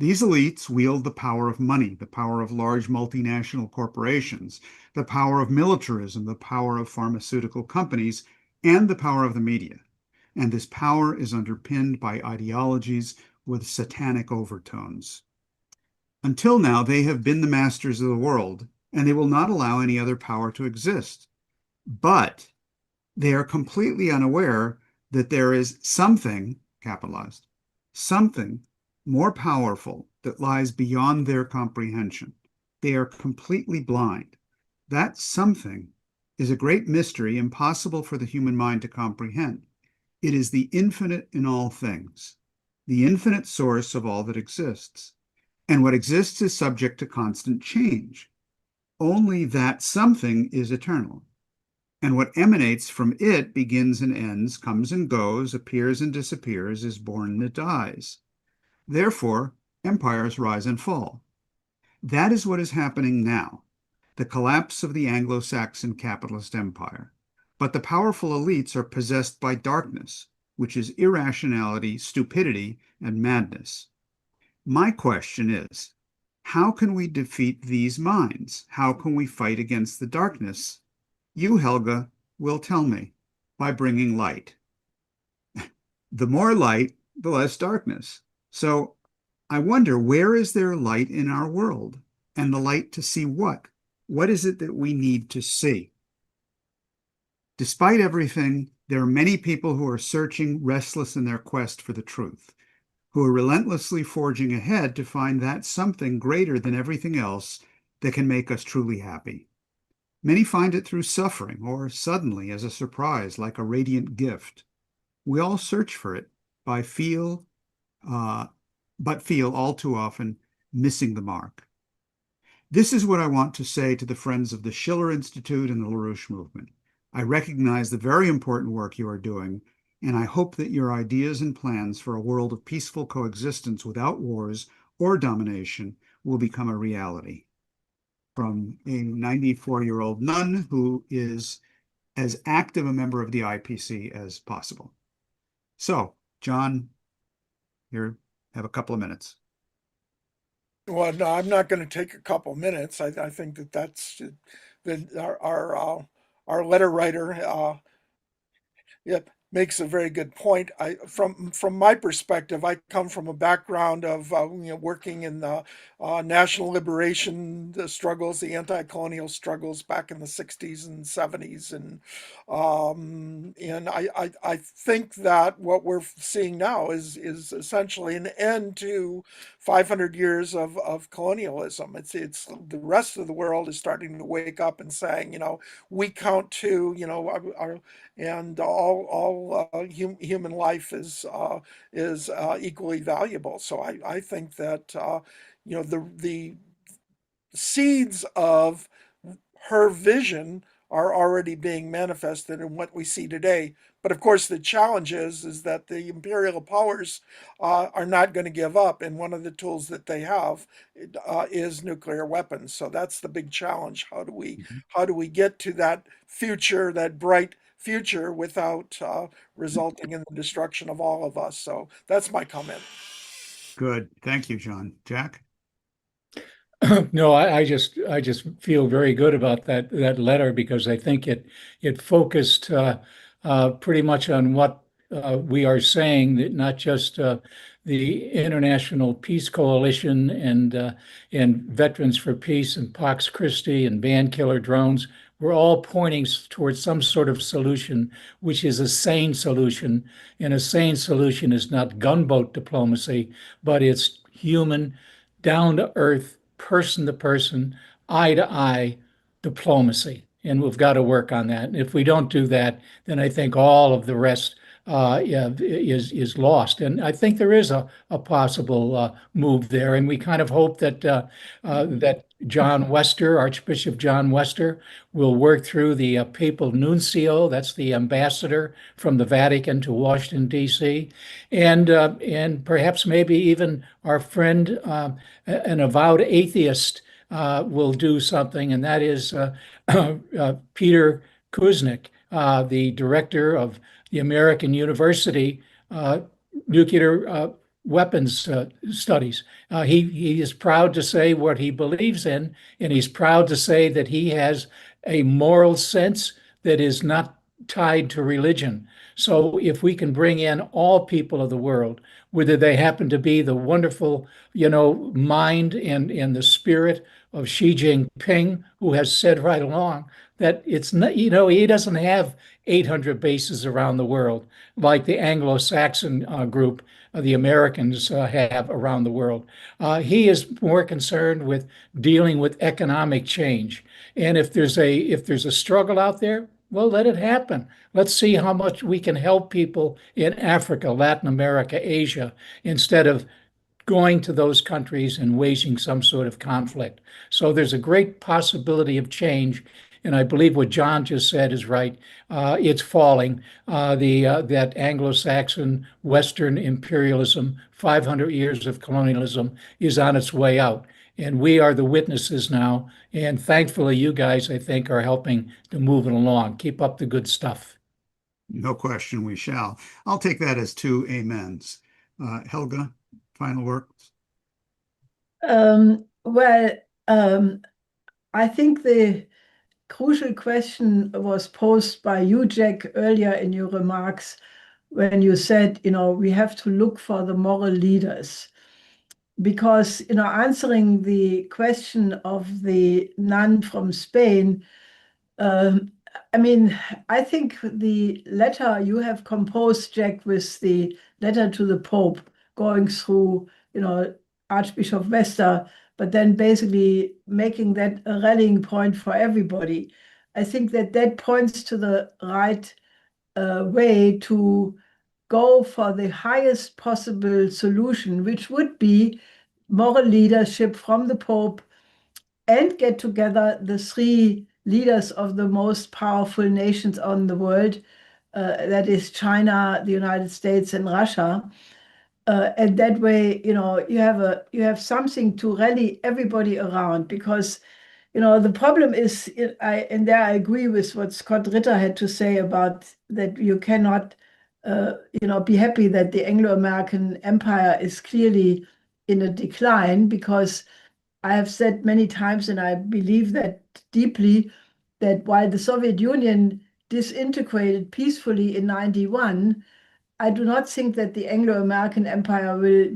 S5: These elites wield the power of money, the power of large multinational corporations, the power of militarism, the power of pharmaceutical companies, and the power of the media. and this power is underpinned by ideologies with satanic overtones. Until now, they have been the masters of the world, and they will not allow any other power to exist. But they are completely unaware that there is something, capitalized, something more powerful that lies beyond their comprehension. They are completely blind. That something is a great mystery impossible for the human mind to comprehend. It is the infinite in all things, the infinite source of all that exists. And what exists is subject to constant change. Only that something is eternal. And what emanates from it begins and ends, comes and goes, appears and disappears, is born and dies. Therefore, empires rise and fall. That is what is happening now, the collapse of the Anglo-Saxon capitalist empire. But the powerful elites are possessed by darkness, which is irrationality, stupidity, and madness. My question is, how can we defeat these minds? How can we fight against the darkness? You, Helga, will tell me, by bringing light. The more light, the less darkness. So I wonder, where is there light in our world? And the light to see what? What is it that we need to see? Despite everything, there are many people who are searching, restless in their quest for the truth, who are relentlessly forging ahead to find that something greater than everything else that can make us truly happy. Many find it through suffering or suddenly as a surprise, like a radiant gift. We all search for it but feel all too often missing the mark. This is what I want to say to the friends of the Schiller Institute and the LaRouche movement. I recognize the very important work you are doing, and I hope that your ideas and plans for a world of peaceful coexistence without wars or domination will become a reality. From a 94-year-old nun who is as active a member of the IPC as possible. So, John, you have a couple of minutes.
S7: Well, no, I'm not going to take a couple minutes. I think that's that our letter writer makes a very good point. From my perspective, I come from a background of working in the national liberation struggles, the anti-colonial struggles back in the 60s and 70s, and I think that what we're seeing now is essentially an end to 500 years of colonialism. It's the rest of the world is starting to wake up and saying, we count too, and all human life is equally valuable. So I think that the seeds of her vision are already being manifested in what we see today. But of course, the challenge is that the imperial powers are not going to give up, and one of the tools that they have is nuclear weapons. So that's the big challenge. How do we get to that future, that bright future, without resulting in the destruction of all of us? So that's my comment.
S5: Good. Thank you, John. Jack?
S8: No, I just feel very good about that letter, because I think it focused pretty much on what we are saying, that not just the International Peace Coalition and Veterans for Peace and Pax Christi and ban killer drones. We're all pointing towards some sort of solution, which is a sane solution. And a sane solution is not gunboat diplomacy, but it's human, down to earth, person to person, eye to eye diplomacy. And we've got to work on that. And if we don't do that, then I think all of the rest is lost. And I think there is a possible move there. And we kind of hope that that John Wester, Archbishop John Wester, will work through the papal nuncio, that's the ambassador from the Vatican to Washington, D.C., and perhaps maybe even our friend, an avowed atheist, will do something, and that is Peter Kuznick, the director of the American University nuclear weapons studies. He is proud to say what he believes in, and he's proud to say that he has a moral sense that is not tied to religion. So if we can bring in all people of the world, whether they happen to be the wonderful, mind and the spirit of Xi Jinping, who has said right along that it's not, he doesn't have 800 bases around the world like the Anglo-Saxon group, the Americans have around the world. He is more concerned with dealing with economic change. And if there's a struggle out there, well, let it happen. Let's see how much we can help people in Africa, Latin America, Asia, instead of going to those countries and waging some sort of conflict. So there's a great possibility of change. And I believe what John just said is right. It's falling. That Anglo-Saxon Western imperialism, 500 years of colonialism, is on its way out. And we are the witnesses now. And thankfully, you guys, I think, are helping to move it along. Keep up the good stuff.
S5: No question we shall. I'll take that as two amens. Helga, final words?
S2: I think the crucial question was posed by you, Jack, earlier in your remarks when you said, we have to look for the moral leaders. Because, answering the question of the nun from Spain, I think the letter you have composed, Jack, with the letter to the Pope going through, Archbishop Wester, but then basically making that a rallying point for everybody. I think that points to the right way to go for the highest possible solution, which would be moral leadership from the Pope and get together the three leaders of the most powerful nations on the world, that is China, the United States, and Russia. And that way, you have something to rally everybody around, because the problem is, I agree with what Scott Ritter had to say about that you cannot be happy that the Anglo-American empire is clearly in a decline, because I have said many times, and I believe that deeply, that while the Soviet Union disintegrated peacefully in 91, I do not think that the Anglo-American empire will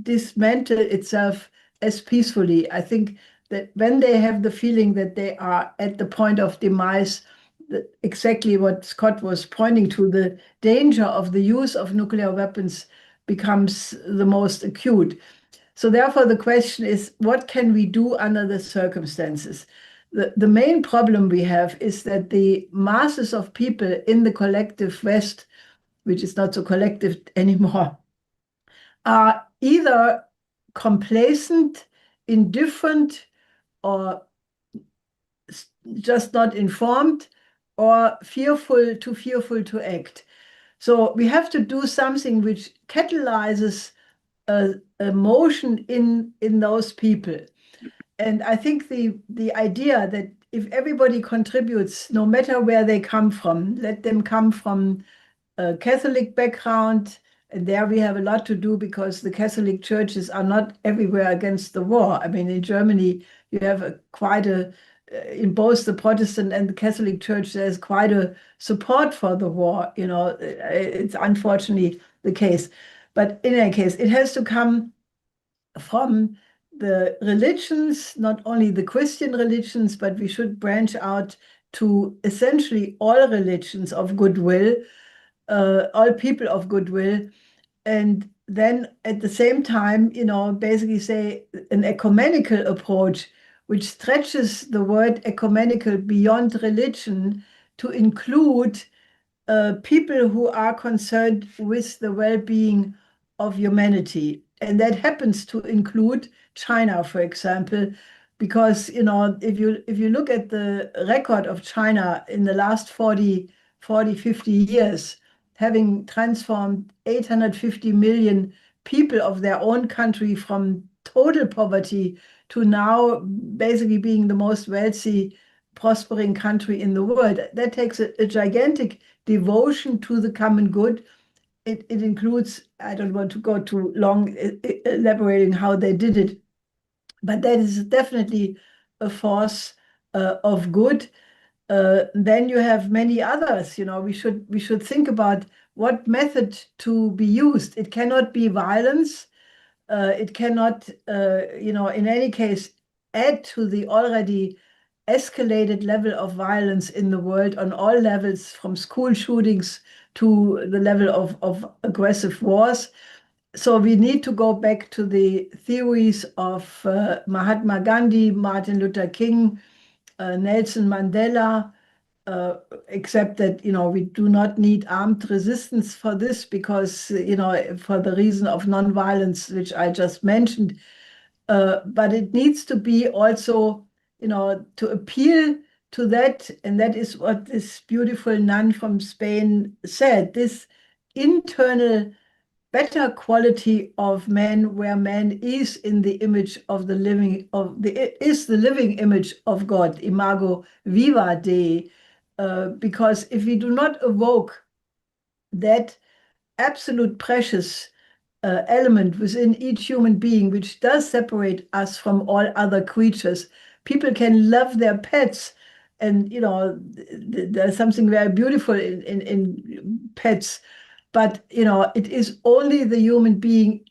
S2: dismantle itself as peacefully. I think that when they have the feeling that they are at the point of demise, exactly what Scott was pointing to, the danger of the use of nuclear weapons becomes the most acute. So therefore, the question is, what can we do under the circumstances? The main problem we have is that the masses of people in the collective West, which is not so collective anymore, are either complacent, indifferent, or just not informed, or fearful to act. So we have to do something which catalyzes a motion in those people. And I think the idea that if everybody contributes, no matter where they come from, let them come from a Catholic background, and there we have a lot to do, because the Catholic churches are not everywhere against the war. I mean, in Germany, you have in both the Protestant and the Catholic Church, there's quite a support for the war. It's unfortunately the case. But in any case, it has to come from the religions, not only the Christian religions, but we should branch out to essentially all religions of goodwill, all people of goodwill. And then at the same time, basically say an ecumenical approach, which stretches the word ecumenical beyond religion to include people who are concerned with the well-being of humanity. And that happens to include China, for example, because, if you look at the record of China in the last 40, 50 years, having transformed 850 million people of their own country from total poverty to now basically being the most wealthy, prospering country in the world, that takes a gigantic devotion to the common good. It includes, I don't want to go too long elaborating how they did it, but that is definitely a force of good. then you have many others. We should think about what method to be used. It cannot be violence. It cannot, in any case, add to the already escalated level of violence in the world on all levels, from school shootings to the level of aggressive wars. So we need to go back to the theories of Mahatma Gandhi, Martin Luther King, Nelson Mandela, except that, we do not need armed resistance for this because, for the reason of nonviolence, which I just mentioned. But it needs to be also, to appeal to that. And that is what this beautiful nun from Spain said, this internal better quality of man, where man is in the image of the living, is the living image of God, imago viva Dei. Because if we do not evoke that absolute precious element within each human being, which does separate us from all other creatures, people can love their pets. And, there's something very beautiful in pets. But, it is only the human being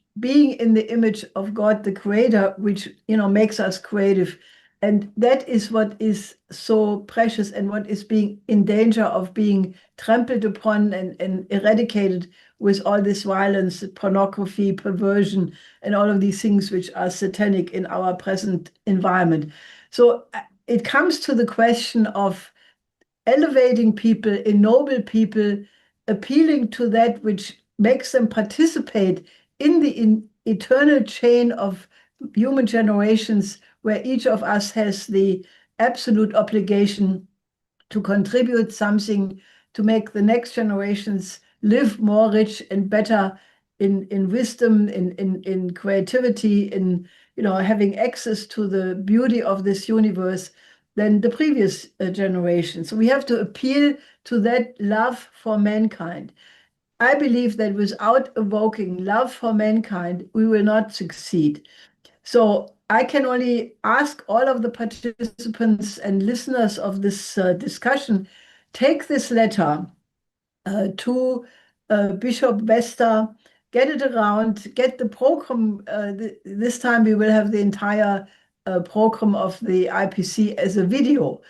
S2: in the image of God, the Creator, which, makes us creative. And that is what is so precious and what is being in danger of being trampled upon and eradicated with all this violence, pornography, perversion, and all of these things which are satanic in our present environment. So it comes to the question of elevating people, ennoble people, appealing to that which makes them participate in the eternal chain of human generations, where each of us has the absolute obligation to contribute something to make the next generations live more rich and better in wisdom, in creativity, in having access to the beauty of this universe than the previous generation. So we have to appeal to that love for mankind. I believe that without evoking love for mankind, we will not succeed. So I can only ask all of the participants and listeners of this discussion, take this letter to Bishop Vester, get it around, get the program. This time we will have the entire program of the IPC as a video.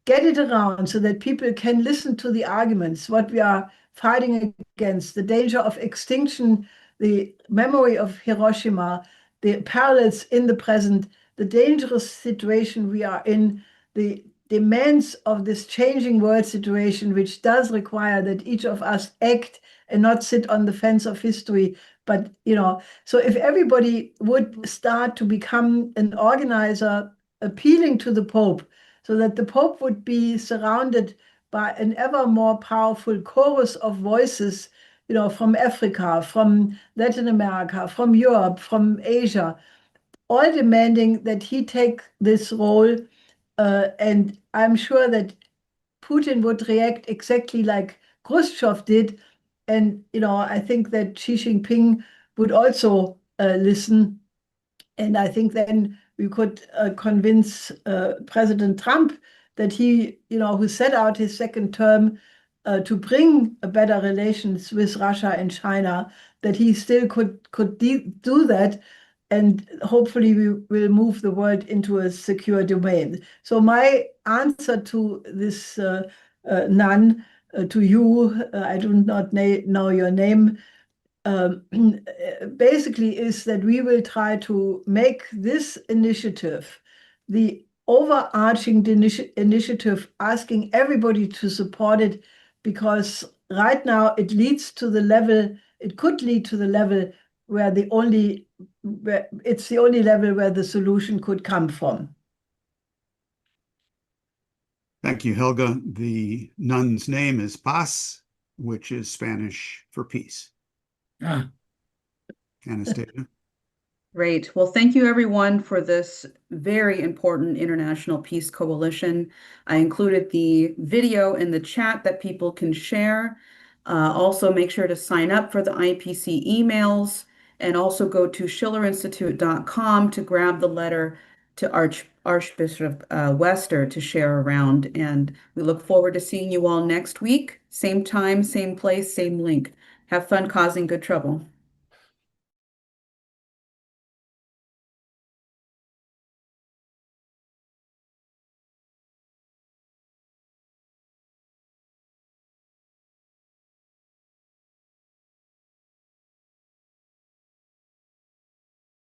S2: Get it around so that people can listen to the arguments, what we are fighting against, the danger of extinction, the memory of Hiroshima, the parallels in the present, the dangerous situation we are in, the demands of this changing world situation, which does require that each of us act and not sit on the fence of history. But, so if everybody would start to become an organizer, appealing to the Pope, so that the Pope would be surrounded by an ever more powerful chorus of voices, from Africa, from Latin America, from Europe, from Asia, all demanding that he take this role. And I'm sure that Putin would react exactly like Khrushchev did. And, I think that Xi Jinping would also listen. And I think then we could convince President Trump that he, who set out his second term to bring a better relations with Russia and China, that he still could do that. And hopefully we will move the world into a secure domain. So my answer to this nun, to you, I do not know your name, basically is that we will try to make this initiative the overarching initiative, asking everybody to support it, because right now it could lead to the level where it's the only level where the solution could come from.
S5: Thank you, Helga. The nun's name is Paz, which is Spanish for peace. Anastasia.
S1: Great. Well, thank you everyone for this very important International Peace Coalition. I included the video in the chat that people can share. Also, make sure to sign up for the IPC emails, and also go to schillerinstitute.com to grab the letter to Archbishop Wester to share around. And we look forward to seeing you all next week. Same time, same place, same link. Have fun causing good trouble.